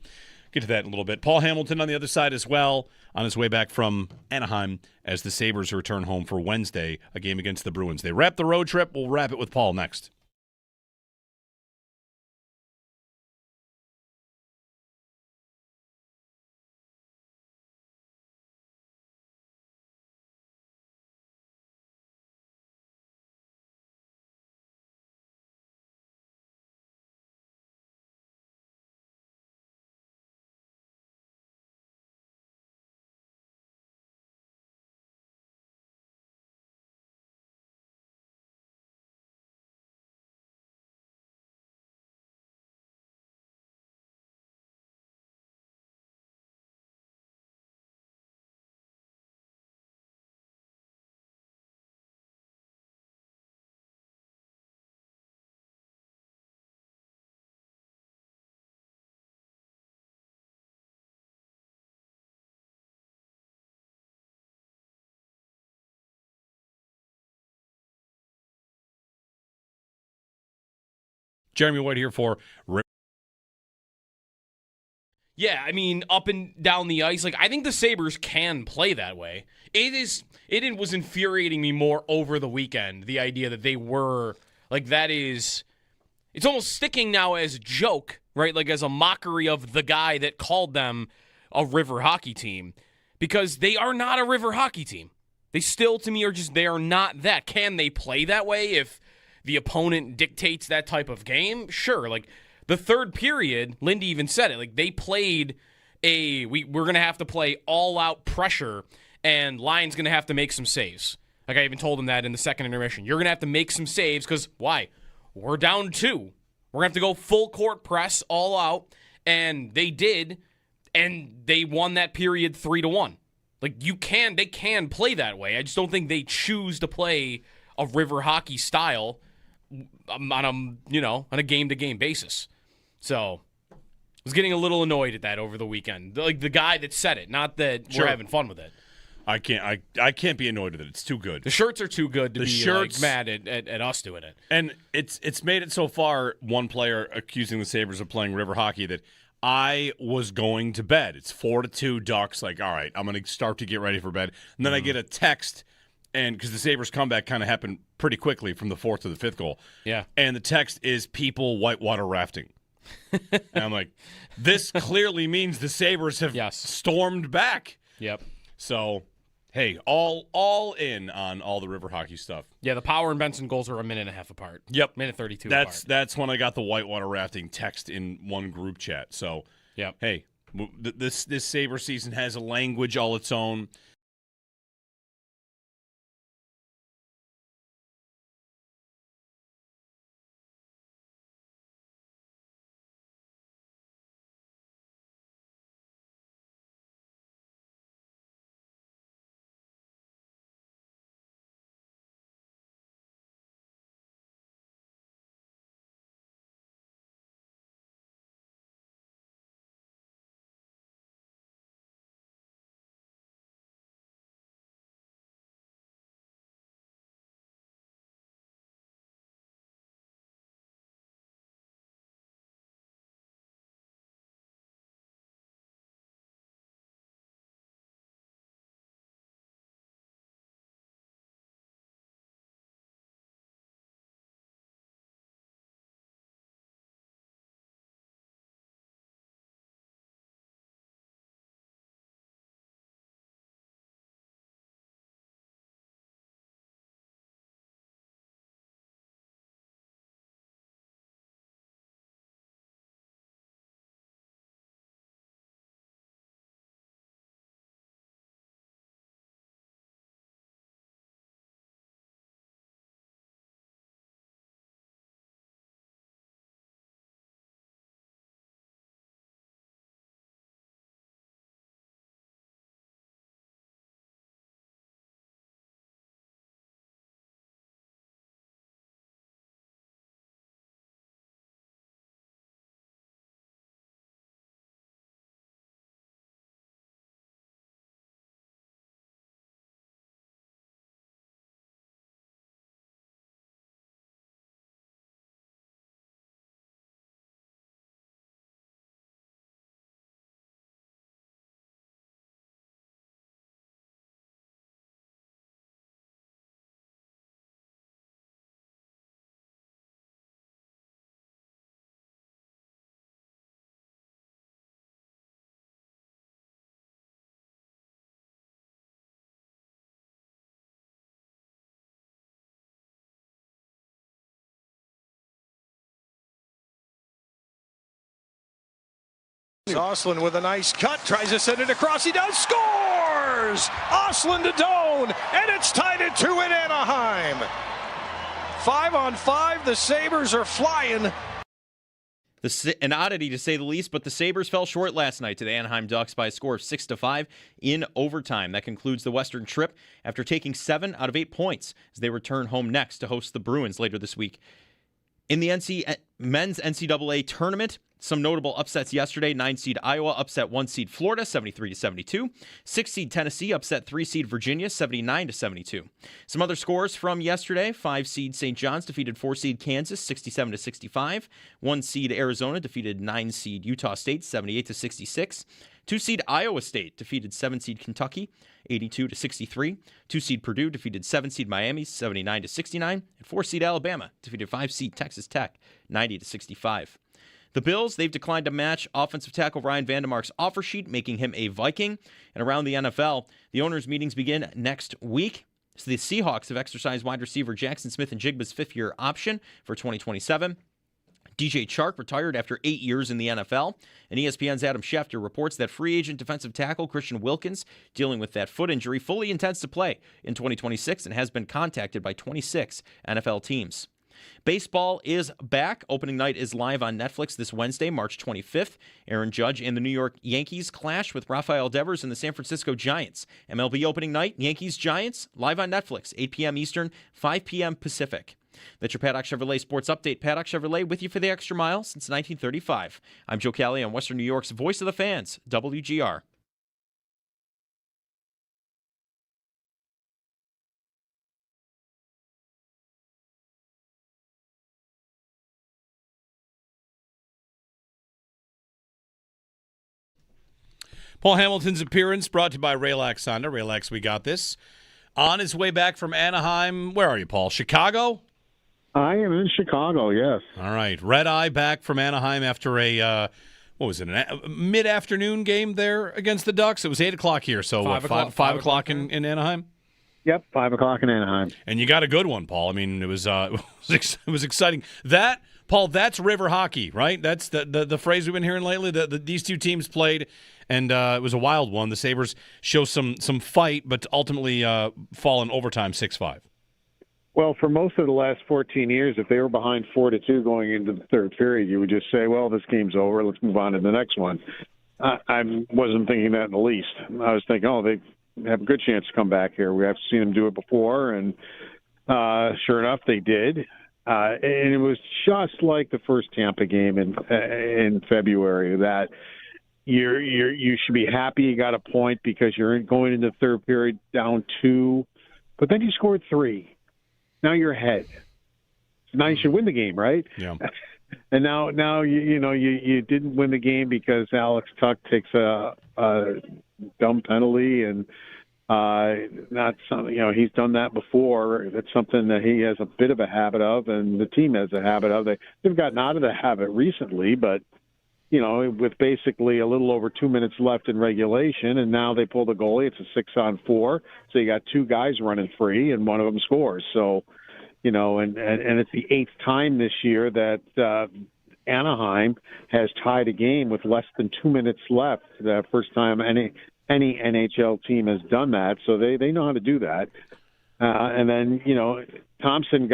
Get to that in a little bit. Paul Hamilton on the other side as well, on his way back from Anaheim as the Sabres return home for Wednesday, a game against the Bruins. They wrap the road trip. We'll wrap it with Paul next. Jeremy White here for Yeah, I mean, up and down the ice, like I think the Sabres can play that way. It was infuriating me more over the weekend, the idea that they were like it's almost sticking now as a joke, right? Like as a mockery of the guy that called them a river hockey team, because they are not a river hockey team. They still, to me, they are not that. Can they play that way if the opponent dictates that type of game? Sure. Like the third period, Lindy even said it. Like they played we're going to have to play all out pressure, and Lyon's going to have to make some saves. Like I even told him that in the second intermission. You're going to have to make some saves because why? We're down 2. We're going to have to go full court press all out, and they did, and they won that period 3-1. Like they can play that way. I just don't think they choose to play a river hockey style on a game-to-game basis. So I was getting a little annoyed at that over the weekend. Like the guy that said it, not that we're having fun with it. I can't be annoyed with it. It's too good. The shirts are too good to be mad at us doing it. And it's made it so far, one player accusing the Sabres of playing river hockey, that I was going to bed. It's 4-2 Ducks. Like, all right, I'm going to start to get ready for bed. And then I get a text, and because the Sabres comeback kind of happened pretty quickly from the 4th to the 5th goal. Yeah. And the text is people whitewater rafting. And I'm like, this clearly means the Sabres have stormed back. Yep. So, hey, all in on all the river hockey stuff. Yeah, the Power and Benson goals are a minute and a half apart. Yep. Minute 32 apart. Apart. That's when I got the whitewater rafting text in one group chat. So, hey, this Sabre season has a language all its own. Osland with a nice cut, tries to send it across. He does, scores! Osland to Doan, and it's tied at 2 in Anaheim. 5-on-5, the Sabres are flying. An oddity to say the least, but the Sabres fell short last night to the Anaheim Ducks by a score of 6-5 in overtime. That concludes the Western trip after taking 7 out of 8 points as they return home next to host the Bruins later this week. In the men's NCAA tournament, some notable upsets yesterday. 9-seed Iowa upset 1-seed Florida 73-72. 6-seed Tennessee upset 3-seed Virginia 79-72. Some other scores from yesterday. 5-seed St. John's defeated 4-seed Kansas 67-65. 1-seed Arizona defeated 9-seed Utah State 78-66. 2-seed Iowa State defeated 7-seed Kentucky 82-63. 2-seed Purdue defeated 7-seed Miami 79-69. And 4-seed Alabama defeated 5-seed Texas Tech 90-65. The Bills, they've declined to match offensive tackle Ryan Vandemark's offer sheet, making him a Viking. And around the NFL, the owners' meetings begin next week. So the Seahawks have exercised wide receiver Jackson Smith-Njigba's 5th-year option for 2027. DJ Chark retired after 8 years in the NFL. And ESPN's Adam Schefter reports that free agent defensive tackle Christian Wilkins, dealing with that foot injury, fully intends to play in 2026 and has been contacted by 26 NFL teams. Baseball is back. Opening night is live on Netflix this Wednesday, March 25th. Aaron Judge and the New York Yankees clash with Rafael Devers and the San Francisco Giants. MLB opening night, Yankees-Giants, live on Netflix, 8 p.m. Eastern, 5 p.m. Pacific. That's your Paddock Chevrolet Sports Update. Paddock Chevrolet with you for the extra mile since 1935. I'm Joe Kelly on Western New York's Voice of the Fans, WGR. Paul Hamilton's appearance brought to you by Raylax Honda. Raylax, we got this. On his way back from Anaheim, where are you, Paul? Chicago? I am in Chicago, yes. All right. Red Eye back from Anaheim after a, a mid-afternoon game there against the Ducks. It was 8 o'clock here, so 5 o'clock in Anaheim? Yep, 5 o'clock in Anaheim. And you got a good one, Paul. I mean, it was it was exciting. That, Paul, that's river hockey, right? That's the phrase we've been hearing lately. These two teams played, and it was a wild one. The Sabres show some fight, but ultimately fall in overtime 6-5. Well, for most of the last 14 years, if they were behind 4-2 going into the third period, you would just say, well, this game's over. Let's move on to the next one. I wasn't thinking that in the least. I was thinking, they have a good chance to come back here. We have seen them do it before, and sure enough, they did. And it was just like the first Tampa game in February that you should be happy you got a point because you're going into the third period down 2, but then you scored 3. Now you're ahead. So now you should win the game, right? Yeah. And now you didn't win the game because Alex Tuck takes a dumb penalty and not something he's done that before. It's something that he has a bit of a habit of, and the team has a habit of. They've gotten out of the habit recently, but with basically a little over 2 minutes left in regulation, and now they pull the goalie. It's a 6-on-4, so you got 2 guys running free, and one of them scores. So, and it's the 8th time this year that Anaheim has tied a game with less than 2 minutes left. The first time any NHL team has done that, so they know how to do that. And then Thompson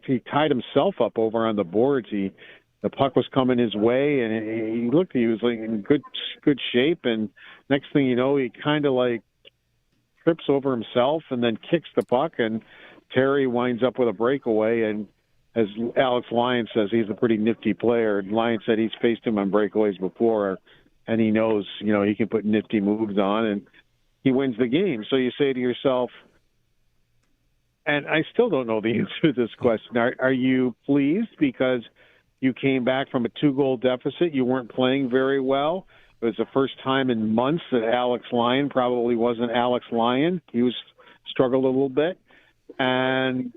he tied himself up over on the boards. The puck was coming his way, and he was like in good shape. And next thing you know, he kind of like trips over himself and then kicks the puck, and Terry winds up with a breakaway. And as Alex Lyon says, he's a pretty nifty player. Lyon said he's faced him on breakaways before, and he knows, he can put nifty moves on, and he wins the game. So you say to yourself, and I still don't know the answer to this question, are you pleased because you came back from a 2-goal deficit? You weren't playing very well. It was the first time in months that Alex Lyon probably wasn't Alex Lyon. He struggled a little bit, and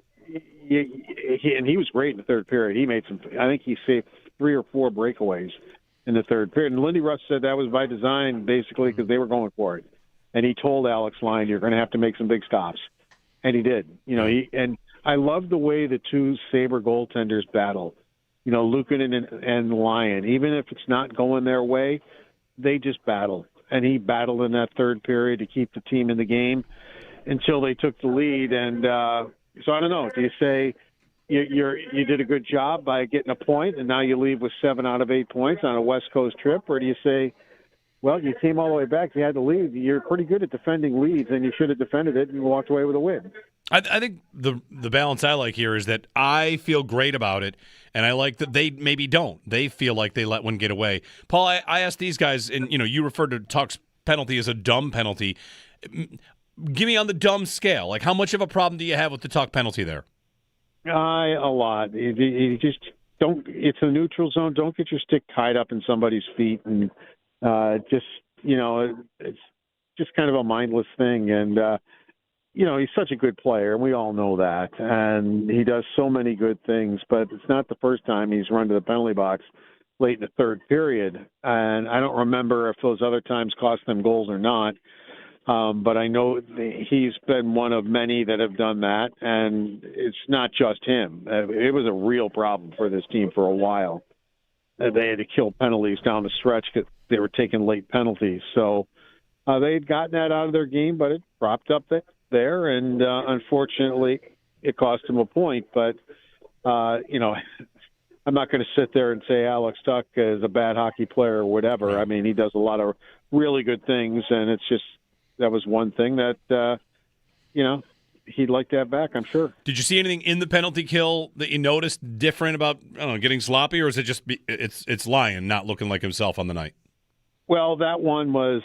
he was great in the third period. He made I think he saved 3 or 4 breakaways in the third period. And Lindy Russ said that was by design, basically, because they were going for it. And he told Alex Lyon, you're going to have to make some big stops. And he did. And I love the way the 2 Sabre goaltenders battle. Lucan and Lyon, even if it's not going their way, they just battled. And he battled in that third period to keep the team in the game until they took the lead. And so I don't know. Do you say you did a good job by getting a point and now you leave with 7 out of 8 points on a West Coast trip? Or do you say, well, you came all the way back, you had to lead. You're pretty good at defending leads, and you should have defended it and walked away with a win. I think the balance I like here is that I feel great about it, and I like that they maybe don't. They feel like they let one get away. Paul, I asked these guys, and you referred to Tuck's penalty as a dumb penalty. Give me on the dumb scale. Like, how much of a problem do you have with the Tuck penalty there? A lot. You just don't. It's a neutral zone. Don't get your stick tied up in somebody's feet, and it's just kind of a mindless thing. And he's such a good player, and we all know that. And he does so many good things, but it's not the first time he's run to the penalty box late in the third period. And I don't remember if those other times cost them goals or not. But I know he's been one of many that have done that, and it's not just him. It was a real problem for this team for a while. They had to kill penalties down the stretch because they were taking late penalties. So they had gotten that out of their game, but it propped up there, and unfortunately it cost them a point. But, I'm not going to sit there and say Alex Tuck is a bad hockey player or whatever. I mean, he does a lot of really good things, and it's just that was one thing that, he'd like to have back, I'm sure. Did you see anything in the penalty kill that you noticed different about, getting sloppy, or is it just it's Lyon not looking like himself on the night? Well, that one was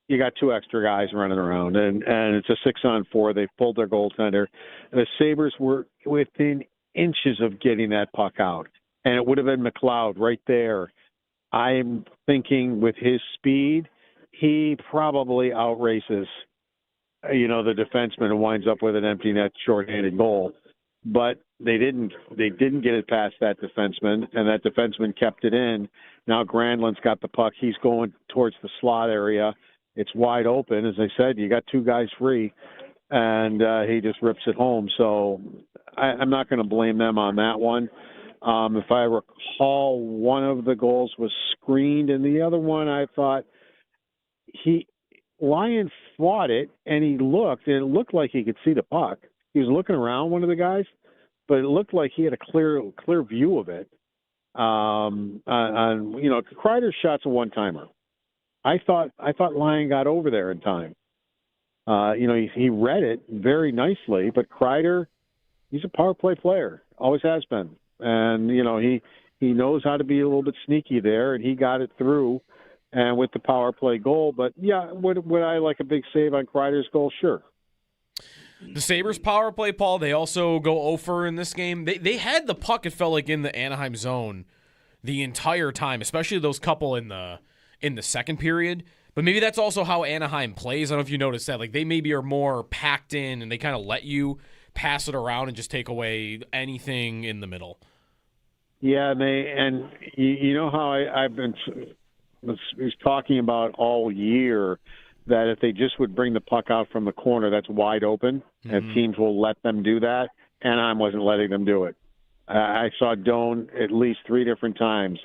you got 2 extra guys running around, and it's a 6-on-4. They pulled their goaltender. And the Sabres were within inches of getting that puck out, and it would have been McLeod right there. I'm thinking with his speed, he probably outraces the defenseman and winds up with an empty net shorthanded goal. But they didn't get it past that defenseman, and that defenseman kept it in. Now Granlund's got the puck. He's going towards the slot area. It's wide open. As I said, you got 2 guys free, and he just rips it home. So I'm not going to blame them on that one. If I recall, one of the goals was screened, and the other one I thought Lyon fought it, and he looked, and it looked like he could see the puck. He was looking around, one of the guys, but it looked like he had a clear view of it. Kreider's shot's a one-timer. I thought Lyon got over there in time. He read it very nicely, but Kreider, he's a power play player, always has been, and he knows how to be a little bit sneaky there, and he got it through. And with the power play goal, but yeah, would I like a big save on Kreider's goal? Sure. The Sabres power play, Paul, they also go 0-for in this game. They had the puck, it felt like, in the Anaheim zone the entire time, especially those couple in the second period. But maybe that's also how Anaheim plays. I don't know if you noticed that. Like, they maybe are more packed in, and they kind of let you pass it around and just take away anything in the middle. Yeah, and you know how I've been was talking about all year that if they just would bring the puck out from the corner that's wide open, and teams will let them do that. Anaheim wasn't letting them do it. I saw Doan at least 3 different times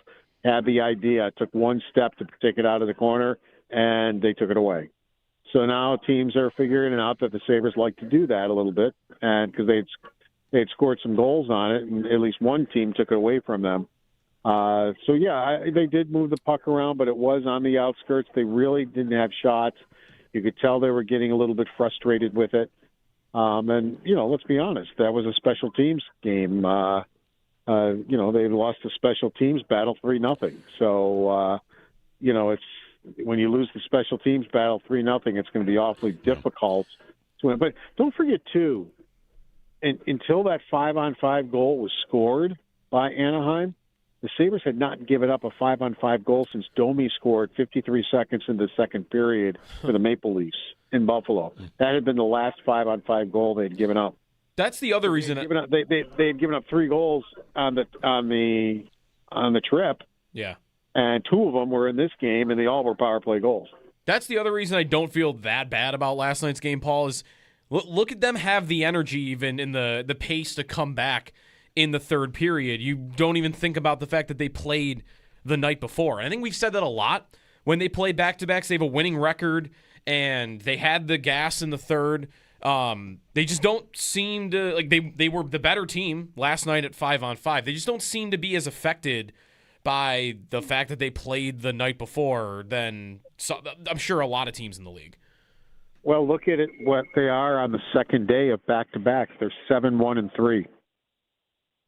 had the idea, took one step to take it out of the corner, and they took it away. So now teams are figuring out that the Sabres like to do that a little bit, and because they'd scored some goals on it, and at least one team took it away from them. They did move the puck around, but it was on the outskirts. They really didn't have shots. You could tell they were getting a little bit frustrated with it. Let's be honest, that was a special teams game. They lost a special teams battle 3-0. So, it's when you lose the special teams battle 3-0, it's going to be awfully difficult to win. But don't forget, too, until that 5-on-5 goal was scored by Anaheim, the Sabres had not given up a 5-on-5 goal since Domi scored 53 seconds in the second period for the Maple Leafs in Buffalo. That had been the last 5-on-5 goal they had given up. That's the other reason. They had given up 3 goals on the trip. Yeah, and 2 of them were in this game, and they all were power play goals. That's the other reason I don't feel that bad about last night's game, Paul. Is look at them have the energy even in the pace to come back in the third period. You don't even think about the fact that they played the night before. And I think we've said that a lot, when they play back-to-backs. They have a winning record, and they had the gas in the third. They just don't seem to, like, they were the better team last night at 5-on-5. They just don't seem to be as affected by the fact that they played the night before than I'm sure a lot of teams in the league. Well, look at it, what they are on the second day of back-to-backs. They're 7-1-3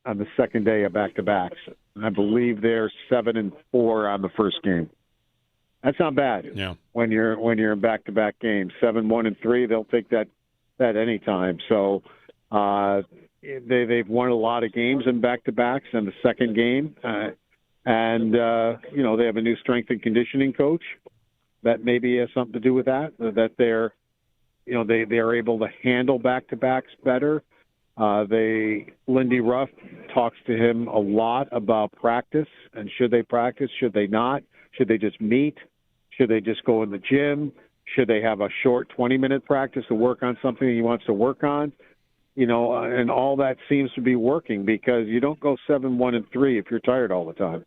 on the second day of back-to-backs. And I believe they're 7-4 on the first game. That's not bad. Yeah. When you're in back-to-back games, 7-1-3, they'll take that any time. So they've won a lot of games in back-to-backs in the second game, and they have a new strength and conditioning coach that maybe has something to do with that. That they're they are able to handle back-to-backs better. Lindy Ruff talks to him a lot about practice and should they practice, should they not, should they just meet, should they just go in the gym, should they have a short 20-minute practice to work on something he wants to work on, and all that seems to be working because you don't go 7-1-3 if you're tired all the time.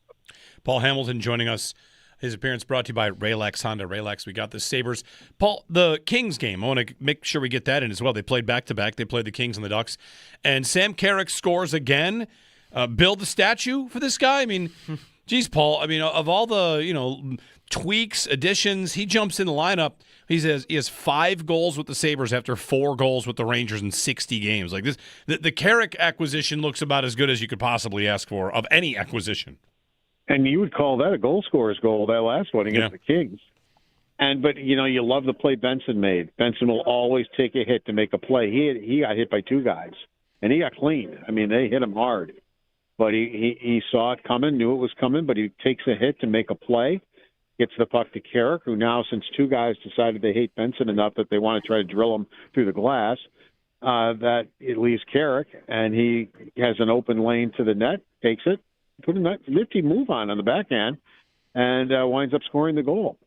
Paul Hamilton joining us. His appearance brought to you by Raylex Honda. Raylex, we got the Sabres. Paul, the Kings game, I want to make sure we get that in as well. They played back-to-back. They played the Kings and the Ducks. And Sam Carrick scores again. Build the statue for this guy? I mean, geez, Paul, of all the, tweaks, additions, he jumps in the lineup. He has 5 goals with the Sabres after 4 goals with the Rangers in 60 games. Like this, the Carrick acquisition looks about as good as you could possibly ask for of any acquisition. And you would call that a goal scorer's goal, that last one against the Kings. But you love the play Benson made. Benson will always take a hit to make a play. He got hit by 2 guys, and he got clean. I mean, they hit him hard. But he saw it coming, knew it was coming, but he takes a hit to make a play, gets the puck to Carrick, who now, since 2 guys decided they hate Benson enough that they want to try to drill him through the glass, that it leaves Carrick, and he has an open lane to the net, takes it, put a nifty move on the backhand, and winds up scoring the goal.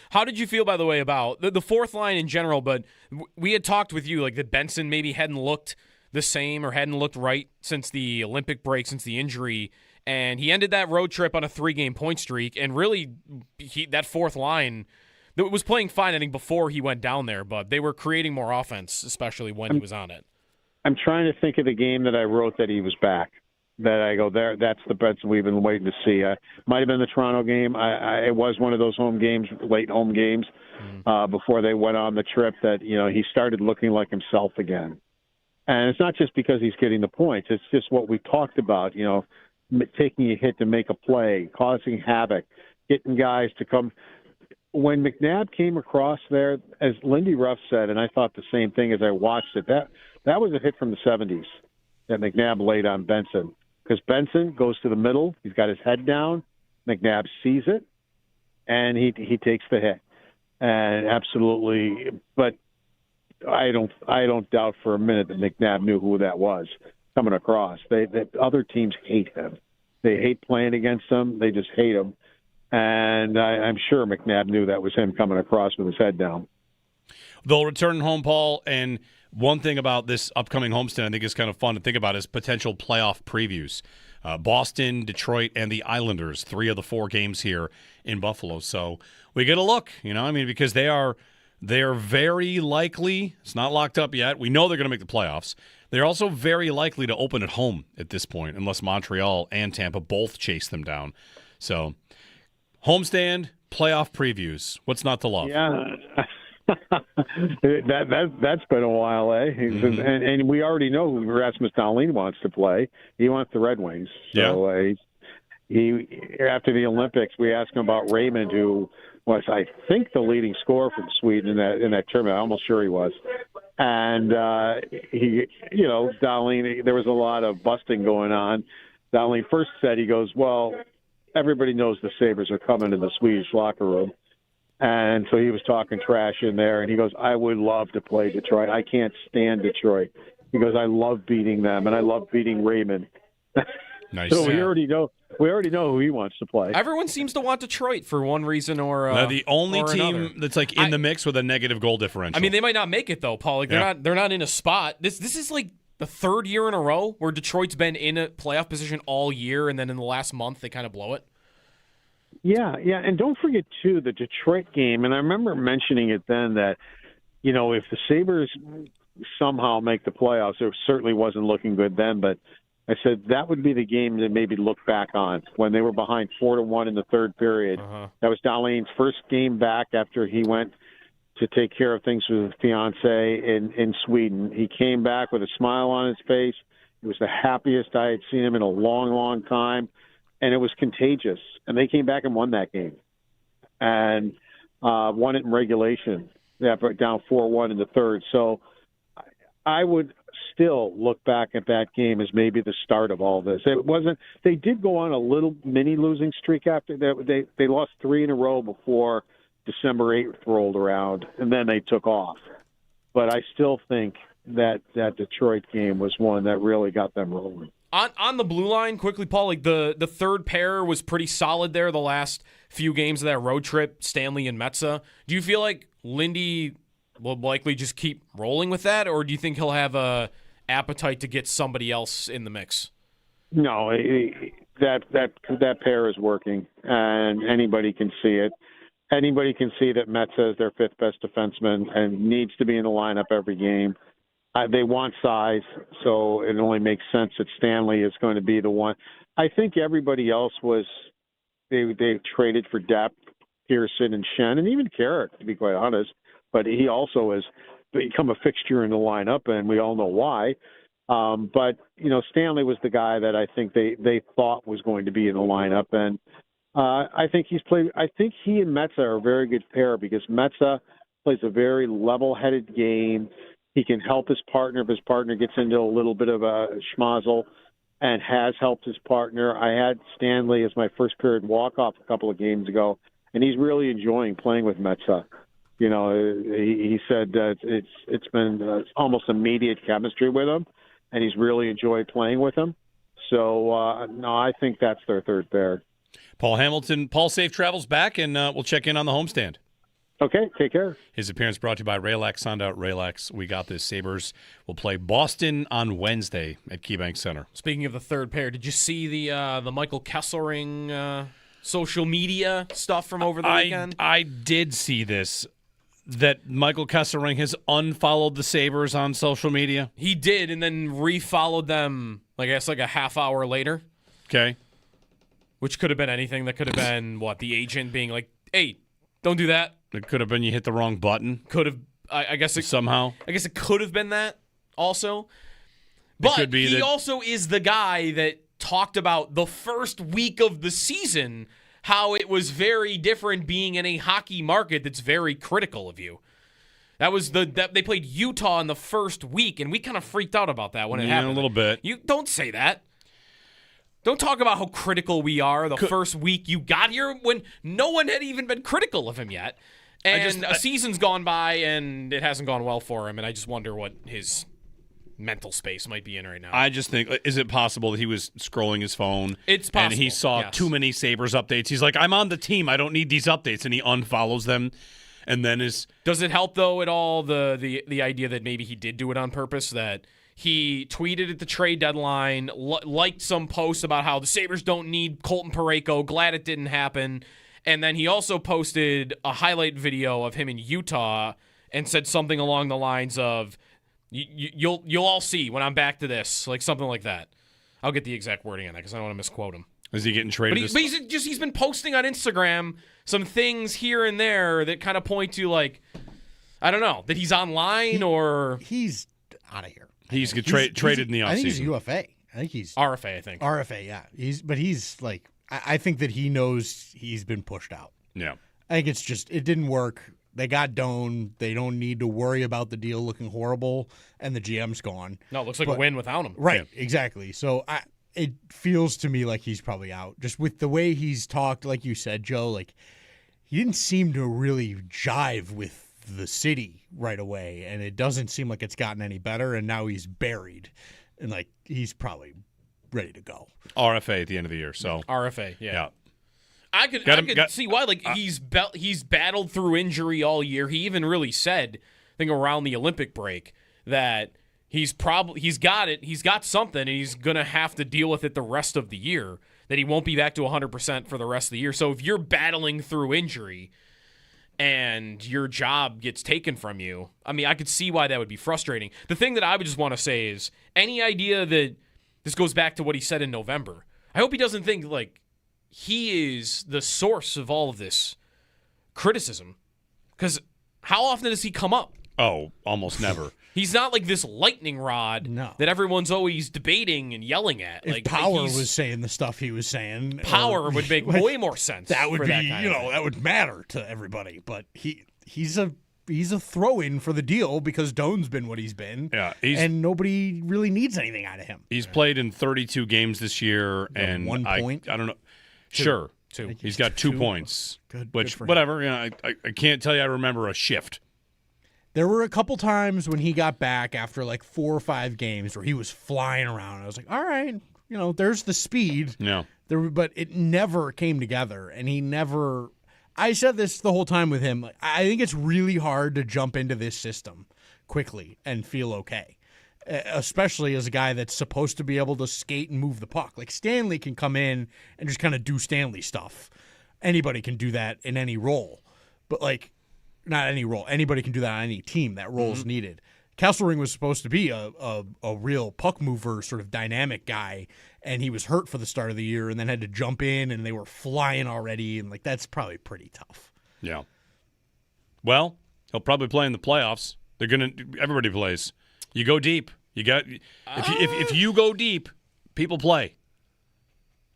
How did you feel, by the way, about the fourth line in general? But we had talked with you, like, that Benson maybe hadn't looked the same or hadn't looked right since the Olympic break, since the injury, and he ended that road trip on a 3-game point streak, and really that fourth line was playing fine, I think, before he went down there, but they were creating more offense, especially when he was on it. I'm trying to think of the game that I wrote that he was back. That I go there. That's the Benson we've been waiting to see. Might have been the Toronto game. It was one of those home games, late home games, before they went on the trip. That he started looking like himself again, and it's not just because he's getting the points. It's just what we talked about. Taking a hit to make a play, causing havoc, getting guys to come. When McNabb came across there, as Lindy Ruff said, and I thought the same thing as I watched it. That was a hit from the 70s that McNabb laid on Benson. Because Benson goes to the middle, he's got his head down, McNabb sees it, and he takes the hit. And absolutely, but I don't doubt for a minute that McNabb knew who that was coming across. The other teams hate him. They hate playing against him. They just hate him. And I'm sure McNabb knew that was him coming across with his head down. They'll return home, Paul, and one thing about this upcoming homestand I think is kind of fun to think about is potential playoff previews. Boston, Detroit, and the Islanders, 3 of the 4 games here in Buffalo. So we get a look, because they are very likely, it's not locked up yet, we know they're going to make the playoffs. They're also very likely to open at home at this point, unless Montreal and Tampa both chase them down. So homestand, playoff previews, what's not to love? Yeah. That's been a while, eh? Mm-hmm. And we already know who Rasmus Dahlin wants to play. He wants the Red Wings. So he after the Olympics, we asked him about Raymond, who was, I think, the leading scorer from Sweden in that tournament. I'm almost sure he was. And Dahlin, there was a lot of busting going on. Dahlin first said, he goes, well, everybody knows the Sabres are coming to the Swedish locker room. And so he was talking trash in there, and he goes, I would love to play Detroit. I can't stand Detroit. He goes, I love beating them, and I love beating Raymond. Nice. So we already know who he wants to play. Everyone seems to want Detroit for one reason or another. The only team that's like in the mix with a negative goal differential. I mean, they might not make it though, Paul. Like they're not in a spot. This is like the 3rd year in a row where Detroit's been in a playoff position all year, and then in the last month they kind of blow it. Yeah, and don't forget too the Detroit game. And I remember mentioning it then that, if the Sabres somehow make the playoffs, it certainly wasn't looking good then. But I said that would be the game to maybe look back on when they were behind 4-1 in the third period. That was Dahlin's first game back after he went to take care of things with his fiance in Sweden. He came back with a smile on his face. It was the happiest I had seen him in a long, long time, and it was contagious. And they came back and won that game, and won it in regulation. Down 4-1 in the third. So I would still look back at that game as maybe the start of all this. It wasn't. They did go on a little mini losing streak after that. They lost 3 in a row before December 8th rolled around, and then they took off. But I still think that Detroit game was one that really got them rolling. On the blue line, quickly, Paul, like the third pair was pretty solid there the last few games of that road trip, Stanley and Metsä. Do you feel like Lindy will likely just keep rolling with that, or do you think he'll have a appetite to get somebody else in the mix? No, that pair is working, and anybody can see it. Anybody can see that Metsä is their 5th best defenseman and needs to be in the lineup every game. They want size, so it only makes sense that Stanley is going to be the one. I think everybody else they traded for depth, Pearson and Shen, and even Carrick, to be quite honest. But he also has become a fixture in the lineup, and we all know why. But Stanley was the guy that I think they thought was going to be in the lineup, and I think he's played. I think he and Metsä are a very good pair because Metsä plays a very level-headed game. He can help his partner if his partner gets into a little bit of a schmozzle, and has helped his partner. I had Stanley as my first period walk-off a couple of games ago, and he's really enjoying playing with Metsä. He said that it's been almost immediate chemistry with him, and he's really enjoyed playing with him. So, no, I think that's their third pair. Paul Hamilton, Paul, safe travels back, and we'll check in on the homestand. Okay, take care. His appearance brought to you by Raylax, Sonda, Raylax. We got this. Sabres will play Boston on Wednesday at KeyBank Center. Speaking of the third pair, did you see the Michael Kesselring social media stuff from over the weekend? I did see this, that Michael Kesselring has unfollowed the Sabres on social media. He did, and then refollowed them, I guess, like a half hour later. Okay. Which could have been anything. That could have been, the agent being like, hey, don't do that. It could have been you hit the wrong button. Could have, I guess it, somehow. I guess it could have been that also. But he also is the guy that talked about the first week of the season, how it was very different being in a hockey market that's very critical of you. That was they played Utah in the first week, and we kind of freaked out about that when it happened. A little bit. You don't say that. Don't talk about how critical we are the first week you got here when no one had even been critical of him yet. And a season's gone by, and it hasn't gone well for him, and I just wonder what his mental space might be in right now. I just think, is it possible that he was scrolling his phone? It's possible. And he saw too many Sabres updates. He's like, I'm on the team. I don't need these updates. And he unfollows them. And then Does it help, though, at all, the idea that maybe he did do it on purpose, that he tweeted at the trade deadline, liked some posts about how the Sabres don't need Colton Parayko, glad it didn't happen. And then he also posted a highlight video of him in Utah and said something along the lines of, you'll all see when I'm back to this, like something like that. I'll get the exact wording on that because I don't want to misquote him. Is he getting traded? But he's been posting on Instagram some things here and there that kind of point to, like, I don't know, that he's online or he's out of here. He's traded in the offseason. I think he's UFA. I think he's RFA. I think RFA. Yeah, he's like. I think that he knows he's been pushed out. Yeah. I think it's just it didn't work. They got Doan. They don't need to worry about the deal looking horrible, and the GM's gone. No, it looks like a win without him. Right, exactly. So it feels to me like he's probably out. Just with the way he's talked, like you said, Joe, like he didn't seem to really jive with the city right away, and it doesn't seem like it's gotten any better, and now he's buried. And, like, he's probably ready to go. RFA at the end of the year, so. RFA, yeah. I could see why. Like, he's battled through injury all year. He even really said, I think around the Olympic break, that he's got it. He's got something, and he's going to have to deal with it the rest of the year. that he won't be back to 100% for the rest of the year. So if you're battling through injury and your job gets taken from you, I mean, I could see why that would be frustrating. The thing that I would just want to say is any idea that this goes back to what he said in November, I hope he doesn't think like he is the source of all of this criticism, because how often does he come up? Oh, almost never. He's not like this lightning rod that everyone's always debating and yelling at. If like Power was saying the stuff he was saying, Power would make way more sense. That would for be, that kind of thing. that would matter to everybody. But he's a throw-in for the deal because Doan's been what he's been. Yeah, and nobody really needs anything out of him. He's played in 32 games this year, and 1 point. I don't know. Two. Sure, Two. He's got 2 points. Good. Which, good for him. whatever. I can't tell you I remember a shift. There were a couple times when he got back after like 4 or 5 games where he was flying around. I was like, all right, there's the speed. Yeah. But it never came together, and he never. I said this the whole time with him. I think it's really hard to jump into this system quickly and feel okay, especially as a guy that's supposed to be able to skate and move the puck. Like Stanley can come in and just kind of do Stanley stuff. Anybody can do that in any role, but like. Not any role. Anybody can do that on any team. That role is needed. Kesselring was supposed to be a real puck mover, sort of dynamic guy, and he was hurt for the start of the year and then had to jump in, and they were flying already, and like that's probably pretty tough. Yeah. Well, he'll probably play in the playoffs. Everybody plays. You go deep. You got if you go deep, people play.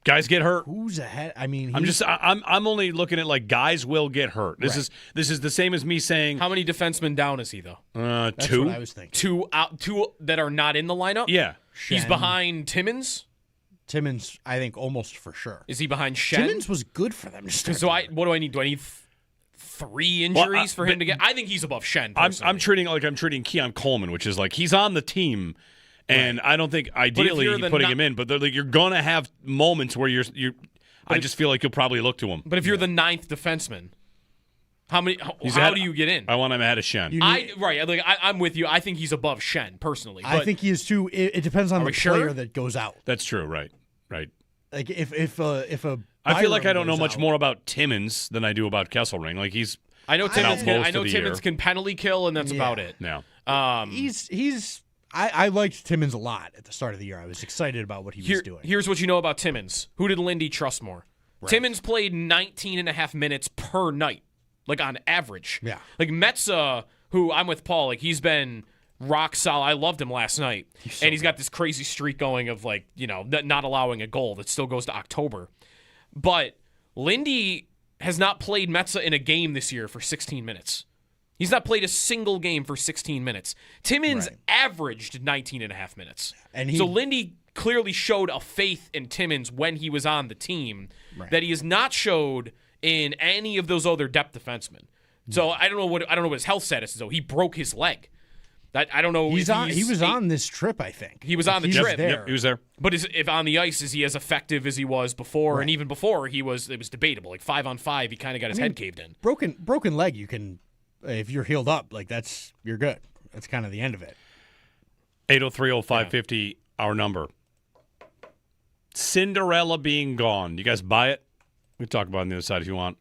Guys get hurt. Who's ahead? I mean, I'm only looking at like guys will get hurt. This is the same as me saying how many defensemen down is he though? 2. That's what I was thinking. Two that are not in the lineup. Yeah, he's behind Timmins. Timmins, I think almost for sure. Is he behind Shen? Timmins was good for them. So what do I need? Do I need 3 injuries for him to get? I think he's above Shen. I'm treating Keon Coleman, which is like he's on the team. And I don't think ideally putting him in, but you're gonna have moments where I just feel like you'll probably look to him. But if you're the 9th defenseman, how do you get in? I want him ahead of Shen. I'm with you. I think he's above Shen personally. I think he is too. It depends on the player that goes out. That's true. Right. Like if a I feel like I don't know much more about Timmins than I do about Kesselring. Like I know Timmins can penalty kill, and that's about it. Yeah. He's. I liked Timmins a lot at the start of the year. I was excited about what he was doing. Here's what you know about Timmins. Who did Lindy trust more? Right. Timmins played 19 and a half minutes per night, like on average. Yeah. Like Metsa, who I'm with Paul, like he's been rock solid. I loved him last night. He's got this crazy streak going of like, not allowing a goal that still goes to October. But Lindy has not played Metsa in a game this year for 16 minutes. He's not played a single game for 16 minutes. Timmins averaged 19 and a half minutes. So Lindy clearly showed a faith in Timmins when he was on the team that he has not showed in any of those other depth defensemen. So I don't know what his health status is though. He broke his leg. I don't know. He was on this trip, I think. He was on the trip. Yep, he was there. But if on the ice, is he as effective as he was before? And even before, it was debatable. Like 5-on-5, he kind of got his head caved in. Broken leg, you can. If you're healed up, like you're good. That's kind of the end of it. 803-0550, our number. Cinderella being gone. You guys buy it? We can talk about it on the other side if you want.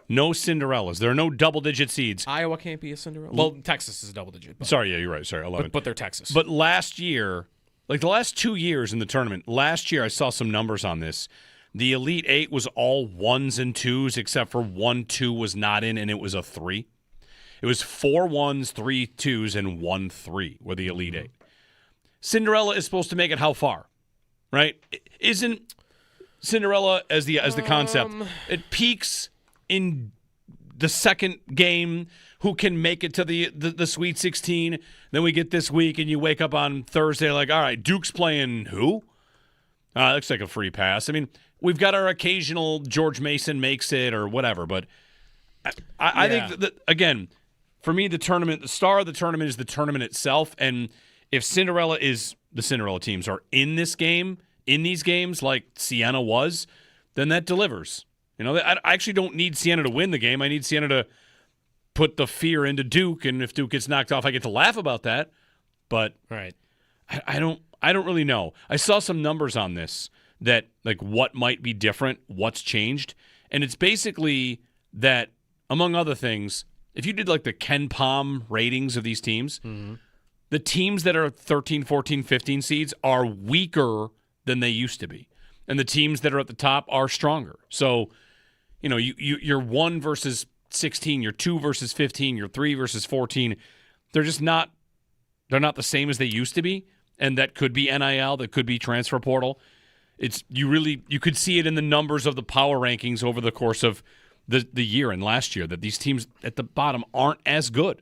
No Cinderellas. There are no double-digit seeds. Iowa can't be a Cinderella. Well, Texas is a double-digit. But. Sorry, yeah, you're right. Sorry, 11. But they're Texas. But last year, like the last 2 years in the tournament, last year I saw some numbers on this. The Elite Eight was all 1s and 2s, except for 1-2 was not in, and it was a 3. It was 4 1s, 3 2s, and 1 3 were the Elite Eight. Cinderella is supposed to make it how far? Right? Isn't Cinderella as the concept? It peaks in the second game. Who can make it to the Sweet 16? Then we get this week, and you wake up on Thursday like, all right, Duke's playing who? Looks like a free pass. I mean, we've got our occasional George Mason makes it or whatever, but I think that again. For me, the star of the tournament is the tournament itself. And if Cinderella is the Cinderella teams are in this game, in these games like Siena was, then that delivers. I actually don't need Siena to win the game. I need Siena to put the fear into Duke. And if Duke gets knocked off, I get to laugh about that. But I don't really know. I saw some numbers on this. that like what might be different, what's changed, and it's basically that, among other things, if you did like the Ken Pom ratings of these teams, the teams that are 13, 14, 15 seeds are weaker than they used to be. And the teams that are at the top are stronger. So, you're 1 versus 16, you're 2 versus 15, you're 3 versus 14. They're not the same as they used to be. And that could be NIL, that could be transfer portal. You could see it in the numbers of the power rankings over the course of the year and last year, that these teams at the bottom aren't as good.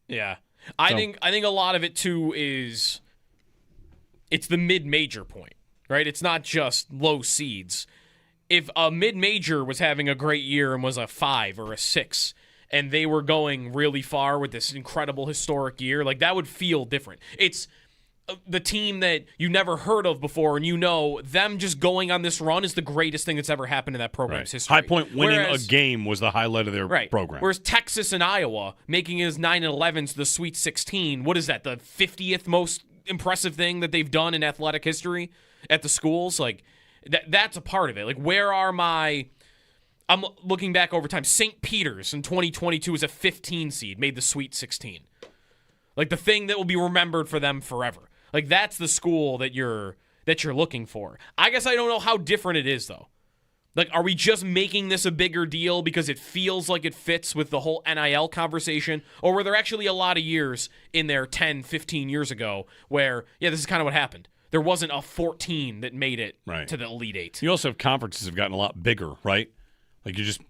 Yeah. I think a lot of it too is it's the mid-major point, right? It's not just low seeds. If a mid-major was having a great year and was a 5 or a 6 and they were going really far with this incredible historic year, like that would feel different. It's the team that you never heard of before, and them just going on this run is the greatest thing that's ever happened in that program's history. High Point winning a game was the highlight of their program. Whereas Texas and Iowa making his 9-11s the Sweet 16, what is that, the 50th most impressive thing that they've done in athletic history at the schools? Like, that's a part of it. Like, where are I'm looking back over time. St. Peter's in 2022 was a 15 seed, made the Sweet 16. Like, the thing that will be remembered for them forever. Like, that's the school that you're looking for. I guess I don't know how different it is, though. Like, are we just making this a bigger deal because it feels like it fits with the whole NIL conversation? Or were there actually a lot of years in there 10, 15 years ago where, this is kind of what happened. There wasn't a 14 that made it to the Elite Eight. You also have conferences have gotten a lot bigger, right? Like, you're just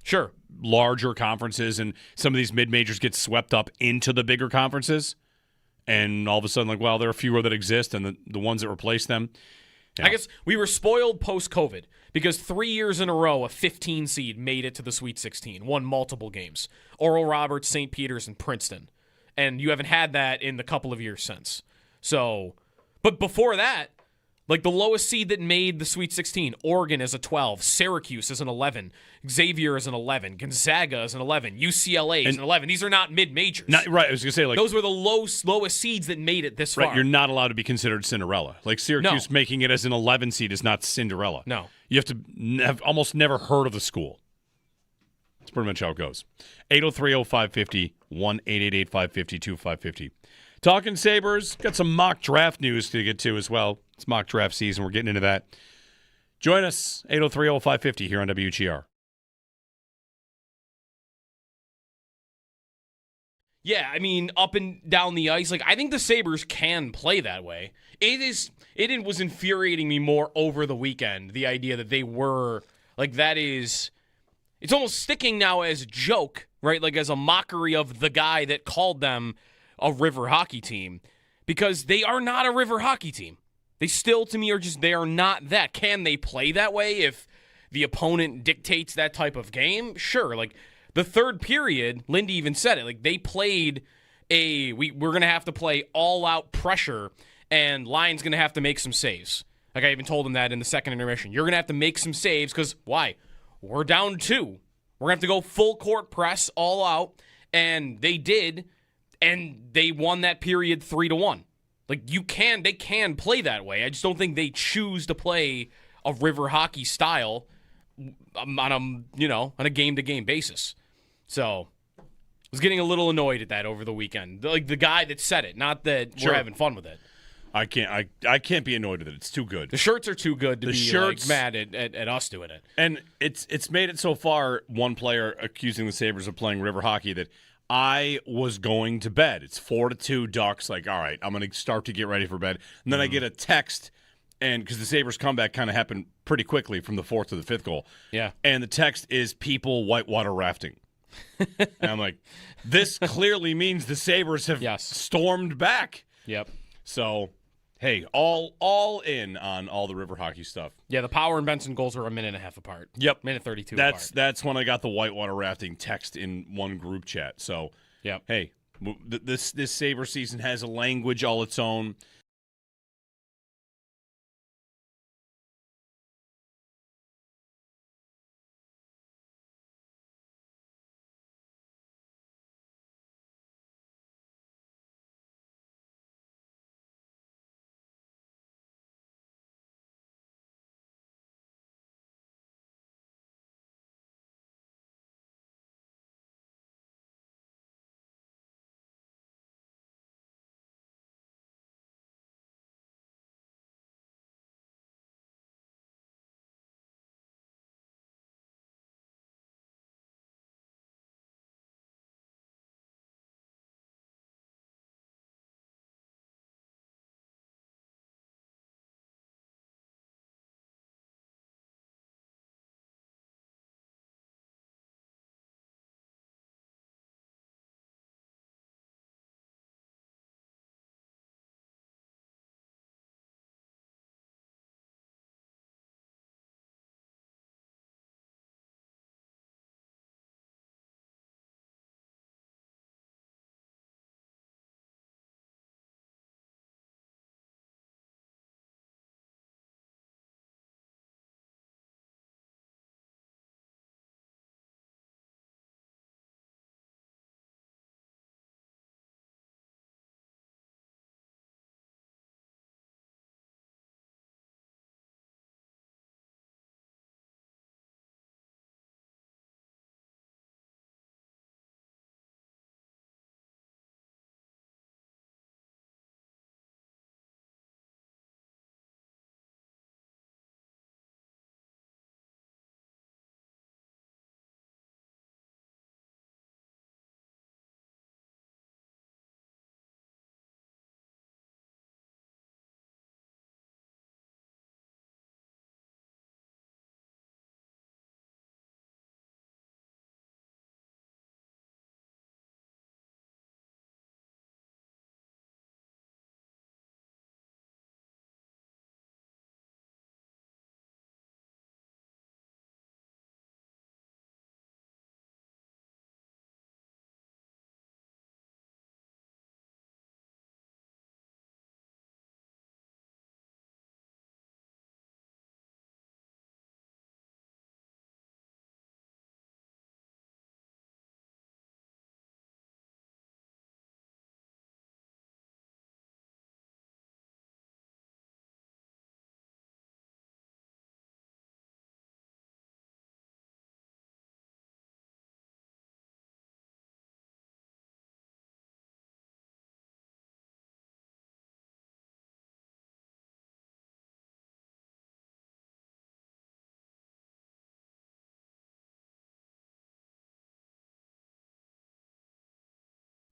larger conferences, and some of these mid-majors get swept up into the bigger conferences. And all of a sudden, like, well, there are fewer that exist, and the ones that replace them. Yeah. I guess we were spoiled post-COVID because 3 years in a row, a 15 seed made it to the Sweet 16, won multiple games. Oral Roberts, St. Peter's, and Princeton. And you haven't had that in the couple of years since. So, but before that, like the lowest seed that made the Sweet 16, Oregon is a 12, Syracuse is an 11, Xavier is an 11, Gonzaga is an 11, UCLA is an 11. These are not mid-majors. Right, I was going to say, like, those were the lowest seeds that made it this far. Right, you're not allowed to be considered Cinderella. Like, Syracuse making it as an 11 seed is not Cinderella. No. You have to have almost never heard of the school. That's pretty much how it goes. 803-0550, 1-888-550-2550. Talking Sabres, got some mock draft news to get to as well. It's mock draft season. We're getting into that. Join us, 803-0550 here on WGR. Yeah, I mean, up and down the ice, like, I think the Sabres can play that way. It was infuriating me more over the weekend, the idea that they were, like, it's almost sticking now as a joke, right? Like, as a mockery of the guy that called them a river hockey team, because they are not a river hockey team. They still, to me, they are not that. Can they play that way if the opponent dictates that type of game? Sure. Like, the third period, Lindy even said it, like, they played we're going to have to play all-out pressure, and Lyon's going to have to make some saves. Like, I even told him that in the second intermission. You're going to have to make some saves, because, why? We're down 2. We're going to have to go full court press, all out, and they did, and they won that period 3-1. Like, they can play that way. I just don't think they choose to play a river hockey style on a game-to-game basis. So, I was getting a little annoyed at that over the weekend. Like, the guy that said it, not that we're having fun with it. I can't be annoyed with it. It's too good. The shirts are too good to be like, mad at us doing it. And it's made it so far, one player accusing the Sabres of playing river hockey, that I was going to bed. It's 4-2 Ducks. Like, all right, I'm going to start to get ready for bed. And then I get a text, and because the Sabres comeback kind of happened pretty quickly from the 4th to the 5th goal. Yeah. And the text is people whitewater rafting. And I'm like, this clearly means the Sabres have stormed back. Yep. So, hey, all in on all the river hockey stuff. Yeah, the Power and Benson goals are a minute and a half apart. Yep. Minute 32 apart. That's when I got the whitewater rafting text in one group chat. So, hey, this Sabre season has a language all its own.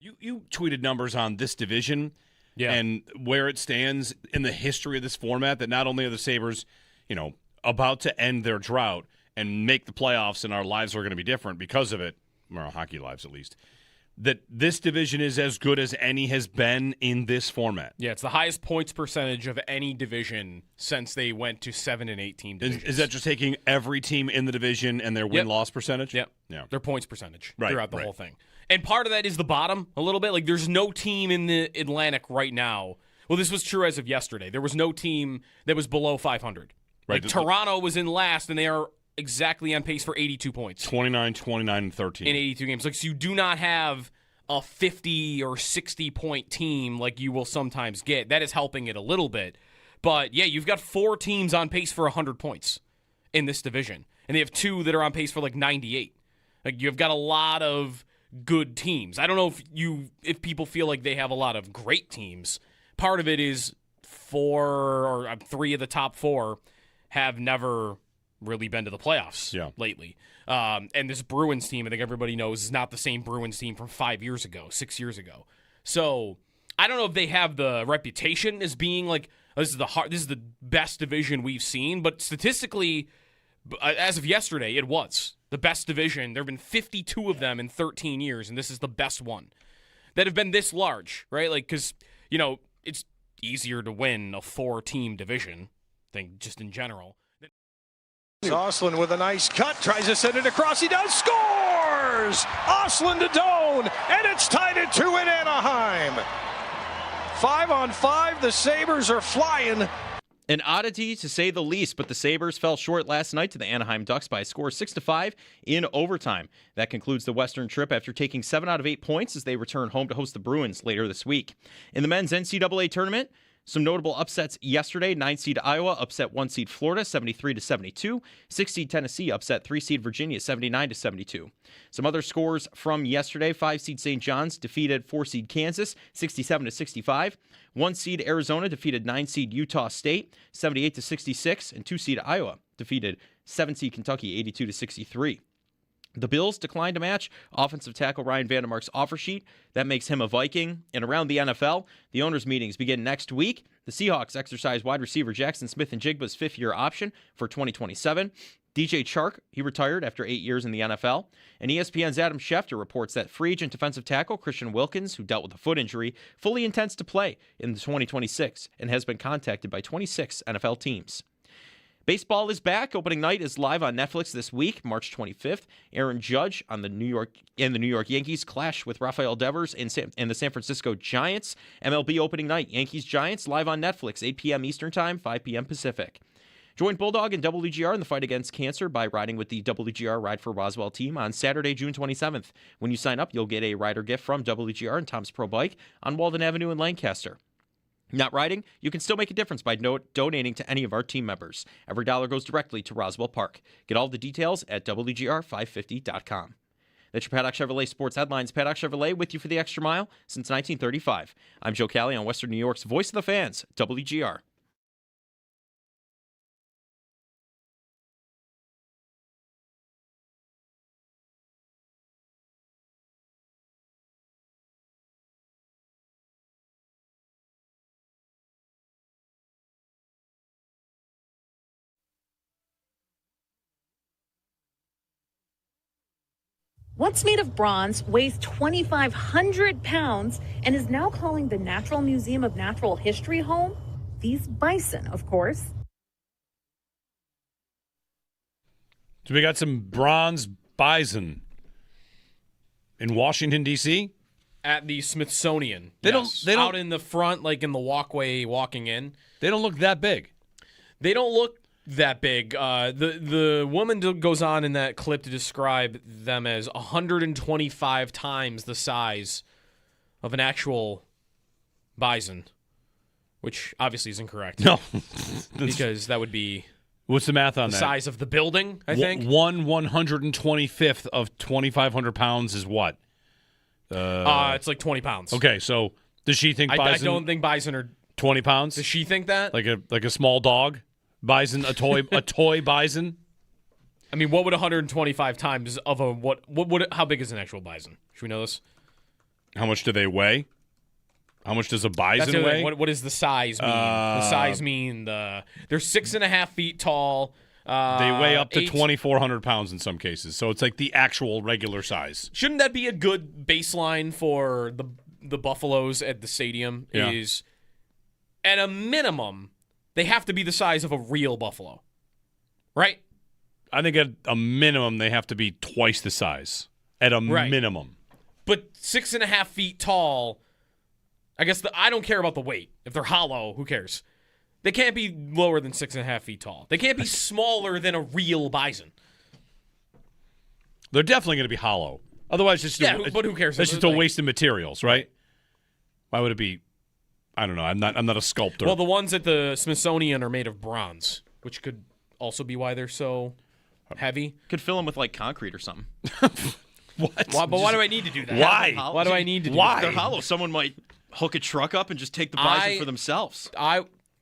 You tweeted numbers on this division and where it stands in the history of this format, that not only are the Sabres, about to end their drought and make the playoffs and our lives are going to be different because of it, our hockey lives at least, that this division is as good as any has been in this format. Yeah, it's the highest points percentage of any division since they went to 7 and 8 team divisions. Is that just taking every team in the division and their win-loss percentage? Yep. Yeah. Their points percentage Right, throughout the whole thing. And part of that is the bottom a little bit. Like, there's no team in the Atlantic right now. Well, this was true as of yesterday. There was no team that was below 500. Right. Like, Toronto was in last, and they are exactly on pace for 82 points. 29, 29, and 13. In 82 games. Like, so you do not have a 50 or 60-point team like you will sometimes get. That is helping it a little bit. But, yeah, you've got 4 teams on pace for 100 points in this division. And they have 2 that are on pace for, 98. Like, you've got a lot of good teams. I don't know if people feel like they have a lot of great teams. Part of it is 3 of the top 4 have never really been to the playoffs lately. And this Bruins team, I think everybody knows, is not the same Bruins team from 5 years ago, 6 years ago. So I don't know if they have the reputation as being like, this is the best division we've seen, but statistically, as of yesterday, it was the best division. There have been 52 of them in 13 years, and this is the best one that have been this large, right? Like, because, it's easier to win a 4-team division, I think, just in general. Ostlund with a nice cut, tries to send it across. He does, scores! Ostlund to Doan, and it's tied at 2 in Anaheim. 5-on-5, the Sabres are flying. An oddity, to say the least, but the Sabres fell short last night to the Anaheim Ducks by a score of 6-5 in overtime. That concludes the Western trip after taking 7 out of 8 points as they return home to host the Bruins later this week. In the men's NCAA tournament, some notable upsets yesterday. 9-seed Iowa upset 1-seed Florida 73-72. 6-seed Tennessee upset 3-seed Virginia 79-72. Some other scores from yesterday. 5-seed St. John's defeated 4-seed Kansas 67-65. 1-seed Arizona defeated 9-seed Utah State 78-66. And 2-seed Iowa defeated 7-seed Kentucky 82-63. The Bills declined to match offensive tackle Ryan Vandermark's offer sheet. That makes him a Viking. And around the NFL, the owners' meetings begin next week. The Seahawks exercise wide receiver Jackson Smith-Njigba's 5th-year option for 2027. DJ Chark, he retired after 8 years in the NFL. And ESPN's Adam Schefter reports that free agent defensive tackle Christian Wilkins, who dealt with a foot injury, fully intends to play in the 2026 and has been contacted by 26 NFL teams. Baseball is back. Opening night is live on Netflix this week, March 25th. Aaron Judge on the New York Yankees clash with Rafael Devers and the San Francisco Giants. MLB opening night, Yankees-Giants, live on Netflix, 8 p.m. Eastern Time, 5 p.m. Pacific. Join Bulldog and WGR in the fight against cancer by riding with the WGR Ride for Roswell team on Saturday, June 27th. When you sign up, you'll get a rider gift from WGR and Tom's Pro Bike on Walden Avenue in Lancaster. Not riding? You can still make a difference by donating to any of our team members. Every dollar goes directly to Roswell Park. Get all the details at WGR550.com. That's your Paddock Chevrolet Sports Headlines. Paddock Chevrolet with you for the extra mile since 1935. I'm Joe Cali on Western New York's Voice of the Fans, WGR. What's made of bronze, weighs 2,500 pounds, and is now calling the Natural Museum of Natural History home? These bison, of course. So we got some bronze bison in Washington, D.C.? At the Smithsonian. They don't out in the front, like in the walkway walking in. They don't look that big. They don't look that big. The woman goes on in that clip to describe them as 125 times the size of an actual bison, which obviously is incorrect. No. Because that would be... What's the math on the that? size of the building, I think. 1/125th of 2,500 pounds is what? It's like 20 pounds. Okay, so does she think bison... I don't think bison are... 20 pounds? Does she think that? Like a small dog? Bison, a toy bison? I mean, what would 125 times of a... What would how big is an actual bison? Should we know this? How much do they weigh? How much does a bison weigh? What does the size mean? The size mean they're 6.5 feet tall. They weigh up to 2,400 pounds in some cases, so it's like the actual regular size. Shouldn't that be a good baseline for the Buffaloes at the stadium? Yeah. Is at a minimum they have to be the size of a real buffalo, right? I think at a minimum they have to be twice the size. At a minimum. But 6.5 feet tall. I guess I don't care about the weight. If they're hollow, who cares? They can't be lower than 6.5 feet tall. They can't be smaller than a real bison. They're definitely going to be hollow. Otherwise, but who cares? It's just a waste of materials, right? Why would it be? I don't know. I'm not a sculptor. Well, the ones at the Smithsonian are made of bronze, which could also be why they're so heavy. Could fill them with like concrete or something. What? But why do I need to do that? Why? Why do I need to do Why? that? If they're hollow, someone might hook a truck up and just take the bison for themselves.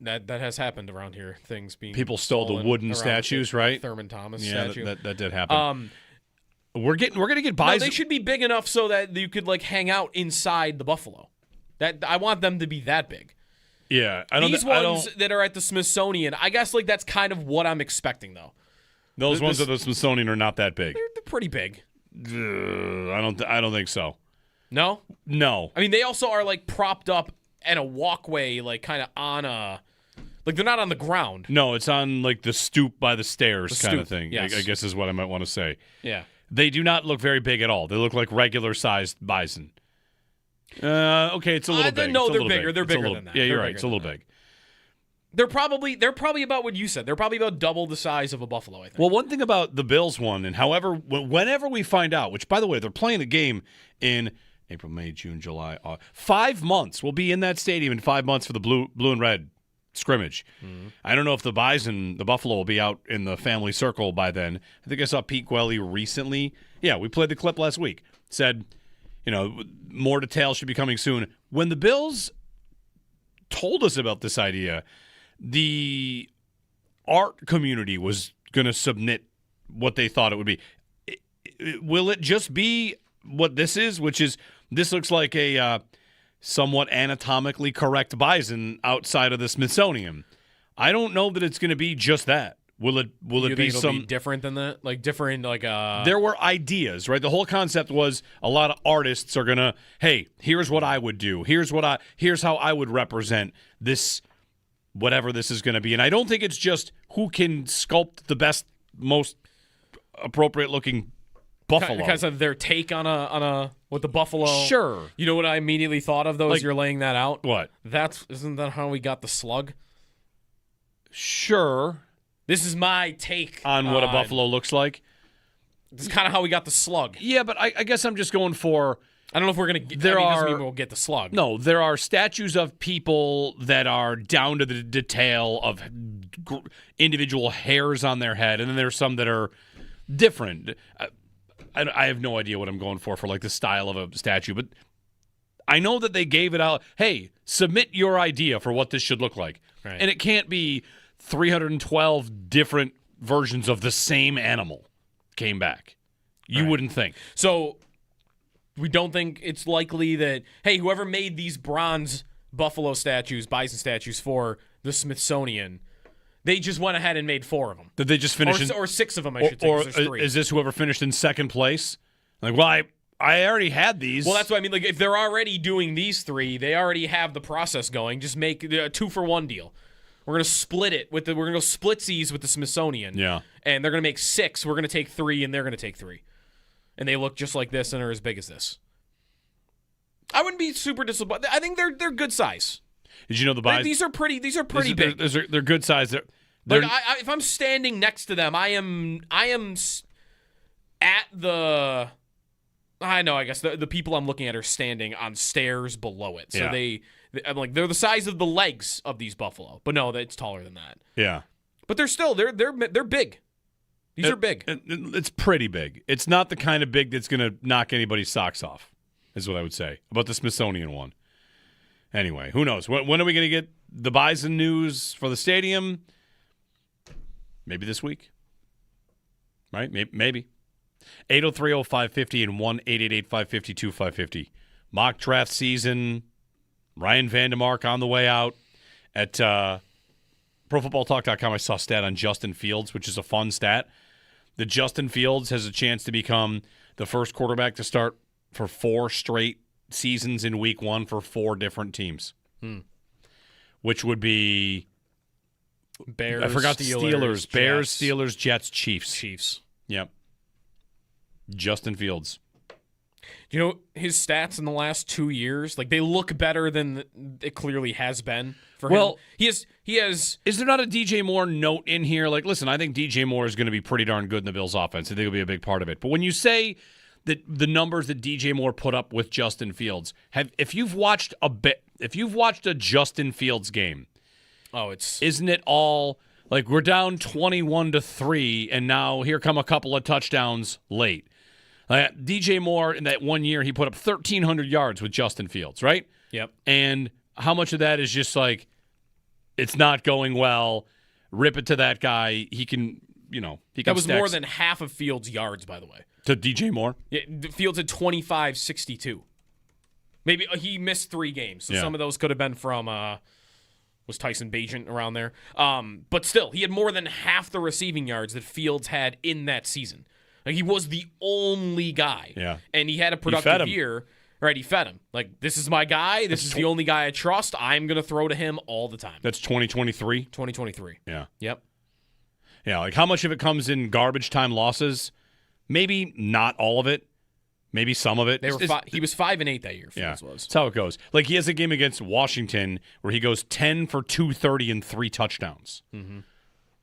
That has happened around here. Things being people stole the wooden statues, right? Thurman Thomas yeah, statue. That did happen. We're gonna get bison. No, they should be big enough so that you could like hang out inside the buffalo. I want them to be that big. Yeah, These ones that are at the Smithsonian, I guess like that's kind of what I'm expecting though. Those ones at the Smithsonian are not that big. They're pretty big. I don't think so. No? No. I mean, they also are like propped up in a walkway, like kind of on a, like they're not on the ground. No, it's on like the stoop by the stairs kind of thing. Yes. I guess is what I might want to say. Yeah. They do not look very big at all. They look like regular sized bison. Okay, it's a little big. No, they're bigger. They're bigger than that. Yeah, you're They're right. It's a little big. They're probably about what you said. They're probably about double the size of a buffalo, I think. Well, one thing about the Bills one, and whenever we find out, which by the way, they're playing a game in April, May, June, July, 5 months. We'll be in that stadium in 5 months for the blue and red scrimmage. Mm-hmm. I don't know if the buffalo will be out in the family circle by then. I think I saw Pete Gwelly recently. Yeah, we played the clip last week. Said, more details should be coming soon. When the Bills told us about this idea, the art community was going to submit what they thought it would be. Will it just be what this is, which is this looks like a somewhat anatomically correct bison outside of the Smithsonian? I don't know that it's going to be just that. Will it be some different than that? Like different, like There were ideas, right? The whole concept was a lot of artists are gonna, hey, here's what I would do. Here's how I would represent this, whatever this is going to be. And I don't think it's just who can sculpt the best, most appropriate looking buffalo. Because of their take on a with the buffalo. Sure. You know what I immediately thought of, though, as you're laying that out? What? Isn't that how we got the slug? Sure. This is my take on what a buffalo looks like. This is kind of how we got the slug. Yeah, but I guess I'm just going for. I don't know if we're going to. Doesn't mean we'll get the slug. No, there are statues of people that are down to the detail of individual hairs on their head, and then there's some that are different. I have no idea what I'm going for like the style of a statue, but I know that they gave it out. Hey, submit your idea for what this should look like, right. And it can't be 312 different versions of the same animal came back. You wouldn't think. So we don't think it's likely that, hey, whoever made these bronze buffalo statues, bison statues for the Smithsonian, they just went ahead and made 4 of them. Did they just finish or 6 of them, I should say, 'cause there's 3. Is this whoever finished in second place? Like, well, I already had these. Well, that's what I mean. Like, if they're already doing these 3, they already have the process going. Just make a 2-for-1 deal. We're gonna split it we're gonna go splitsies with the Smithsonian. Yeah. And they're gonna make 6. We're gonna take 3, and they're gonna take 3. And they look just like this and are as big as this. I wouldn't be super disappointed. I think they're good size. Did you know the bison? These are pretty big. They're good size. They're like if I'm standing next to them, I am at the. I know. I guess the people I'm looking at are standing on stairs below it. So I'm like they're the size of the legs of these buffalo, but no, it's taller than that. Yeah, but they're big. These are big. It's pretty big. It's not the kind of big that's going to knock anybody's socks off, is what I would say about the Smithsonian one. Anyway, who knows? When are we going to get the bison news for the stadium? Maybe this week. Right? Maybe. 803-0550 and 1-888-552-550. mock draft season. Ryan Vandemark on the way out. At ProFootballTalk.com, I saw a stat on Justin Fields, which is a fun stat. That Justin Fields has a chance to become the first quarterback to start for 4 straight seasons in week 1 for 4 different teams. Which would be Bears, I forgot Steelers, the Steelers. Jets. Bears, Steelers, Jets, Chiefs. Chiefs. Yep. Justin Fields. You know, his stats in the last 2 years, like, they look better than it clearly has been for him. Well, He has. Is there not a DJ Moore note in here? Like, listen, I think DJ Moore is going to be pretty darn good in the Bills' offense. I think he'll be a big part of it. But when you say that the numbers that DJ Moore put up with Justin Fields, if you've watched a Justin Fields game, isn't it all like we're down 21-3, and now here come a couple of touchdowns late? DJ Moore, in that 1 year, he put up 1,300 yards with Justin Fields, right? Yep. And how much of that is just like, it's not going well, rip it to that guy. He can, That was more than half of Fields' yards, by the way. To DJ Moore? Yeah, Fields had 25-62. Maybe he missed 3 games, so some of those could have been from was Tyson Bagent around there. But still, he had more than half the receiving yards that Fields had in that season. Like, he was the only guy. Yeah. And he had a productive year. Right, he fed him. Like, this is my guy. This is the only guy I trust. I'm going to throw to him all the time. That's 2023? 2023. Yeah. Yep. Yeah, like how much of it comes in garbage time losses? Maybe not all of it. Maybe some of it. He was 5-8 that year, Fields was. That's how it goes. Like, he has a game against Washington where he goes 10 for 230 and 3 touchdowns. Mm-hmm.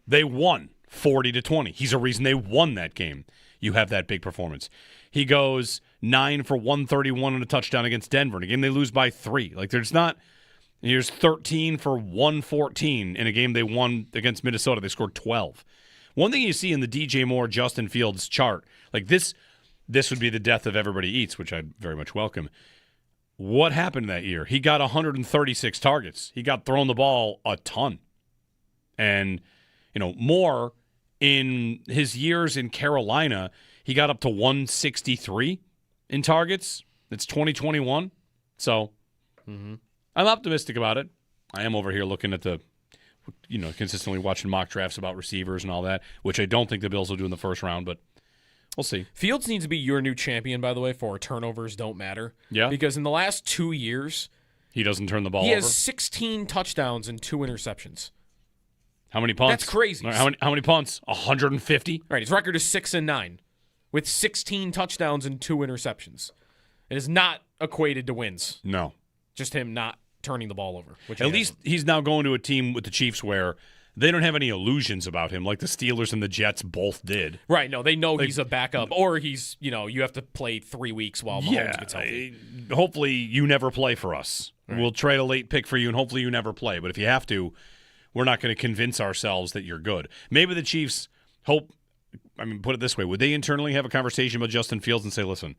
They won 40-20. He's a reason they won that game. You have that big performance. He goes 9 for 131 and a touchdown against Denver. In a game they lose by 3. Like, there's not. Here's 13 for 114 in a game they won against Minnesota. They scored 12. One thing you see in the DJ Moore, Justin Fields chart, like this would be the death of everybody eats, which I very much welcome. What happened that year? He got 136 targets. He got thrown the ball a ton. And, Moore, in his years in Carolina, he got up to 163 in targets. It's 2021. So I'm optimistic about it. I am over here looking at consistently watching mock drafts about receivers and all that, which I don't think the Bills will do in the first round, but we'll see. Fields needs to be your new champion, by the way, for turnovers don't matter. Yeah. Because in the last 2 years, he doesn't turn the ball over. He has 16 touchdowns and 2 interceptions. How many punts? That's crazy. How many punts? 150? Right. His record is 6-9 with 16 touchdowns and 2 interceptions. It is not equated to wins. No. Just him not turning the ball over. At least he's now going to a team with the Chiefs where they don't have any illusions about him like the Steelers and the Jets both did. Right. No, they know he's a backup, or he's, you have to play 3 weeks while Mahomes gets healthy. Hopefully you never play for us. Right. We'll trade a late pick for you, and hopefully you never play. But if you have to, we're not going to convince ourselves that you're good. Maybe the Chiefs put it this way. Would they internally have a conversation with Justin Fields and say, listen,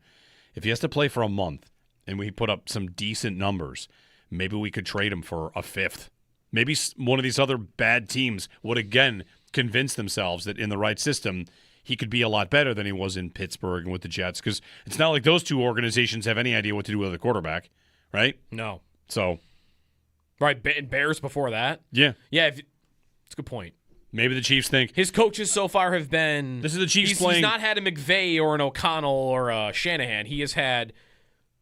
if he has to play for a month and we put up some decent numbers, maybe we could trade him for a 5th. Maybe one of these other bad teams would again convince themselves that in the right system, he could be a lot better than he was in Pittsburgh and with the Jets, because it's not like those two organizations have any idea what to do with the quarterback, right? No. So. Right, Bears before that. Yeah. Yeah, it's a good point. Maybe the Chiefs think. His coaches so far have been. This is the Chiefs playing. He's not had a McVay or an O'Connell or a Shanahan. He has had.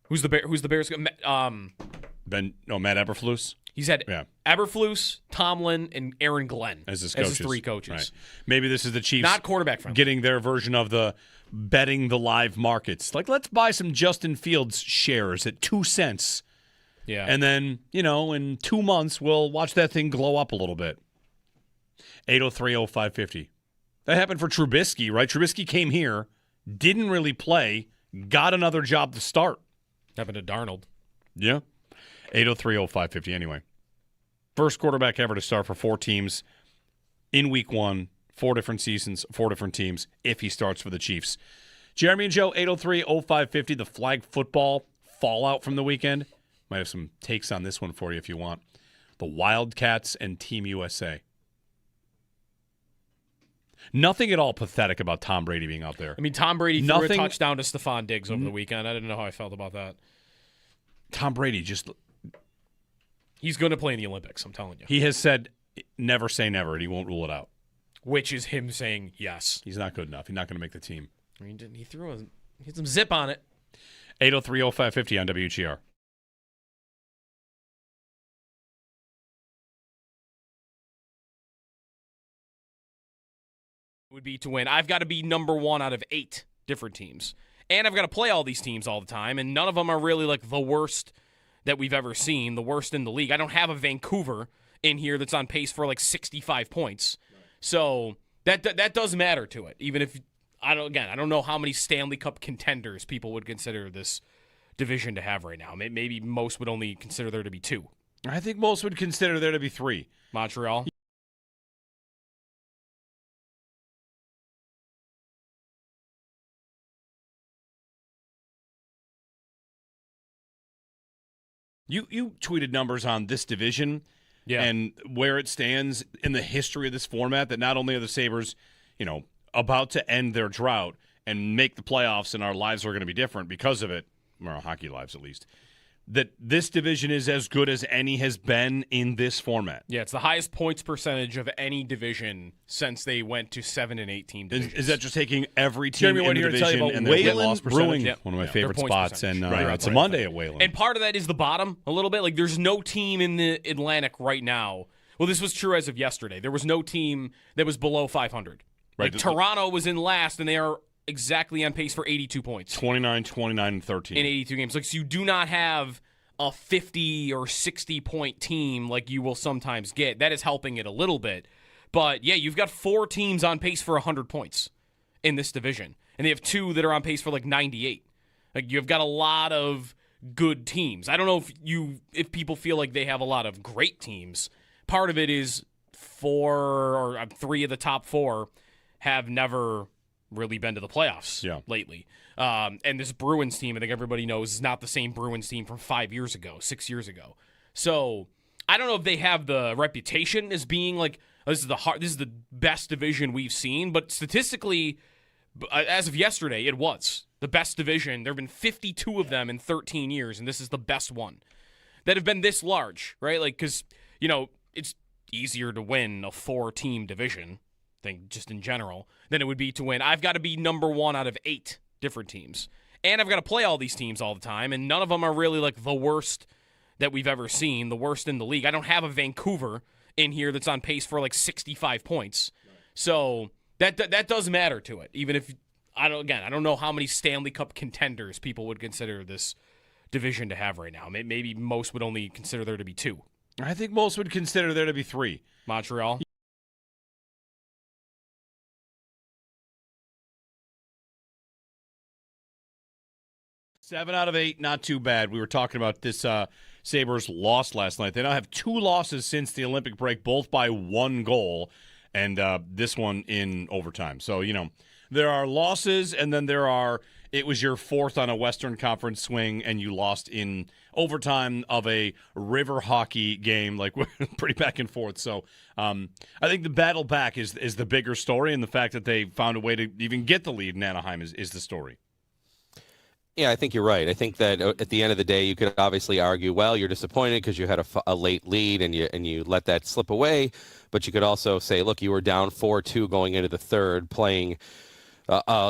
Who's the Bears? Matt Eberflus. He's had Eberflus, Tomlin, and Aaron Glenn as his 3 coaches. Right. Maybe this is the Chiefs. Not quarterback friendly. Getting their version of the betting the live markets. Like, let's buy some Justin Fields shares at 2 cents. Yeah. And then, in 2 months, we'll watch that thing glow up a little bit. 803-0550. That happened for Trubisky, right? Trubisky came here, didn't really play, got another job to start. Happened to Darnold. Yeah. 803-0550. Anyway, first quarterback ever to start for 4 teams in week 1, 4 different seasons, 4 different teams, if he starts for the Chiefs. Jeremy and Joe, 803-0550, the flag football fallout from the weekend. Might have some takes on this one for you if you want. The Wildcats and Team USA. Nothing at all pathetic about Tom Brady being out there. Tom Brady threw a touchdown to Stephon Diggs over the weekend. I didn't know how I felt about that. Tom Brady He's going to play in the Olympics, I'm telling you. he has said never say never, and he won't rule it out. Which is him saying yes. He's not good enough. He's not going to make the team. I mean, he hit some zip on it. 803-0550 on WGR. Would be to win. I've got to be number one out of 8 different teams. And I've got to play all these teams all the time, and none of them are really like the worst that we've ever seen, the worst in the league. I don't have a Vancouver in here that's on pace for like 65 points. Right. So that does matter to it. Even if I don't know how many Stanley Cup contenders people would consider this division to have right now. Maybe most would only consider there to be 2. I think most would consider there to be 3. Montreal. You tweeted numbers on this division and where it stands in the history of this format, that not only are the Sabres, about to end their drought and make the playoffs, and our lives are going to be different because of it, or our hockey lives at least, that this division is as good as any has been in this format. Yeah, it's the highest points percentage of any division since they went to 7 and 8 team divisions. Is that just taking every team in the division and their win-loss Brewing, one of my favorite spots, and it's a Monday at Wayland. And part of that is the bottom a little bit. Like, there's no team in the Atlantic right now. Well, this was true as of yesterday. There was no team that was below 500. Right. Like, Toronto was in last, and they are exactly on pace for 82 points. 29, 29, and 13. In 82 games. Like, so you do not have a 50 or 60-point team like you will sometimes get. That is helping it a little bit. But, yeah, you've got 4 teams on pace for 100 points in this division. And they have 2 that are on pace for, 98. Like, you've got a lot of good teams. I don't know if people feel like they have a lot of great teams. Part of it is 3 of the top 4 have never really been to the playoffs lately. And this Bruins team, I think everybody knows, is not the same Bruins team from 5 years ago, 6 years ago. So I don't know if they have the reputation as being like, this is the best division we've seen, but statistically, as of yesterday, it was the best division. There have been 52 of them in 13 years, and this is the best one that have been this large, right? Like, because, it's easier to win a 4-team division, I think, just in general, than it would be to win. I've got to be number one out of 8 different teams. And I've got to play all these teams all the time, and none of them are really like the worst that we've ever seen, the worst in the league. I don't have a Vancouver in here that's on pace for like 65 points. Right. So that does matter to it. Even if I don't know how many Stanley Cup contenders people would consider this division to have right now. Maybe most would only consider there to be 2. I think most would consider there to be 3. Montreal. Seven out of 8, not too bad. We were talking about this Sabres loss last night. They now have 2 losses since the Olympic break, both by 1 goal, and this one in overtime. So, there are losses, and then it was your 4th on a Western Conference swing, and you lost in overtime of a river hockey game, like pretty back and forth. So I think the battle back is the bigger story, and the fact that they found a way to even get the lead in Anaheim is the story. Yeah, I think you're right. I think that at the end of the day, you could obviously argue, well, you're disappointed because you had a late lead and you let that slip away. But you could also say, look, you were down 4-2 going into the third, playing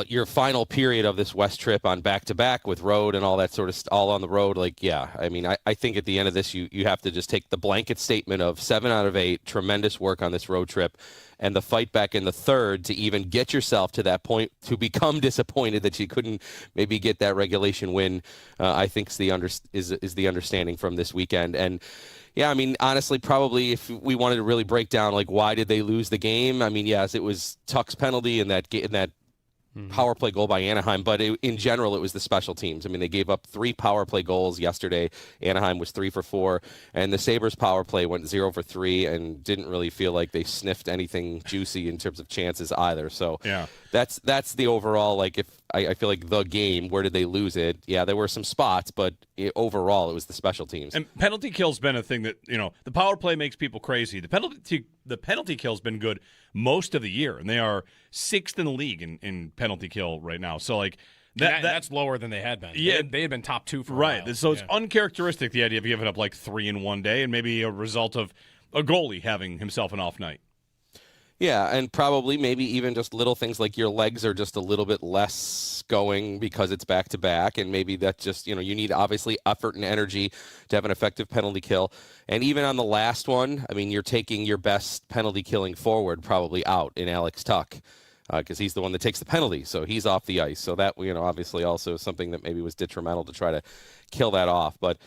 your final period of this West trip on back-to-back with road and all that sort of all on the road. Like, yeah, I mean, I think at the end of this, you have to just take the blanket statement of 7 out of 8, tremendous work on this road trip, and the fight back in the third to even get yourself to that point to become disappointed that you couldn't maybe get that regulation win. I think is the understanding from this weekend. And yeah, I mean, honestly, probably if we wanted to really break down like why did they lose the game, I mean, yes, it was Tuck's penalty in that power play goal by Anaheim, but in general, it was the special teams. I mean, they gave up 3 power play goals yesterday. Anaheim was 3 for 4, and the Sabres power play went 0 for 3 and didn't really feel like they sniffed anything juicy in terms of chances either. So yeah, that's the overall, like, if I feel like the game, where did they lose it? Yeah, there were some spots, but overall, it was the special teams. And penalty kill's been a thing that, the power play makes people crazy. The penalty kill's been good most of the year, and they are 6th in the league in penalty kill right now. So, like, That's lower than they had been. Yeah, they had been top 2 for a right. while. So it's uncharacteristic, the idea of giving up like 3 in one day, and maybe a result of a goalie having himself an off night. Yeah, and probably maybe even just little things like your legs are just a little bit less going because it's back-to-back, and maybe that's just, you need obviously effort and energy to have an effective penalty kill. And even on the last one, I mean, you're taking your best penalty killing forward probably out in Alex Tuck because he's the one that takes the penalty, so he's off the ice. So that, obviously also something that maybe was detrimental to try to kill that off. But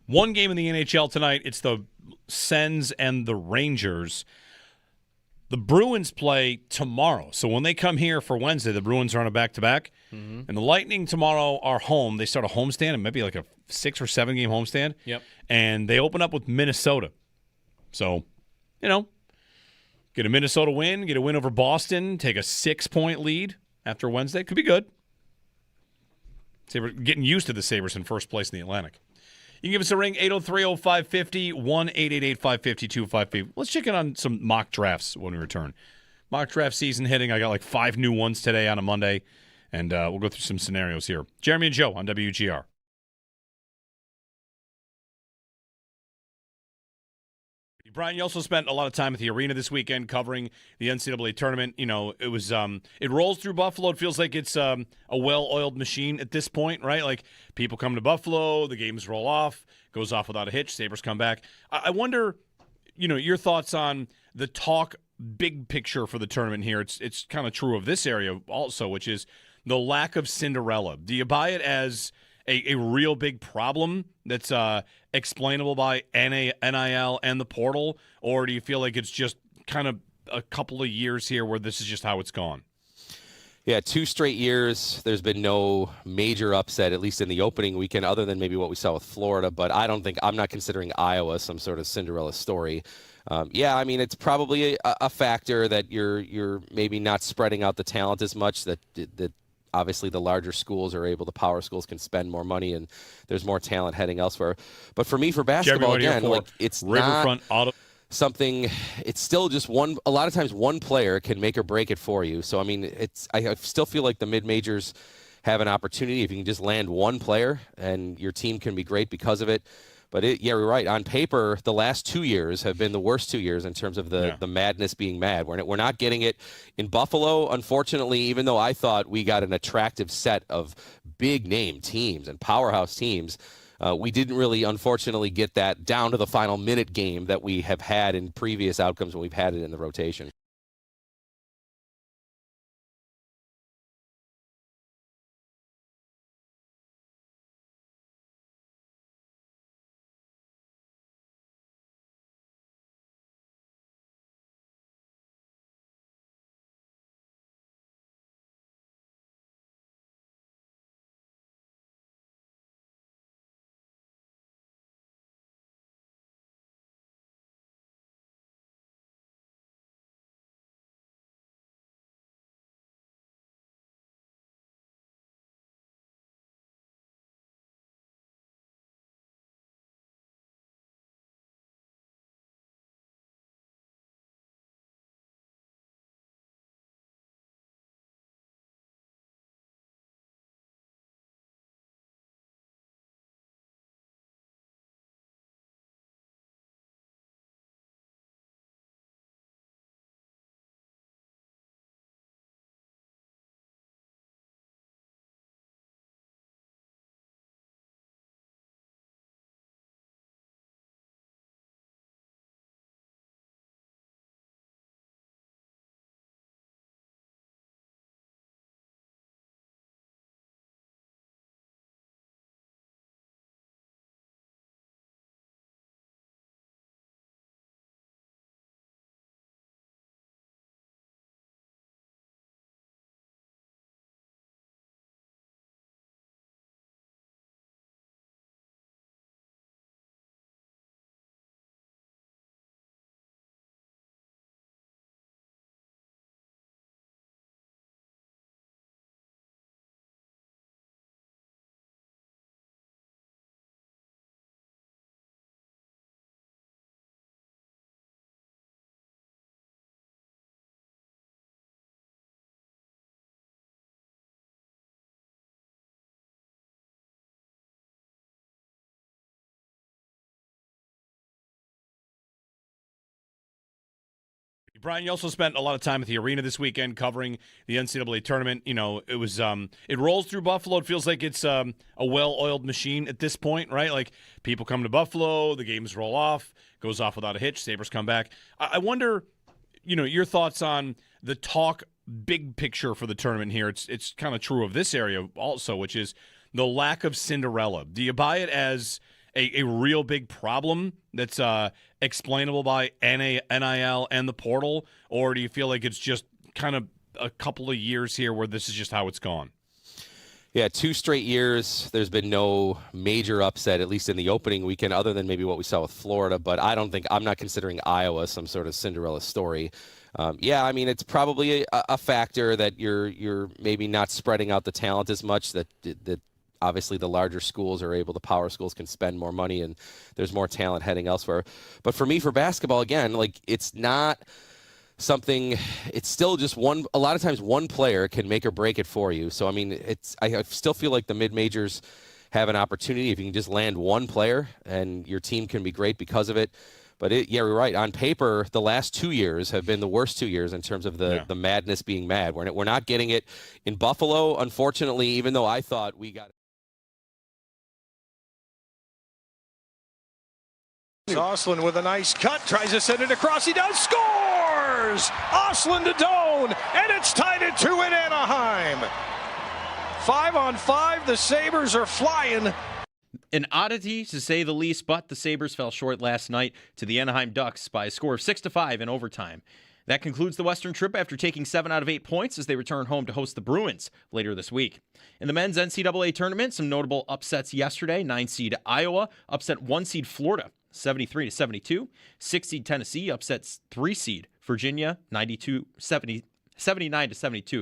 One game in the NHL tonight, it's the Sens and the Rangers. The Bruins play tomorrow. So when they come here for Wednesday, the Bruins are on a back-to-back. Mm-hmm. And the Lightning tomorrow are home. They start a homestand. It might be like a 6 or 7 game homestand. Yep. And they open up with Minnesota. So, get a Minnesota win, get a win over Boston, take a 6-point lead after Wednesday. Could be good. Sabres getting used to the Sabres in first place in the Atlantic. You can give us a ring, 803-0550, 1-888-550-2550. Let's check in on some mock drafts when we return. Mock draft season hitting. I got like 5 new ones today on a Monday, and we'll go through some scenarios here. Jeremy and Joe on WGR. Brian, you also spent a lot of time at the arena this weekend covering the NCAA tournament. It was it rolls through Buffalo. It feels like it's a well-oiled machine at this point, right? Like people come to Buffalo, the games roll off, goes off without a hitch. Sabres come back. I wonder, your thoughts on the talk, big picture for the tournament here. It's kind of true of this area also, which is the lack of Cinderella. Do you buy it as a real big problem that's explainable by NIL and the portal, or do you feel like it's just kind of a couple of years here where this is just how it's gone? Yeah, 2 straight years, there's been no major upset, at least in the opening weekend, other than maybe what we saw with Florida. But I'm not considering Iowa some sort of Cinderella story. It's probably a factor that you're maybe not spreading out the talent as much, that obviously the larger schools the power schools can spend more money and there's more talent heading elsewhere. But for me, for basketball, Jeremy, it's Riverfront not something, it's still just a lot of times one player can make or break it for you. So, I still feel like the mid-majors have an opportunity if you can just land one player and your team can be great because of it. But you're right. On paper, the last 2 years have been the worst 2 years in terms of the madness being mad. We're not getting it in Buffalo, unfortunately, even though I thought we got an attractive set of big-name teams and powerhouse teams. We didn't really, unfortunately, get that down to the final minute game that we have had in previous outcomes when we've had it in the rotation. Brian, you also spent a lot of time at the arena this weekend covering the NCAA tournament. You know, it was it rolls through Buffalo. It feels like it's a well-oiled machine at this point, right? Like people come to Buffalo, the games roll off, goes off without a hitch, Sabres come back. I wonder, you know, your thoughts on the talk big picture for the tournament here. It's kind of true of this area also, which is the lack of Cinderella. Do you buy it as a real big problem that's explainable by NIL and the portal, or do you feel like it's just kind of a couple of years here where this is just how it's gone? Yeah, 2 straight years, there's been no major upset, at least in the opening weekend, other than maybe what we saw with Florida, but I'm not considering Iowa some sort of Cinderella story. Yeah, I mean, it's probably a factor that you're maybe not spreading out the talent as much, that obviously the larger schools are able, the power schools can spend more money and there's more talent heading elsewhere. But for me, for basketball, again, like it's not something, it's still just a lot of times one player can make or break it for you. So, I mean, I still feel like the mid-majors have an opportunity if you can just land one player and your team can be great because of it. But yeah, you're right. On paper, the last 2 years have been the worst 2 years in terms of the madness being mad. We're not getting it in Buffalo, unfortunately, even though I thought we got it. Ostlund with a nice cut, tries to send it across, he does, scores! Ostlund to Doan, and it's tied at 2 in Anaheim. 5-on-5, the Sabres are flying. An oddity, to say the least, but the Sabres fell short last night to the Anaheim Ducks by a score of 6-5 in overtime. That concludes the Western trip after taking 7 out of 8 points as they return home to host the Bruins later this week. In the men's NCAA tournament, some notable upsets yesterday. 9-seed Iowa upset 1-seed Florida 73-72. 6-seed Tennessee upsets 3-seed Virginia 79-72,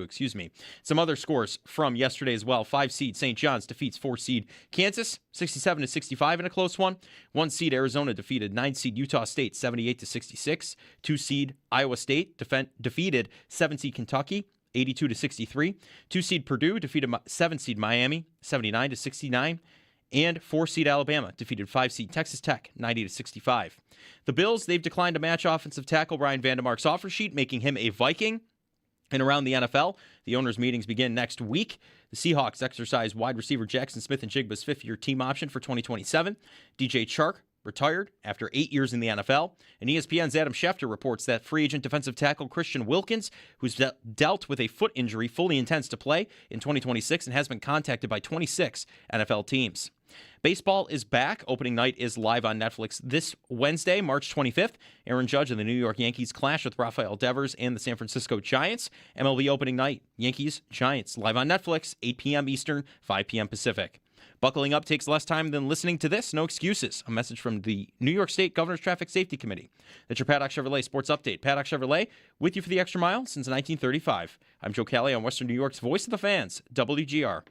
excuse me. Some other scores from yesterday as well. 5-seed St. John's defeats 4-seed Kansas 67-65 in a close one. 1-seed Arizona defeated 9-seed Utah State 78-66. 2-seed Iowa State defeated 7-seed Kentucky 82-63. 2-seed Purdue defeated 7-seed Miami 79-69. And 4-seed Alabama defeated 5-seed Texas Tech 90-65. The Bills, they've declined to match offensive tackle Brian Vandemark's offer sheet, making him a Viking. And around the NFL, the owners' meetings begin next week. The Seahawks exercise wide receiver Jackson Smith-Njigba's 5th-year team option for 2027. DJ Chark retired after 8 years in the NFL. And ESPN's Adam Schefter reports that free agent defensive tackle Christian Wilkins, who's dealt with a foot injury, fully intends to play in 2026 and has been contacted by 26 NFL teams. Baseball is back. Opening night is live on Netflix this Wednesday, March 25th. Aaron Judge and the New York Yankees clash with Rafael Devers and the San Francisco Giants. MLB opening night, Yankees, Giants, live on Netflix, 8 p.m. Eastern, 5 p.m. Pacific. Buckling up takes less time than listening to this. No excuses. A message from the New York State Governor's Traffic Safety Committee. That's your Paddock Chevrolet Sports Update. Paddock Chevrolet, with you for the extra mile since 1935. I'm Joe Kelly on Western New York's Voice of the Fans, WGR.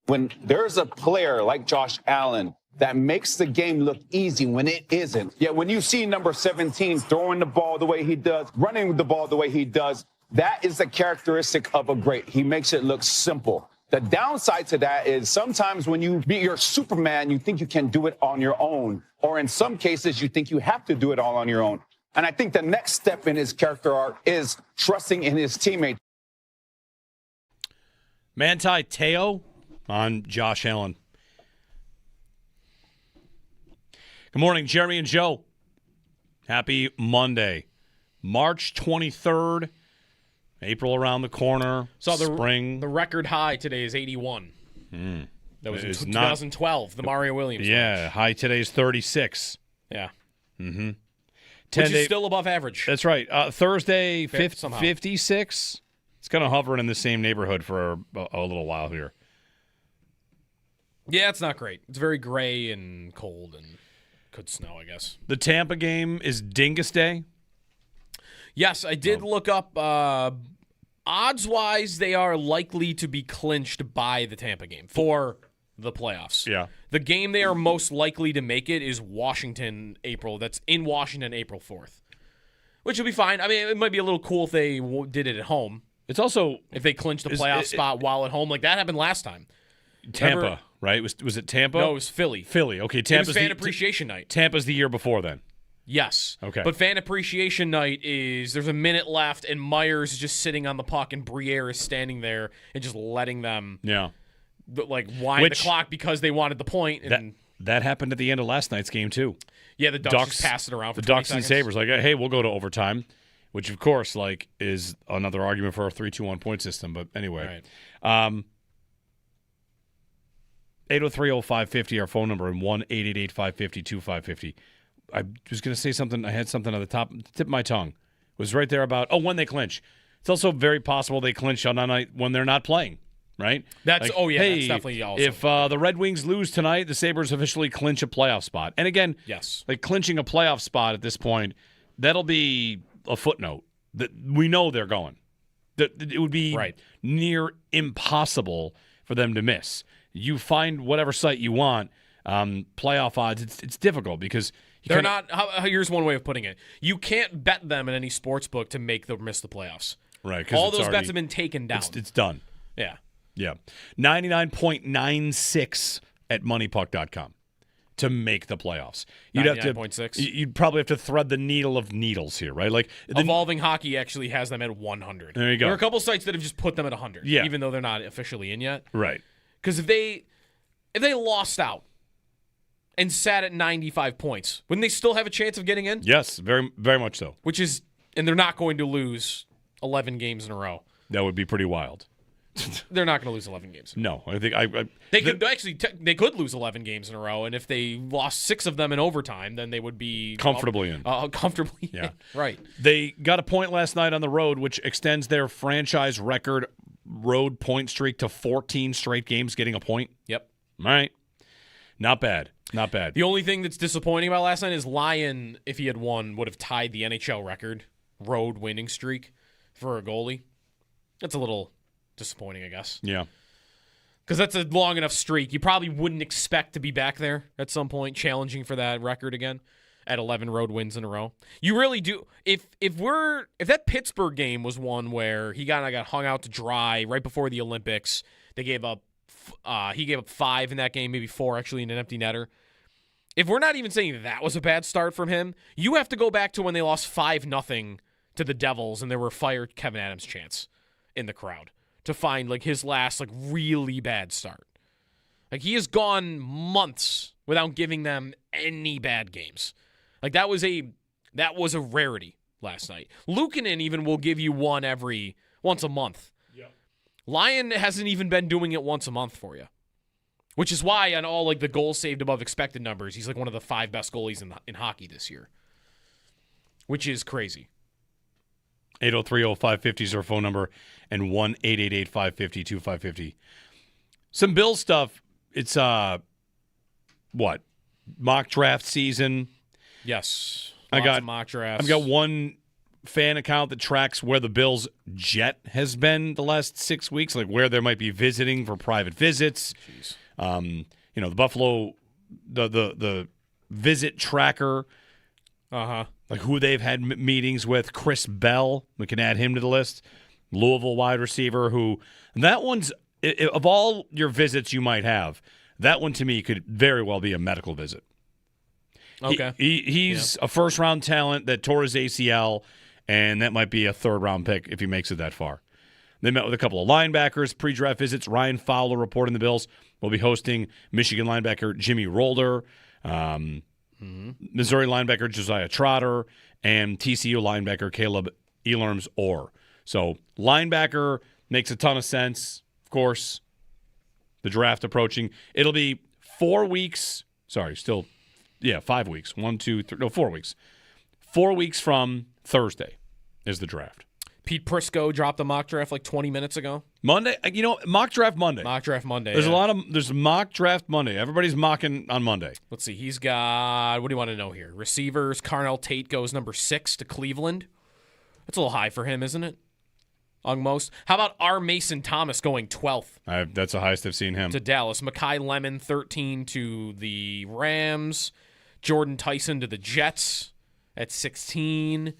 When there's a player like Josh Allen that makes the game look easy when it isn't. Yet when you see number 17 throwing the ball the way he does, running the ball the way he does, that is the characteristic of a great. He makes it look simple. The downside to that is sometimes when you be your Superman, you think you can do it on your own. Or in some cases, you think you have to do it all on your own. And I think the next step in his character arc is trusting in his teammates. Manti Te'o on Josh Allen. Good morning, Jeremy and Joe. Happy Monday. March 23rd, April around the corner, spring. The record high today is 81. That was in 2012, the Mario Williams match. High today is 36. Yeah. Mm-hmm. Which is still above average. That's right. Thursday, 56. It's kind of hovering in the same neighborhood for a little while here. Yeah, it's not great. It's very gray and cold and could snow, I guess. The Tampa game is Dingus Day? Yes, I did look up. Odds-wise, they are likely to be clinched by the Tampa game for the playoffs. Yeah. The game they are most likely to make it is Washington, April. That's in Washington, April 4th. which would be fine. I mean, it might be a little cool if they did it at home. It's also if they clinched the playoff spot while at home, like that happened last time. Tampa, Remember? right? Was it Tampa? No, it was Philly. Philly. Okay, Tampa's fan appreciation night. Tampa's the year before then. Yes. Okay. But fan appreciation night is there's a minute left and Myers is just sitting on the puck and Briere is standing there and just letting them wind the clock because they wanted the point. And that happened at the end of last night's game too. Yeah, the Ducks just passed it around for 20 Ducks seconds. and Sabres like, hey, we'll go to overtime, which of course is another argument for a 3-2-1 point system. But anyway, 803-0550 our phone number and 1-888-550-2550. I was going to say something. I had something on the tip of my tongue. It was right there about when they clinch. It's also very possible they clinch on a night when they're not playing. Right? That's hey, that's definitely also. If the Red Wings lose tonight, the Sabres officially clinch a playoff spot. And again, yes, clinching a playoff spot at this point, that'll be a footnote. That we know they're going. That it would be near impossible for them to miss. You find whatever site you want, playoff odds. It's difficult because they're not. Here's one way of putting it: you can't bet them in any sports book to make them miss the playoffs. Right? All those bets have been taken down. It's done. Yeah. Yeah. 99.96 at moneypuck.com to make the playoffs. 99.6. You'd probably have to thread the needle of needles here, right? Like Evolving Hockey actually has them at 100. There you go. There are a couple sites that have just put them at 100, even though they're not officially in yet. Right. Because if they lost out and sat at 95 points, wouldn't they still have a chance of getting in? Yes, very, very much so. And they're not going to lose 11 games in a row. That would be pretty wild. They're not going to lose 11 games. No, I think they could lose 11 games in a row, and if they lost 6 of them in overtime, then they would be comfortably in. Comfortably, yeah, right. They got a point last night on the road, which extends their franchise record road point streak to 14 straight games, getting a point. Yep. All right, not bad, not bad. The only thing that's disappointing about last night is Lyon, if he had won, would have tied the NHL record road winning streak for a goalie. That's a little disappointing, I guess. Yeah. Because that's a long enough streak. You probably wouldn't expect to be back there at some point, challenging for that record again at 11 road wins in a row. You really do. If that Pittsburgh game was one where he got hung out to dry right before the Olympics, they gave up. He gave up 5 in that game, maybe 4 actually in an empty netter. If we're not even saying that was a bad start from him, you have to go back to when they lost 5-0 to the Devils and they were fired Kevin Adams chants in the crowd to find his last really bad start. He has gone months without giving them any bad games. That was a rarity last night. Luukkonen even will give you one once a month. Yep. Lyon hasn't even been doing it once a month for you. Which is why on all the goals saved above expected numbers, he's one of the 5 best goalies in hockey this year. Which is crazy. 803-0550 is our phone number, and 1-888-550-2550. Some Bills stuff. It's mock draft season. Yes, I got mock drafts. I've got one fan account that tracks where the Bills jet has been the last 6 weeks, where there might be visiting for private visits. Jeez. The Buffalo, the visit tracker. Who they've had meetings with. Chris Bell, we can add him to the list. Louisville wide receiver that one's, of all your visits you might have, that one to me could very well be a medical visit. Okay. He's a first-round talent that tore his ACL, and that might be a third-round pick if he makes it that far. They met with a couple of linebackers, pre-draft visits. Ryan Fowler reporting the Bills will be hosting Michigan linebacker Jimmy Rolder. Missouri linebacker Josiah Trotter, and TCU linebacker Caleb Elarms-Orr. So linebacker makes a ton of sense, of course. The draft approaching. It'll be 4 weeks. 5 weeks. 1, 2, 3. No, 4 weeks. 4 weeks from Thursday is the draft. Pete Prisco dropped a mock draft 20 minutes ago. Monday, mock draft Monday. Mock draft Monday. There's mock draft Monday. Everybody's mocking on Monday. Let's see. He's got, what do you want to know here? Receivers, Carnell Tate goes number 6 to Cleveland. That's a little high for him, isn't it? On most. How about R. Mason Thomas going 12th? That's the highest I've seen him. To Dallas. Mekhi Lemon, 13 to the Rams. Jordan Tyson to the Jets at 16.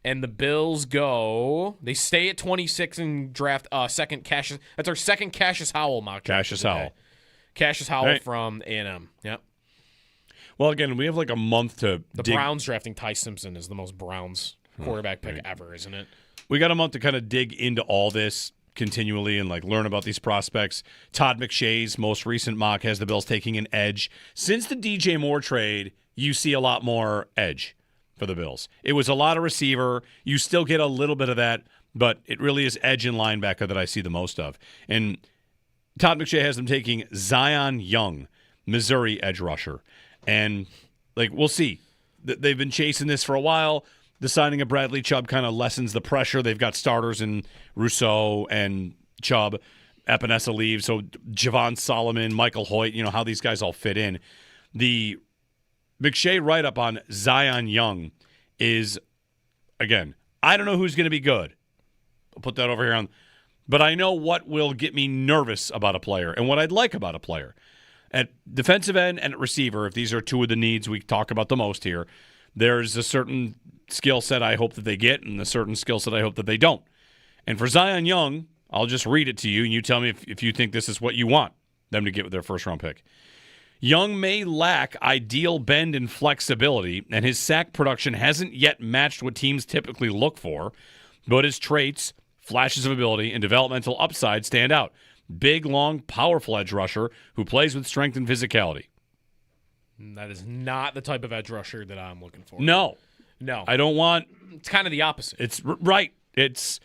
And the Bills they stay at 26 and draft second Cassius. That's our second Cassius Howell mock draft. Cassius Howell. Cassius Howell Right. from A&M. Yep. Well, again, we have like a month to The dig. Browns drafting Ty Simpson is the most Browns quarterback pick ever, isn't it? We got a month to kind of dig into all this continually and like learn about these prospects. Todd McShay's most recent mock has the Bills taking an edge. Since the DJ Moore trade, you see a lot more edge for the Bills. It was a lot of receiver. You still get a little bit of that, but it really is edge and linebacker that I see the most of. And Todd McShay has them taking Zion Young, Missouri edge rusher. And like we'll see. They've been chasing this for a while. The signing of Bradley Chubb kind of lessens the pressure. They've got starters in Rousseau and Chubb. Epinesa leaves, so Javon Solomon, Michael Hoyt, how these guys all fit in. The McShay write-up on Zion Young is, again, I don't know who's going to be good. I'll put that over here on. But I know what will get me nervous about a player and what I'd like about a player. At defensive end and at receiver, if these are two of the needs we talk about the most here, there's a certain skill set I hope that they get and a certain skill set I hope that they don't. And for Zion Young, I'll just read it to you, and you tell me if you think this is what you want them to get with their first-round pick. Young may lack ideal bend and flexibility, and his sack production hasn't yet matched what teams typically look for, but his traits, flashes of ability, and developmental upside stand out. Big, long, powerful edge rusher who plays with strength and physicality. That is not the type of edge rusher that I'm looking for. No. I don't want... It's kind of the opposite. It's right. It's...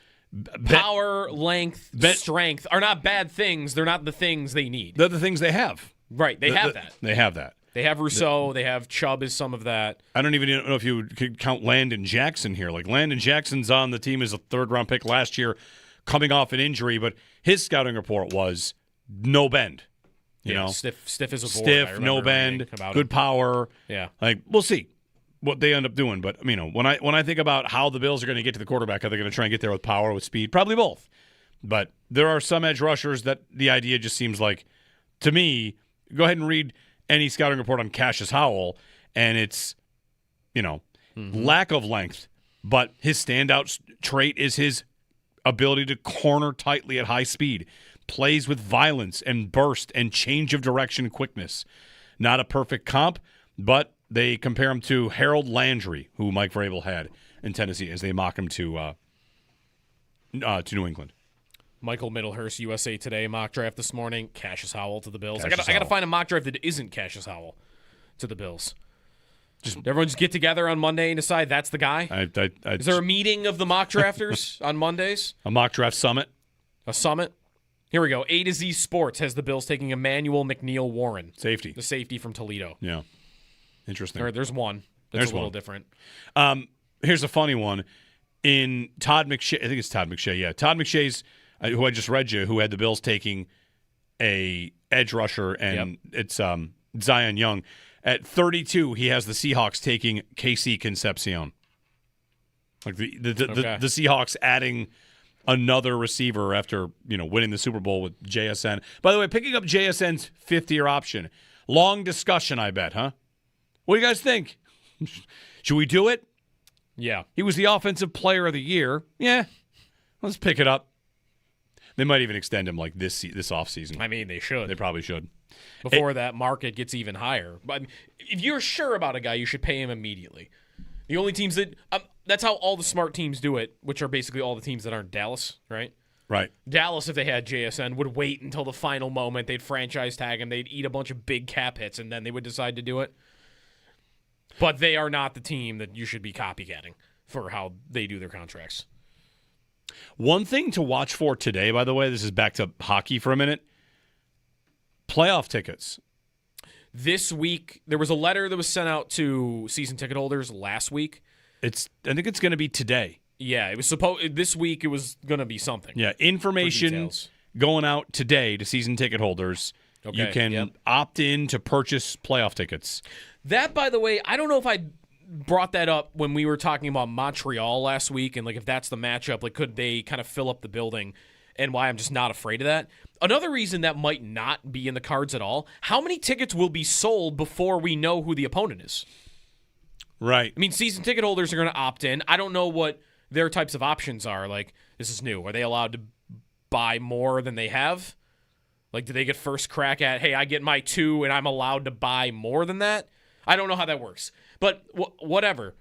Power, length, strength are not bad things. They're not the things they need. They're the things they have. Right. They have that. They have that. They have Rousseau. They have Chubb as some of that. I don't even know if you could count Landon Jackson here. Like, Landon Jackson's on the team as a third-round pick last year, coming off an injury, but his scouting report was no bend. You know, stiff as a board. Stiff, no bend, good power. Yeah. Like, we'll see what they end up doing. But, when I think about how the Bills are going to get to the quarterback, are they going to try and get there with power, with speed? Probably both. But there are some edge rushers that the idea just seems like, to me, go ahead and read any scouting report on Cassius Howell, and it's, lack of length. But his standout trait is his ability to corner tightly at high speed. Plays with violence and burst and change of direction quickness. Not a perfect comp, but they compare him to Harold Landry, who Mike Vrabel had in Tennessee, as they mock him to New England. Michael Middlehurst, USA Today mock draft this morning. Cassius Howell to the Bills. I got to find a mock draft that isn't Cassius Howell to the Bills. Everyone just get together on Monday and decide that's the guy? Is there a meeting of the mock drafters on Mondays? A mock draft summit? A summit? Here we go. A to Z Sports has the Bills taking Emmanuel McNeil Warren. Safety. The safety from Toledo. Yeah. Interesting. There's one. That's a little different. Here's a funny one. In Todd McShay, I think it's Todd McShay. Yeah, Todd McShay's, who I just read you, who had the Bills taking a edge rusher, and it's Zion Young. At 32, he has the Seahawks taking KC Concepcion. Like the Seahawks adding another receiver after winning the Super Bowl with JSN. By the way, picking up JSN's fifth-year option. Long discussion, I bet, huh? What do you guys think? Should we do it? Yeah. He was the offensive player of the year. Yeah. Let's pick it up. They might even extend him like this offseason. I mean, they should. They probably should. Before that market gets even higher. But if you're sure about a guy, you should pay him immediately. The only teams that that's how all the smart teams do it, which are basically all the teams that aren't Dallas, right? Right. Dallas, if they had JSN, would wait until the final moment. They'd franchise tag him. They'd eat a bunch of big cap hits, and then they would decide to do it. But they are not the team that you should be copycatting for how they do their contracts. One thing to watch for today, by the way, this is back to hockey for a minute. Playoff tickets. This week, there was a letter that was sent out to season ticket holders last week. I think it's going to be today. Yeah, it was this week it was going to be something. Yeah, information going out today to season ticket holders. Okay, you can opt in to purchase playoff tickets. That, by the way, I don't know if I brought that up when we were talking about Montreal last week, and like if that's the matchup, like could they kind of fill up the building, and why I'm just not afraid of that. Another reason that might not be in the cards at all, how many tickets will be sold before we know who the opponent is? Right. I mean, season ticket holders are going to opt in. I don't know what their types of options are. Like, this is new. Are they allowed to buy more than they have? Like, do they get first crack at, hey, I get my 2 and I'm allowed to buy more than that? I don't know how that works. But whatever.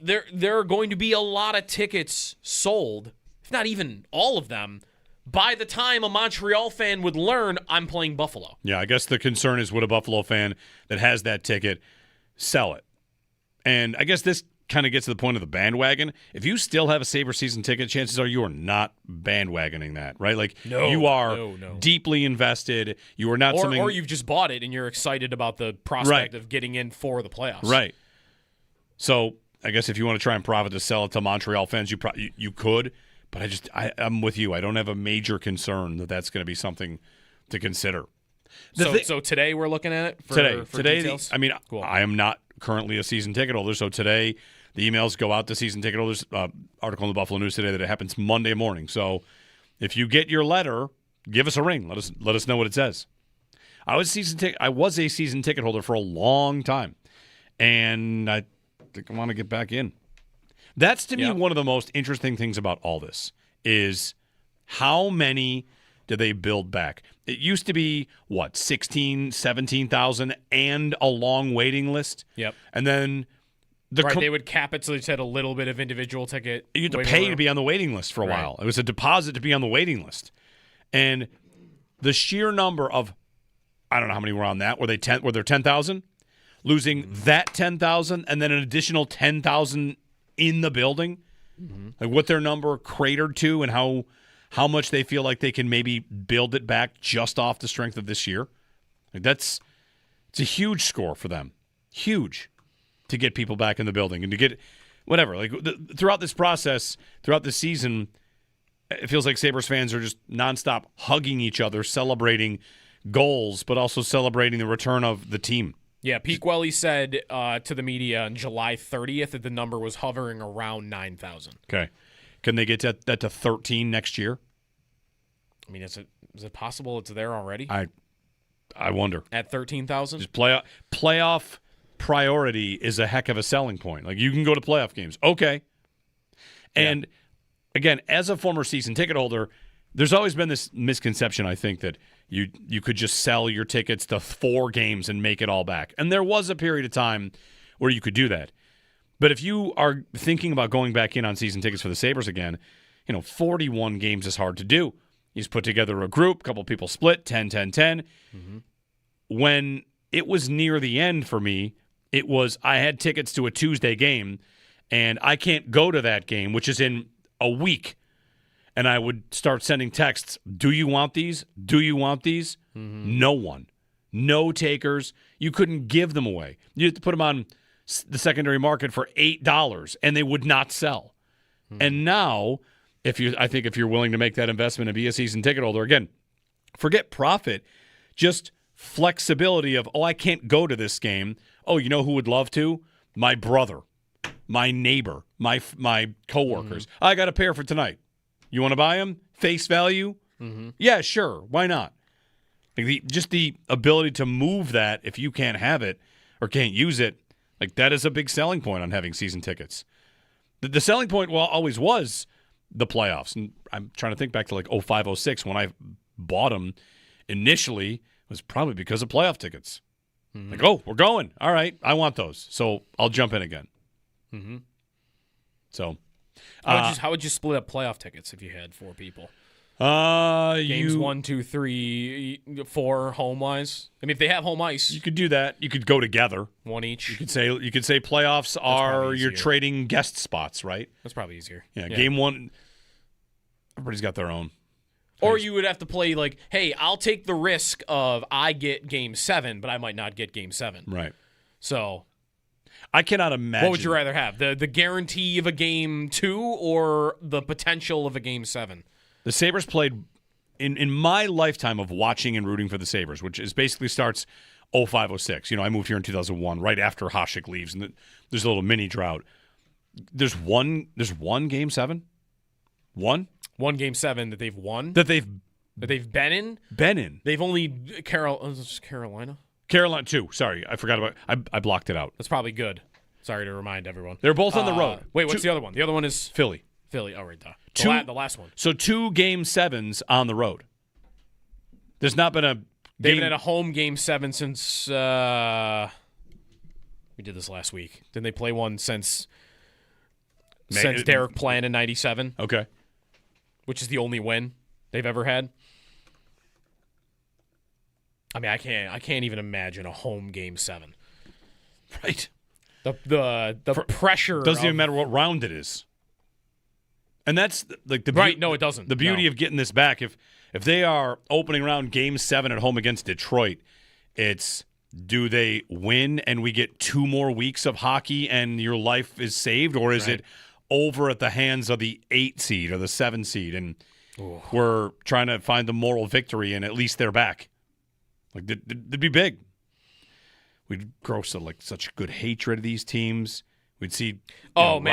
There are going to be a lot of tickets sold, if not even all of them, by the time a Montreal fan would learn I'm playing Buffalo. Yeah, I guess the concern is, would a Buffalo fan that has that ticket sell it? And I guess this kind of gets to the point of the bandwagon. If you still have a Sabres season ticket, chances are you are not bandwagoning that, right? Like, you are deeply invested. You are not or you've just bought it and you're excited about the prospect of getting in for the playoffs. Right. So I guess if you want to try and profit to sell it to Montreal fans, you could. But I'm with you. I don't have a major concern that that's going to be something to consider. So today we're looking at it for today. Details? Cool. I am not currently a season ticket holder, so today the emails go out to season ticket holders. Article in the Buffalo News today that it happens Monday morning. So if you get your letter, give us a ring. Let us know what it says. I was a season ticket holder for a long time, and I think I want to get back in. That's, to me, one of the most interesting things about all this is how many do they build back? It used to be, 16, 17,000 and a long waiting list? Yep. And then they would cap it so they just had a little bit of individual ticket. You had to pay to be on the waiting list for a while. It was a deposit to be on the waiting list. And the sheer number of, I don't know how many were on that. Were there 10,000? Losing that 10,000 and then an additional 10,000 in the building, like what their number cratered to, and how much they feel like they can maybe build it back just off the strength of this year. Like it's a huge score for them, huge, to get people back in the building and to get whatever. Like throughout this process, throughout the season, it feels like Sabres fans are just nonstop hugging each other, celebrating goals, but also celebrating the return of the team. Yeah, Pete Welly said to the media on July 30th that the number was hovering around 9,000. Okay. Can they get that to 13 next year? I mean, is it possible it's there already? I wonder. At 13,000? Just playoff priority is a heck of a selling point. Like, you can go to playoff games. Okay. And, again, as a former season ticket holder, there's always been this misconception, I think, that you could just sell your tickets to 4 games and make it all back. And there was a period of time where you could do that. But if you are thinking about going back in on season tickets for the Sabres again, 41 games is hard to do. You just put together a group, a couple people split, 10, 10, 10. Mm-hmm. When it was near the end for me, it was I had tickets to a Tuesday game, and I can't go to that game, which is in a week. And I would start sending texts, do you want these? Do you want these? Mm-hmm. No one. No takers. You couldn't give them away. You had to put them on the secondary market for $8, and they would not sell. Mm-hmm. And now, I think if you're willing to make that investment and be a season ticket holder, again, forget profit, just flexibility of, I can't go to this game. Oh, you know who would love to? My brother, my neighbor, my coworkers. Mm-hmm. I got a pair for tonight. You want to buy them? Face value? Mm-hmm. Yeah, sure. Why not? Like just the ability to move that if you can't have it or can't use it, like that is a big selling point on having season tickets. The selling point always was the playoffs. And I'm trying to think back to like 05, 06 when I bought them initially was probably because of playoff tickets. Mm-hmm. Like, we're going. All right, I want those. So I'll jump in again. Mm-hmm. So how would you split up playoff tickets if you had 4 people? Games 1, 2, 3, 4 home wise. I mean, if they have home ice, you could do that. You could go together, one each. You could say playoffs are you're trading guest spots, right? That's probably easier. Yeah, game 1. Everybody's got their own. Or you would have to play like, hey, I'll take the risk of I get game 7, but I might not get game 7. Right. So I cannot imagine. What would you rather have? The guarantee of a game 2 or the potential of a game 7? The Sabres played in my lifetime of watching and rooting for the Sabres, which is basically starts 05, 06. I moved here in 2001, right after Hasek leaves, and there's a little mini drought. There's one game 7? One game 7 that they've won? That they've been in? Been in. They've only Carolina? Carolina 2. Sorry, I forgot about I blocked it out. That's probably good. Sorry to remind everyone. They're both on the road. Wait, what's the other one? The other one is Philly. Philly. Oh, right. The last one. So 2 Game 7s on the road. There's not been a They haven't had a home Game 7 since we did this last week. Didn't they play one since Derek Plan in 97? Okay. Which is the only win they've ever had. I mean, I can't even imagine a home Game 7. Right. The pressure doesn't even matter what round it is. And that's like the right. No, it doesn't. The beauty of getting this back, if they are opening round Game 7 at home against Detroit, it's do they win and we get 2 more weeks of hockey and your life is saved, or is it over at the hands of the 8 seed or the 7 seed and we're trying to find the moral victory and at least they're back? Like it'd be big. We'd grow such good hatred of these teams. We'd see building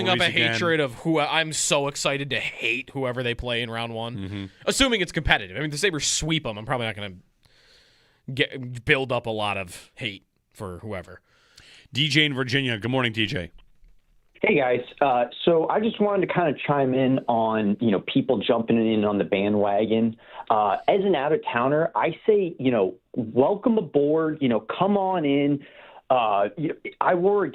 up a again. hatred of who I'm so excited to hate whoever they play in round 1. Mm-hmm. Assuming it's competitive. I mean, the Sabres sweep them. I'm probably not going to build up a lot of hate for whoever. DJ in Virginia. Good morning, DJ. Hey, guys. So I just wanted to kind of chime in on, people jumping in on the bandwagon. As an out-of-towner, I say, welcome aboard, come on in. I wore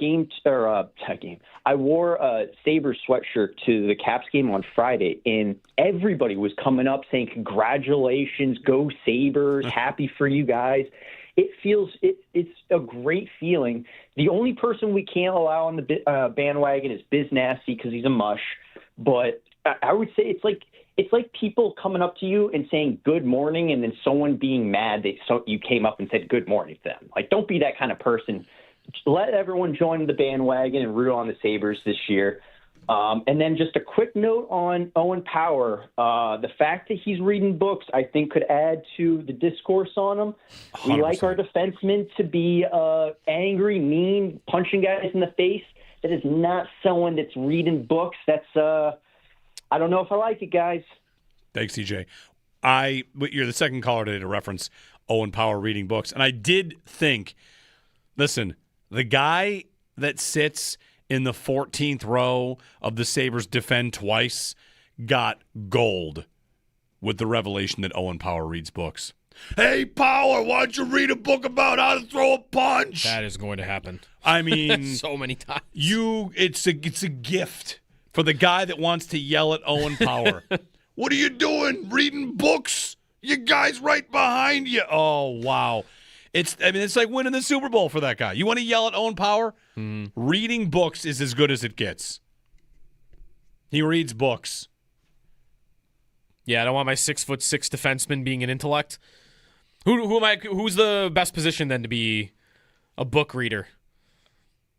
I wore a Sabres sweatshirt to the Caps game on Friday, and everybody was coming up saying, congratulations, go Sabres, happy for you guys. It's a great feeling. The only person we can't allow on the bandwagon is Biz Nasty because he's a mush. But I would say it's like people coming up to you and saying good morning, and then someone being mad that you came up and said good morning to them. Like, don't be that kind of person. Let everyone join the bandwagon and root on the Sabres this year. And then just a quick note on Owen Power. The fact that he's reading books, I think, could add to the discourse on him. 100%. We like our defensemen to be angry, mean, punching guys in the face. That is not someone that's reading books. That's I don't know if I like it, guys. Thanks, TJ. You're the second caller today to reference Owen Power reading books. And I did think, listen, the guy that sits in the 14th row of the Sabres defend twice got gold with the revelation that Owen Power reads books. Hey, Power, why don't you read a book about how to throw a punch? That is going to happen. I mean, so many times. It's a gift for the guy that wants to yell at Owen Power. What are you doing? Reading books? You guys right behind you. Oh, wow. It's like winning the Super Bowl for that guy. You want to yell at Owen Power? Reading books is as good as it gets. He reads books. Yeah, I don't want my 6'6" defenseman being an intellect. Who am I? Who's the best position then to be a book reader?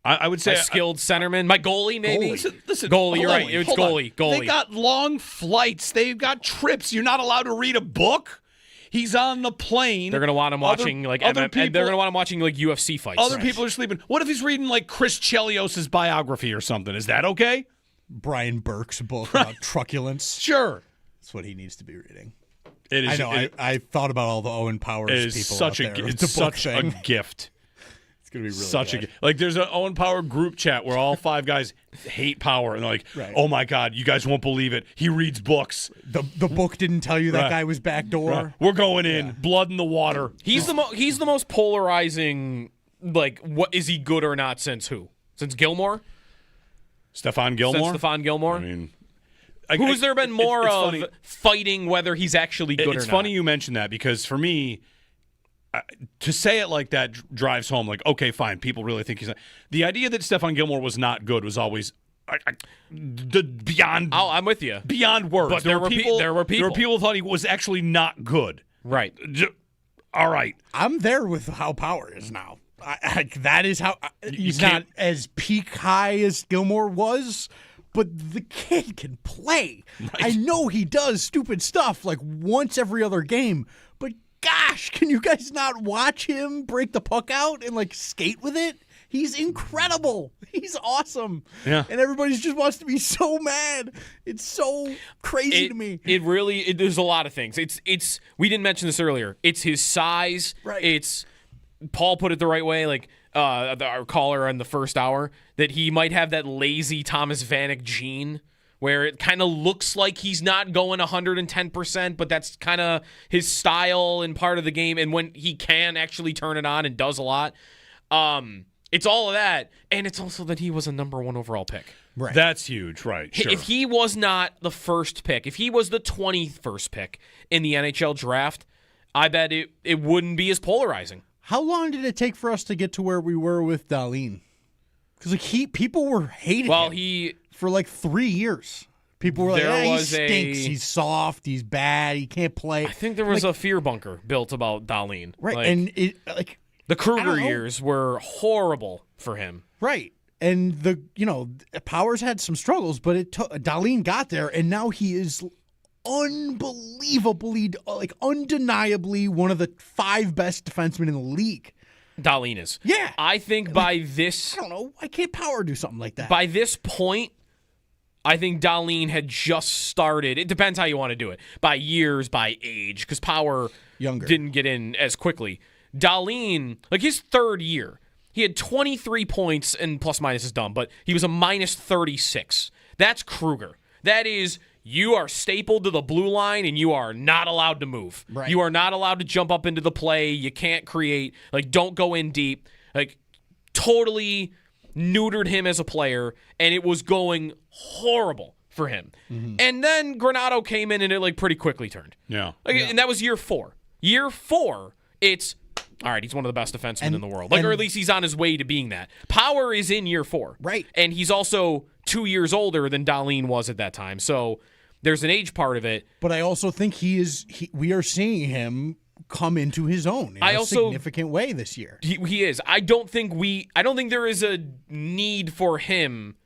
I would say a skilled centerman. My goalie, maybe. Listen, goalie. You're right. It's goalie. Goalie. They got long flights. They've got trips. You're not allowed to read a book. He's on the plane. They're gonna want him watching they're gonna want him watching like UFC fights. Other people are sleeping. What if he's reading like Chris Chelios' biography or something? Is that okay? Brian Burke's book about truculence. Sure, that's what he needs to be reading. It is. I know. I thought about all the Owen Powers people such out there. It's such a gift. It's gonna be really such good. a like. There's an Owen Power group chat where all 5 guys hate Power and they're like, oh my God, you guys won't believe it. He reads books. The book didn't tell you that guy was backdoor. Right. We're going in, blood in the water. He's the most polarizing. Like, what is he good or not? Since who? Since Gilmore? Stephon Gilmore. Since Stephon Gilmore. I mean, who's there been more it's of funny. fighting whether he's actually good or not? It's funny you mentioned that because for me, to say it like that drives home. Like, okay, fine, people really think he's not. The idea that Stephon Gilmore was not good was always beyond. I'm with you. Beyond words. But there were people who thought he was actually not good. Right. All right. I'm there with how Power is now. That is how he's not as peak high as Gilmore was. But the kid can play. Right. I know he does stupid stuff like once every other game, but gosh, can you guys not watch him break the puck out and like skate with it? He's incredible. He's awesome. Yeah. And everybody just wants to be so mad. It's so crazy to me. It really there's a lot of things. It's we didn't mention this earlier. It's his size. Right. It's Paul put it the right way. Like our caller in the first hour, that he might have that lazy Thomas Vanek gene where it kind of looks like he's not going 110%, but that's kind of his style and part of the game. And when he can actually turn it on and does a lot, it's all of that. And it's also that he was a number 1 overall pick. Right. That's huge, right? Sure. If he was not the first pick, if he was the 21st pick in the NHL draft, I bet it wouldn't be as polarizing. How long did it take for us to get to where we were with Dahlin? Because people were hating him for like 3 years. People were like, he stinks, he's soft, he's bad, he can't play. I think there was a fear bunker built about Dahlin. Right, and the Kruger years were horrible for him. Right. And Powers had some struggles, but Dahlin got there, and now he is unbelievably, undeniably one of the 5 best defensemen in the league. Dahlin is. Yeah. I think by this... I don't know. Why can't Power do something like that? By this point, I think Dahlin had just started. It depends how you want to do it. By years, by age, because Power didn't get in as quickly. Dahlin, his third year, he had 23 points, and plus minus is dumb, but he was a minus 36. That's Kruger. That is, you are stapled to the blue line, and you are not allowed to move. Right. You are not allowed to jump up into the play. You can't create. Don't go in deep. Totally neutered him as a player, and it was going horrible for him. Mm-hmm. And then Granato came in, and it pretty quickly turned. Yeah. And that was year 4. Year 4, it's... all right, he's one of the best defensemen in the world. Or at least he's on his way to being that. Power is in year 4. Right. And he's also 2 years older than Dahlin was at that time. So there's an age part of it. But I also think we are seeing him come into his own in a significant way this year. He is. I don't think there is a need for him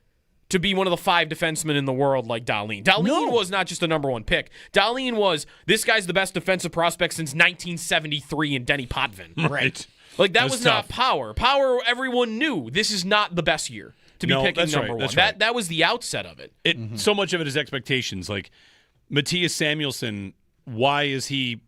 to be one of the 5 defensemen in the world like Dahlin. Dahlin was not just a number 1 pick. Dahlin was, this guy's the best defensive prospect since 1973 in Denny Potvin. Right. That was not Power. Power, everyone knew this is not the best year to be picking number 1. That was the outset of it. So much of it is expectations. Matthias Samuelsson, why is he,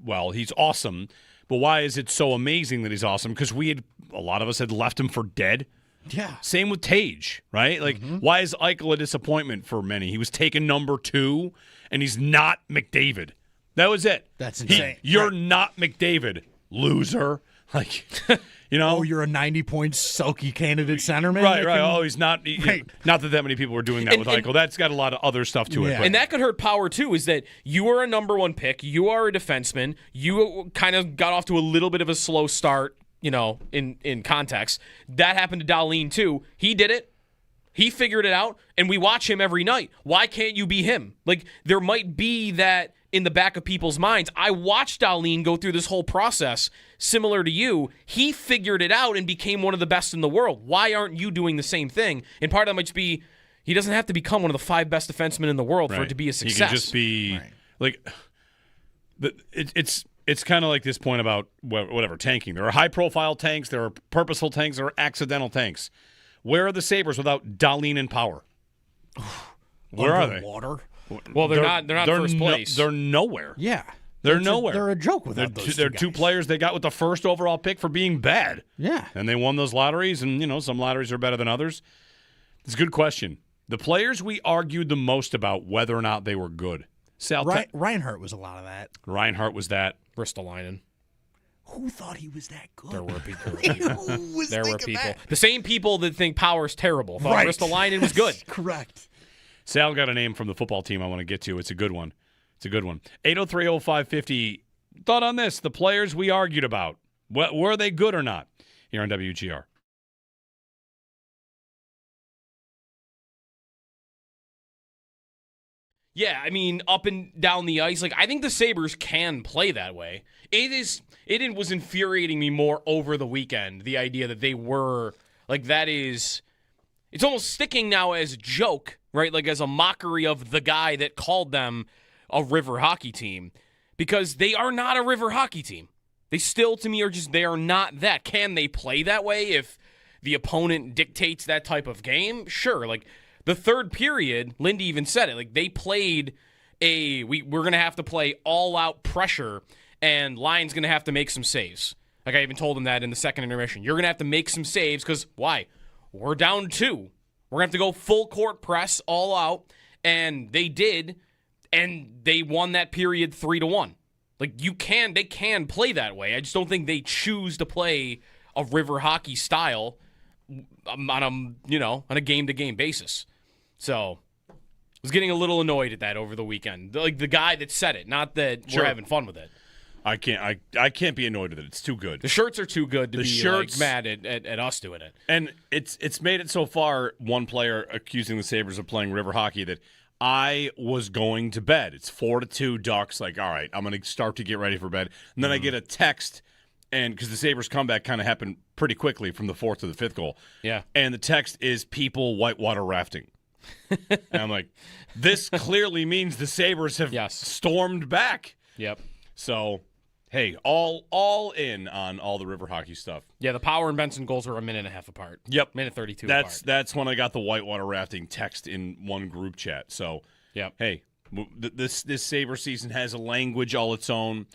he's awesome, but why is it so amazing that he's awesome? Because a lot of us had left him for dead. Yeah. Same with Tage, right? Why is Eichel a disappointment for many? He was taken number 2, and he's not McDavid. That was it. That's insane. You're not McDavid, loser. You're a 90-point Selke candidate centerman. Right. Oh, he's not. Not that many people were doing that with Eichel. That's got a lot of other stuff to it. But. And that could hurt Power, too, is that you are a number 1 pick. You are a defenseman. You kind of got off to a little bit of a slow start. In context. That happened to Dahlin, too. He did it. He figured it out, and we watch him every night. Why can't you be him? There might be that in the back of people's minds. I watched Dahlin go through this whole process similar to you. He figured it out and became one of the best in the world. Why aren't you doing the same thing? And part of that might just be he doesn't have to become one of the 5 best defensemen in the world for it to be a success. He can just be It's kind of like this point about whatever, tanking. There are high-profile tanks, there are purposeful tanks, there are accidental tanks. Where are the Sabres without Dahlin and Power? Where are they? Water. Well, they're not first place. They're nowhere. Yeah. They're nowhere. They're a joke without those They're 2 players they got with the first overall pick for being bad. Yeah. And they won those lotteries, and, some lotteries are better than others. It's a good question. The players we argued the most about whether or not they were good. Reinhart was a lot of that. Reinhart was that. Ristolainen. Who thought he was that good? There were people. There were people. That? The same people that think Power's terrible thought Ristolainen was good. Correct. Sal got a name from the football team I want to get to. It's a good one. 803-0550. Thought on this. The players we argued about. Were they good or not? Here on WGR. Yeah, up and down the ice. I think the Sabres can play that way. It was infuriating me more over the weekend, the idea that they were, it's almost sticking now as a joke, right? As a mockery of the guy that called them a river hockey team, because they are not a river hockey team. They still, to me, they are not that. Can they play that way if the opponent dictates that type of game? Sure, the third period, Lindy even said it. They played we're going to have to play all-out pressure, and Lyon's going to have to make some saves. Like I even told him that in the second intermission. You're going to have to make some saves because, why? We're down 2. We're going to have to go full court press all out. And they did, and they won that period 3-1. Like they can play that way. I just don't think they choose to play a river hockey style on a game-to-game basis. So I was getting a little annoyed at that over the weekend. Like the guy that said it, not that we're having fun with it. I can't be annoyed with it. It's too good. The shirts are too good to be mad at us doing it. And it's made it so far, one player accusing the Sabres of playing river hockey, that I was going to bed. It's 4-2 Ducks. Like, all right, I'm going to start to get ready for bed. And then I get a text, and because the Sabres comeback kind of happened pretty quickly from the 4th to the 5th goal. Yeah. And the text is people whitewater rafting. And I'm like, this clearly means the Sabres have stormed back. Yep. So, hey, all in on all the river hockey stuff. Yeah, the Power and Benson goals are a minute and a half apart. Yep. Minute 32 apart. That's when I got the whitewater rafting text in one group chat. So, yep. Hey, this Sabre season has a language all its own.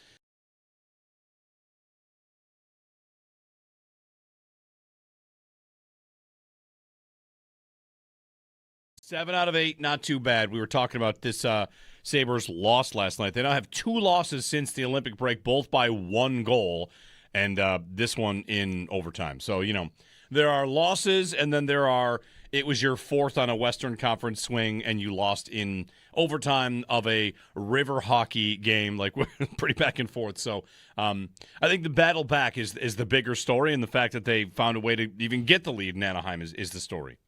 Seven out of 8, not too bad. We were talking about this Sabres loss last night. They now have 2 losses since the Olympic break, both by 1 goal, and this one in overtime. So, there are losses, and then it was your 4th on a Western Conference swing, and you lost in overtime of a river hockey game, like pretty back and forth. So I think the battle back is the bigger story, and the fact that they found a way to even get the lead in Anaheim is the story.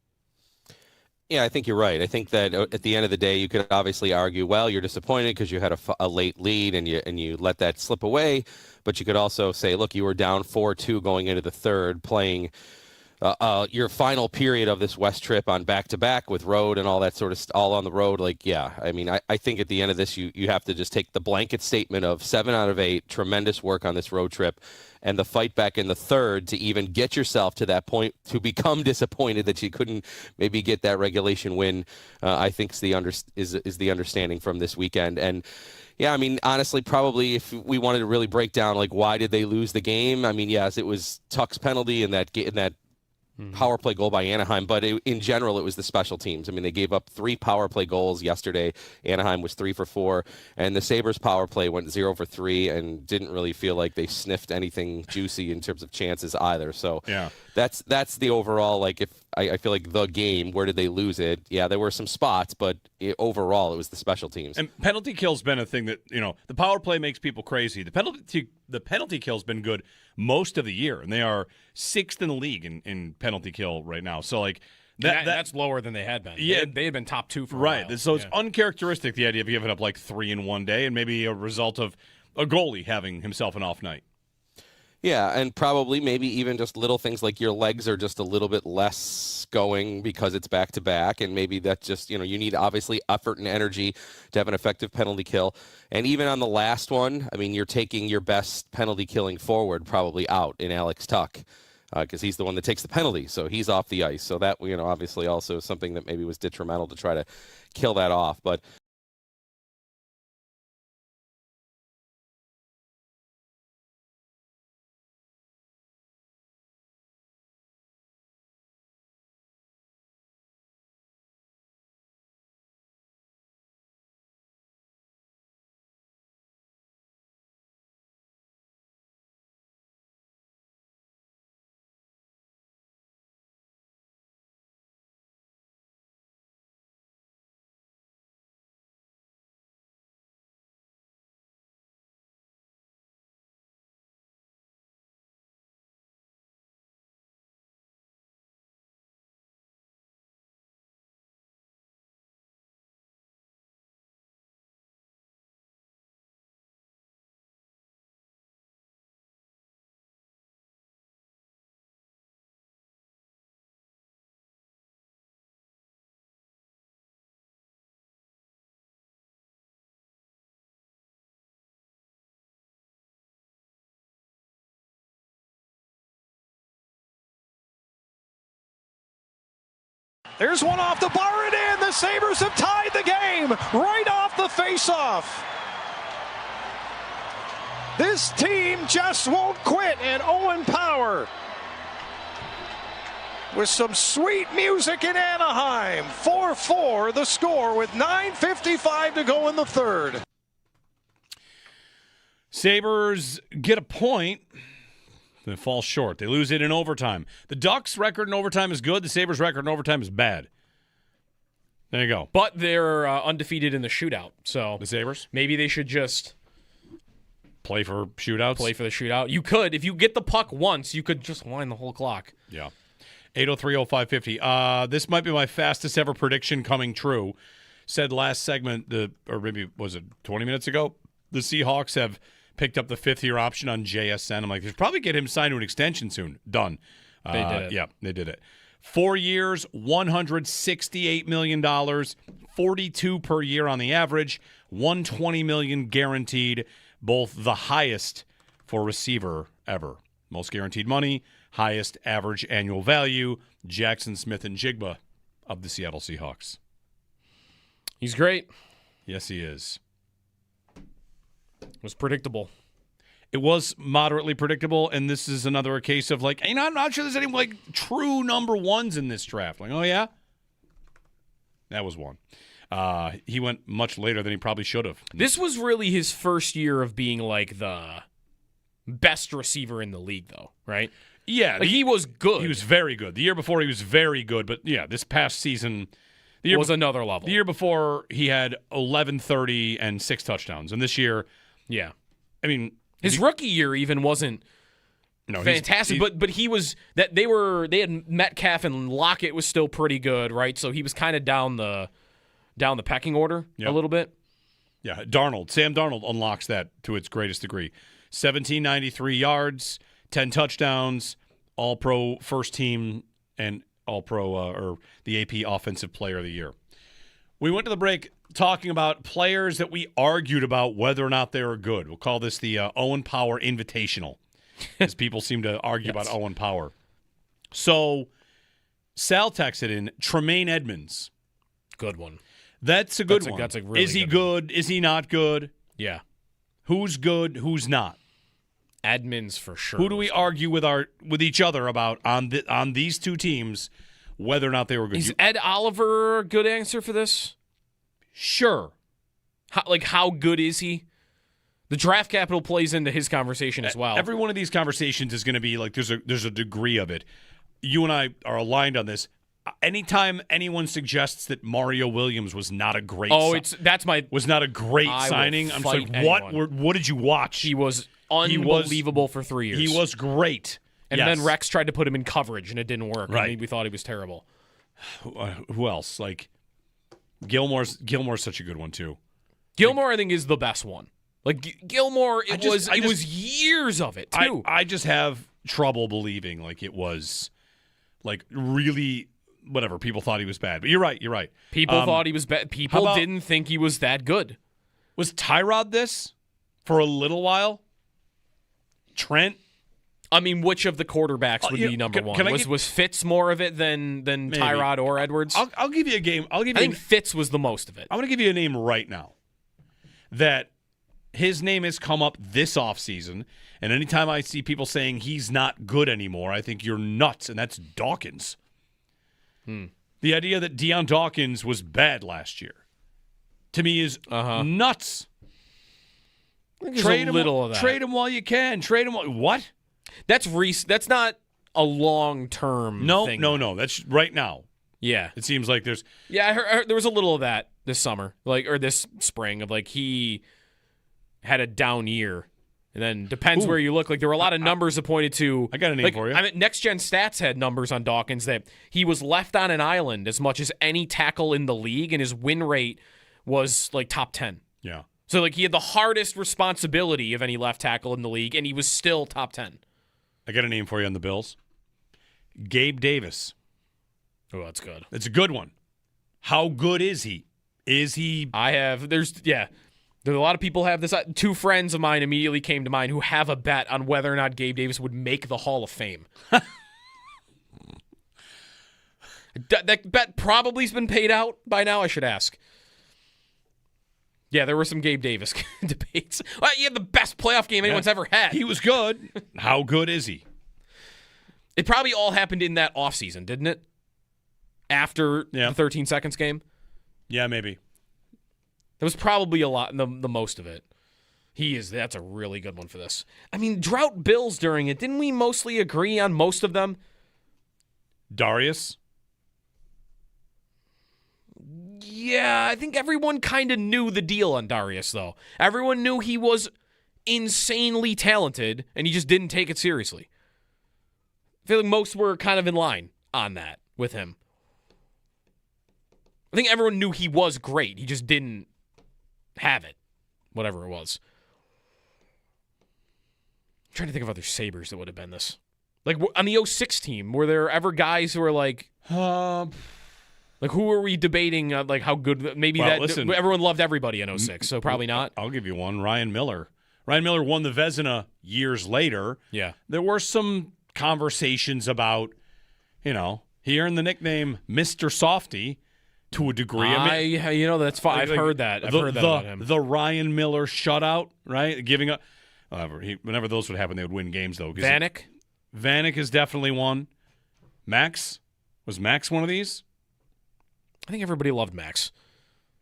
Yeah, I think you're right. I think that at the end of the day, you could obviously argue, well, you're disappointed because you had a late lead and you let that slip away. But you could also say, look, you were down 4-2 going into the third, playing your final period of this West trip on back-to-back with road and all that sort of all on the road. Like, yeah, I mean, I think at the end of this, you have to just take the blanket statement of 7 out of 8, tremendous work on this road trip, and the fight back in the third to even get yourself to that point to become disappointed that you couldn't maybe get that regulation win. I think is the understanding from this weekend. And yeah, I mean, honestly, probably if we wanted to really break down like why did they lose the game, I mean, yes, it was Tuck's penalty in that power play goal by Anaheim, but in general, it was the special teams. I mean, they gave up 3 power play goals yesterday. Anaheim was 3 for 4, and the Sabres power play went 0 for 3 and didn't really feel like they sniffed anything juicy in terms of chances either. So yeah, that's the overall, like, if I feel like the game, where did they lose it? Yeah, there were some spots, but overall, it was the special teams. And penalty kill's been a thing that, the power play makes people crazy. The penalty kill's been good most of the year, and they are 6th in the league in penalty kill right now. So, like, that's lower than they had been. Yeah, they had been top 2 for a right. while. So it's uncharacteristic, the idea of giving up like 3 in one day, and maybe a result of a goalie having himself an off night. Yeah, and probably maybe even just little things like your legs are just a little bit less going because it's back-to-back, and maybe that's just, you need obviously effort and energy to have an effective penalty kill. And even on the last one, I mean, you're taking your best penalty killing forward probably out in Alex Tuck because he's the one that takes the penalty, so he's off the ice. So that, obviously also something that maybe was detrimental to try to kill that off. But There's one off the bar and in. The Sabres have tied the game right off the faceoff. This team just won't quit. And Owen Power with some sweet music in Anaheim. 4-4 the score with 9:55 to go in the third. Sabres get a point. They fall short. They lose it in overtime. The Ducks' record in overtime is good. The Sabres' record in overtime is bad. There you go. But they're undefeated in the shootout. So the Sabres? Maybe they should just play for shootouts. Play for the shootout. You could. If you get the puck once, you could just wind the whole clock. Yeah. 803-0550. This might be my fastest ever prediction coming true. Said last segment, or maybe was it 20 minutes ago, the Seahawks have picked up the fifth-year option on JSN. I'm like, they should probably get him signed to an extension soon. Done. They did it. Yeah, they did it. 4 years, $168 million, $42 per year on the average, $120 million guaranteed, both the highest for receiver ever. Most guaranteed money, highest average annual value, Jackson Smith and Jigba of the Seattle Seahawks. He's great. Yes, he is. It was predictable. It was moderately predictable, and this is another case of like, I'm not sure there's any like true number ones in this draft. Like, oh yeah, that was one. He went much later than he probably should have. This was really his first year of being like the best receiver in the league, though, right? Yeah, like he was good. He was very good. The year before, he was very good, but yeah, this past season, the year was another level. The year before, he had 1130 and 6 touchdowns, and this year, yeah, I mean. His rookie year even wasn't fantastic, but he was that they had Metcalf and Lockett was still pretty good, right? So he was kind of down the pecking order a little bit. Yeah, Sam Darnold unlocks that to its greatest degree. 1793 yards, 10 touchdowns, All-Pro first team, and All-Pro or the AP Offensive Player of the Year. We went to the break talking about players that we argued about whether or not they were good. We'll call this the Owen Power Invitational, as people seem to argue about Owen Power. So Sal texted in Tremaine Edmonds. Good one. That's a good one. That's a really Is he good? Is he not good? Yeah. Who's good? Who's not? Edmonds for sure. Who do we argue with each other about on these two teams whether or not they were good? Is Ed Oliver a good answer for this? Sure. How good is he? The draft capital plays into his conversation as well. Every one of these conversations is going to be like there's a degree of it. You and I are aligned on this. Anytime anyone suggests that Mario Williams was not a great was not a great signing, I'm just like, what did you watch? He was unbelievable for 3 years. He was great. And then Rex tried to put him in coverage and it didn't work. Right. I mean, we thought he was terrible. Who else? Like Gilmore's such a good one too. Gilmore, I think, is the best one. Like Gilmore, it was years of it too. I just have trouble believing like it was like really whatever. People thought he was bad, but you're right. People thought he was bad. People didn't think he was that good. Was Tyrod this for a little while? Trent. I mean, which of the quarterbacks would be number one? Was Fitz more of it than Tyrod or Edwards? I'll give you a game. I think Fitz was the most of it. I'm going to give you a name right now that his name has come up this offseason, and anytime I see people saying he's not good anymore, I think you're nuts, and that's Dawkins. The idea that Deion Dawkins was bad last year, to me, is nuts. Trade him, Trade him while you can. Trade him. What? That's not a long-term thing. No. That's right now. Yeah. It seems like there's... Yeah, I heard there was a little of that this summer, or this spring, of like he had a down year. And then depends where you look. Like there were a lot of numbers that pointed to... I got a name for you. I mean, Next Gen Stats had numbers on Dawkins that he was left on an island as much as any tackle in the league, and his win rate was like top 10. Yeah. So like he had the hardest responsibility of any left tackle in the league, and he was still top 10. I got a name for you on the Bills. Gabe Davis. Oh, that's good. It's a good one. How good is he? There's a lot of people have this. Two friends of mine immediately came to mind who have a bet on whether or not Gabe Davis would make the Hall of Fame. That bet probably has been paid out by now. I should ask. Yeah, there were some Gabe Davis debates. Well, he had the best playoff game anyone's ever had. He was good. How good is he? It probably all happened in that offseason, didn't it? After the 13 seconds game? Yeah, maybe. That was probably a lot, the most of it. That's a really good one for this. I mean, drought bills during it. Didn't we mostly agree on most of them? Darius? Yeah, I think everyone kind of knew the deal on Darius, though. Everyone knew he was insanely talented, and he just didn't take it seriously. I feel like most were kind of in line on that with him. I think everyone knew he was great. He just didn't have it, whatever it was. I'm trying to think of other Sabres that would have been this. Like, on the 06 team, were there ever guys who were like... Like, who were we debating, like, how good... Maybe listen, everyone loved everybody in 06, so probably not. I'll give you one. Ryan Miller. Ryan Miller won the Vezina years later. Yeah. There were some conversations about, he earned the nickname Mr. Softy to a degree. That's fine. I've heard that. I've heard that about him. The Ryan Miller shutout, right? Giving up. Whenever those would happen, they would win games, though. Vanek is definitely one. Max? Was Max one of these? I think everybody loved Max.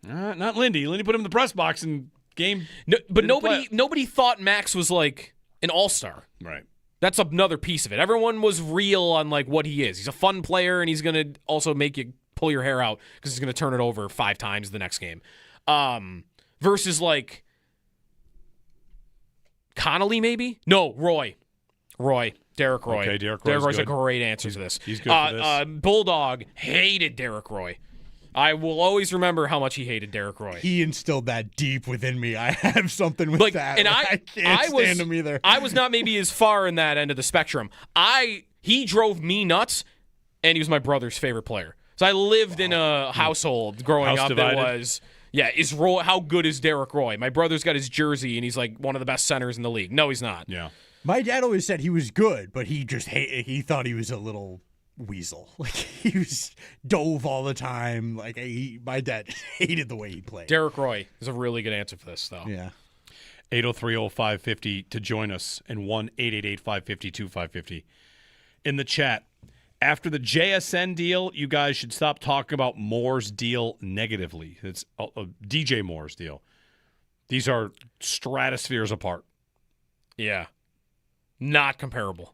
Not Lindy. Lindy put him in the press box and game. No, but nobody thought Max was like an all-star. Right. That's another piece of it. Everyone was real on like what he is. He's a fun player, and he's going to also make you pull your hair out because he's going to turn it over 5 times the next game. Versus like Connolly, maybe? No, Roy. Derek Roy. Okay, Derek Roy's a great answer to this. He's good for this. Bulldog hated Derek Roy. I will always remember how much he hated Derek Roy. He instilled that deep within me. I have something with that. And I can't stand him either. I was not maybe as far in that end of the spectrum. He drove me nuts, and he was my brother's favorite player. So I lived in a household growing up divided. that was, how good is Derek Roy? My brother's got his jersey, and he's like one of the best centers in the league. No, he's not. Yeah. My dad always said he was good, but he just he thought he was a little weasel. Like, he was dove all the time. Like, my dad hated the way he played. Derek Roy is a really good answer for this, though. Yeah. 803-0550 to join us, and 1-888-552-550. In the chat, after the JSN deal, you guys should stop talking about Moore's deal negatively. It's a DJ Moore's deal. These are stratospheres apart. Yeah. Not comparable.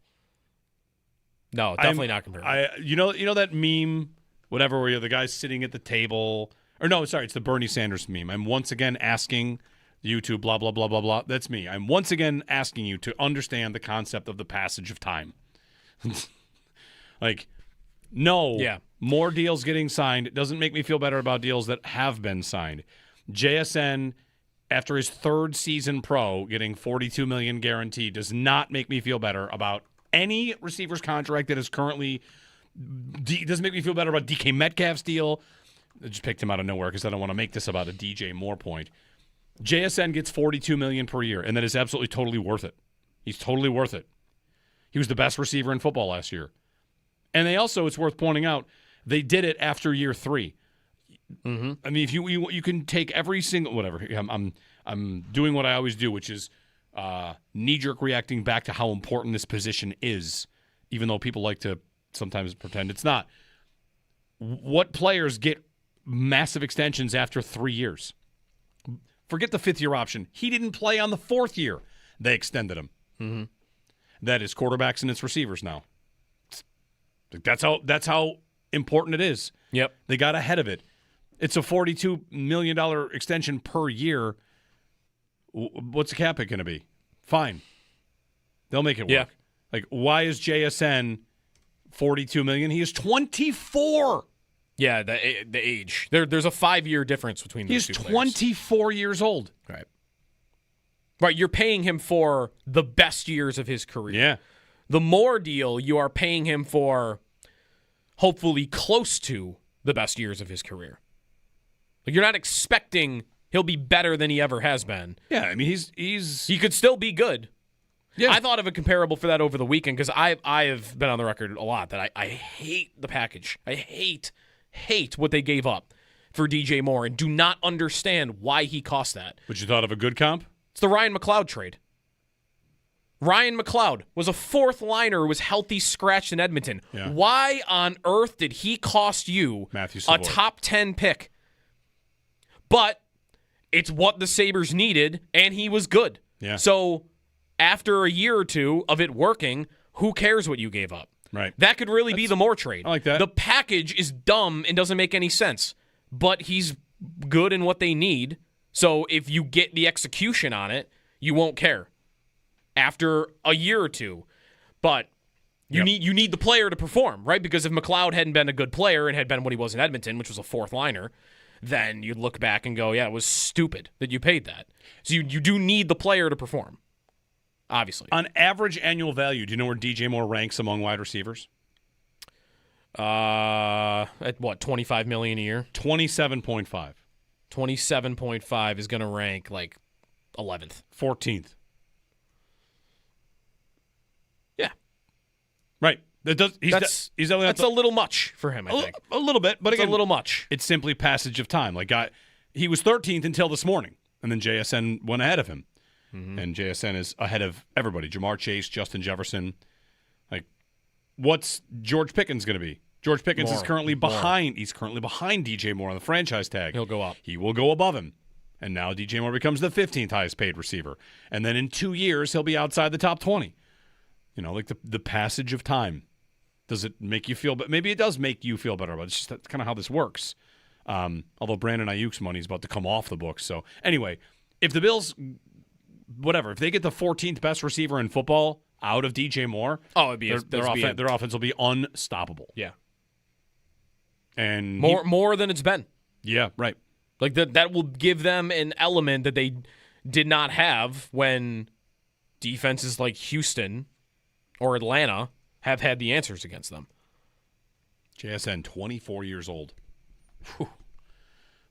No, definitely not comparable. You know that meme, whatever, where the guy's sitting at the table, or no, sorry, it's the Bernie Sanders meme. I'm once again asking you to blah, blah, blah, blah, blah. That's me. I'm once again asking you to understand the concept of the passage of time. More deals getting signed. It doesn't make me feel better about deals that have been signed. JSN, after his 3rd season pro, getting $42 million guaranteed, does not make me feel better about any receiver's contract that is currently doesn't make me feel better about DK Metcalf's deal. I just picked him out of nowhere because I don't want to make this about a DJ Moore point. JSN gets $42 million per year, and that is absolutely totally worth it. He's totally worth it. He was the best receiver in football last year. And they also, it's worth pointing out, they did it after year 3. Mm-hmm. I mean, if you can take every single whatever. I'm doing what I always do, which is knee-jerk reacting back to how important this position is, even though people like to sometimes pretend it's not. What players get massive extensions after 3 years? Forget the 5th-year option. He didn't play on the 4th year. They extended him. Mm-hmm. That is quarterbacks and it's receivers now. That's how important it is. Yep. They got ahead of it. It's a $42 million extension per year. What's the cap hit going to be? Fine. They'll make it work. Yeah. Like, why is JSN $42 million? He is 24. Yeah, the age. There's a 5-year difference between those two players. He's 24 years old. Right. Right, you're paying him for the best years of his career. Yeah. The Moore deal, you are paying him for hopefully close to the best years of his career. Like, you're not expecting he'll be better than he ever has been. Yeah, I mean, he could still be good. Yeah. I thought of a comparable for that over the weekend because I have been on the record a lot that I hate the package. I hate what they gave up for DJ Moore and do not understand why he cost that. But you thought of a good comp? It's the Ryan McLeod trade. Ryan McLeod was a fourth liner who was healthy scratched in Edmonton. Yeah. Why on earth did he cost you Matthew a Savoy. top 10 pick? But it's what the Sabres needed, and he was good. Yeah. So after a year or two of it working, who cares what you gave up? Right. That could really be the Moore trade. I like that. The package is dumb and doesn't make any sense, but he's good in what they need. So if you get the execution on it, you won't care after a year or two. But you need the player to perform, right? Because if McLeod hadn't been a good player and had been what he was in Edmonton, which was a fourth liner, then you'd look back and go, yeah, it was stupid that you paid that. So you do need the player to perform, obviously. On average annual value, do you know where DJ Moore ranks among wide receivers? At what, $25 million a year? 27.5. 27.5 is going to rank like 11th. 14th. Yeah. Right. That's a little much for him, I think. A little bit, but It's again, a little much. It's simply passage of time. He was 13th until this morning, and then JSN went ahead of him. Mm-hmm. And JSN is ahead of everybody. Jamar Chase, Justin Jefferson. What's George Pickens going to be? George Pickens is currently behind. He's currently behind DJ Moore on the franchise tag. He'll go up. He will go above him. And now DJ Moore becomes the 15th highest paid receiver. And then in 2 years, he'll be outside the top 20. The passage of time. Does it make you feel better? Maybe it does make you feel better, but it's just that's kind of how this works. Although Brandon Ayuk's money is about to come off the books. So anyway, if the Bills, if they get the 14th best receiver in football out of DJ Moore, their offense will be unstoppable. Yeah. And more than it's been. Yeah, right. Like that will give them an element that they did not have when defenses like Houston or Atlanta have had the answers against them. JSN, 24 years old. Whew.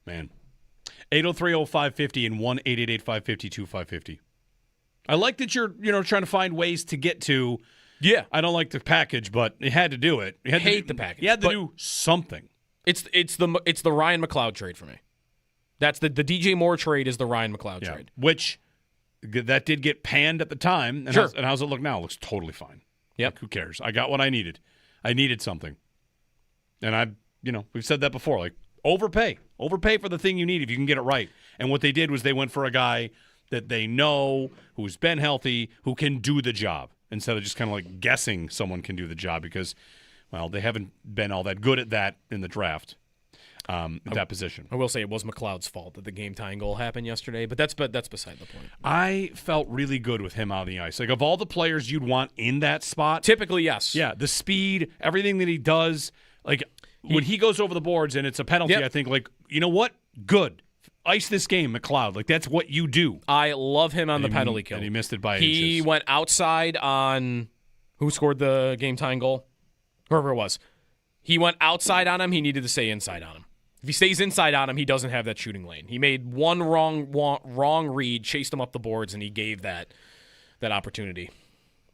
Man. 803-0550 and 1-888-552-550. I like that you're trying to find ways to get to. Yeah. I don't like the package, but you had to do it. You had Hate the package. You had to do something. It's the Ryan McLeod trade for me. That's the DJ Moore trade is the Ryan McLeod trade. Which that did get panned at the time. And Sure. How's it look now? It looks totally fine. Yep. Who cares? I got what I needed. I needed something. And we've said that before. Overpay. Overpay for the thing you need if you can get it right. And what they did was they went for a guy that they know, who's been healthy, who can do the job, instead of just kind of guessing someone can do the job because, they haven't been all that good at that in the draft, at that position. I will say it was McLeod's fault that the game-tying goal happened yesterday, but that's beside the point. I felt really good with him out on the ice. Of all the players you'd want in that spot. Typically, yes. Yeah, the speed, everything that he does. When he goes over the boards and it's a penalty, Yep. I think, you know what? Good. Ice this game, McLeod. That's what you do. I love him on the penalty kill. And he missed it by He inches. went outside on who scored the game-tying goal? Whoever it was. He went outside on him. He needed to stay inside on him. If he stays inside on him, he doesn't have that shooting lane. He made one wrong read, chased him up the boards, and he gave that opportunity.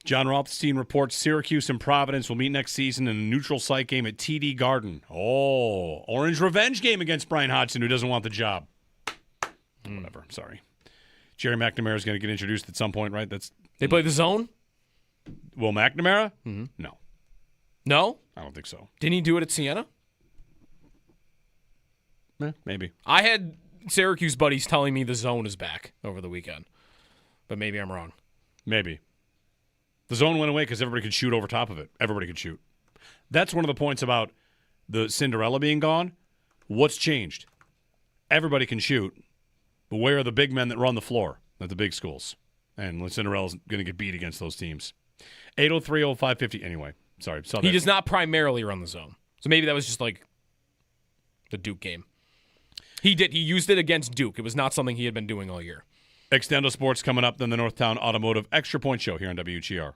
John Rothstein reports Syracuse and Providence will meet next season in a neutral site game at TD Garden. Oh, Orange revenge game against Brian Hodgson, who doesn't want the job. Whatever. Sorry. Jerry McNamara is going to get introduced at some point, right? They play the zone? Will McNamara? Mm-hmm. No. No? I don't think so. Didn't he do it at Siena? Maybe. I had Syracuse buddies telling me the zone is back over the weekend, but maybe I'm wrong. Maybe. The zone went away because everybody could shoot over top of it. Everybody could shoot. That's one of the points about the Cinderella being gone. What's changed? Everybody can shoot, but where are the big men that run the floor at the big schools? And Cinderella's going to get beat against those teams. 803-0550. Anyway, sorry. He does not primarily run the zone. So maybe that was just the Duke game. He did. He used it against Duke. It was not something he had been doing all year. Extendo Sports coming up, then the Northtown Automotive Extra Point Show here on WGR.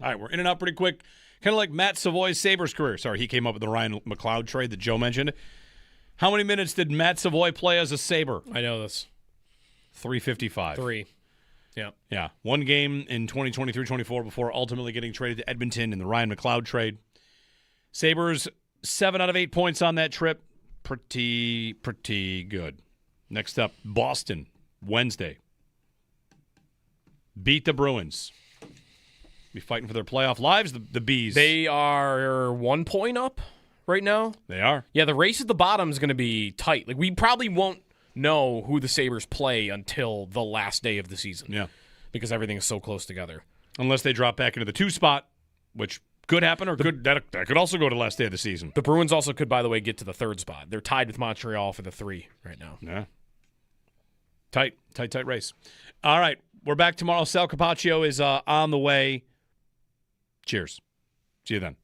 All right, we're in and out pretty quick. Kind of like Matt Savoy's Sabres career. Sorry, he came up with the Ryan McLeod trade that Joe mentioned. How many minutes did Matt Savoy play as a Sabre? I know this. 355. 3. Yeah. Yeah. One game in 2023-24 before ultimately getting traded to Edmonton in the Ryan McLeod trade. Sabres, 7 out of 8 points on that trip. Pretty good. Next up, Boston, Wednesday. Beat the Bruins. Be fighting for their playoff lives, the Bees. They are 1 point up right now. They are. Yeah, the race at the bottom is going to be tight. Like, we probably won't know who the Sabres play until the last day of the season. Yeah. Because everything is so close together. Unless they drop back into the 2 spot, which could happen, or that could also go to the last day of the season. The Bruins also could, by the way, get to the 3rd spot. They're tied with Montreal for the 3 right now. Yeah. Tight race. All right, we're back tomorrow. Sal Capaccio is on the way. Cheers. See you then.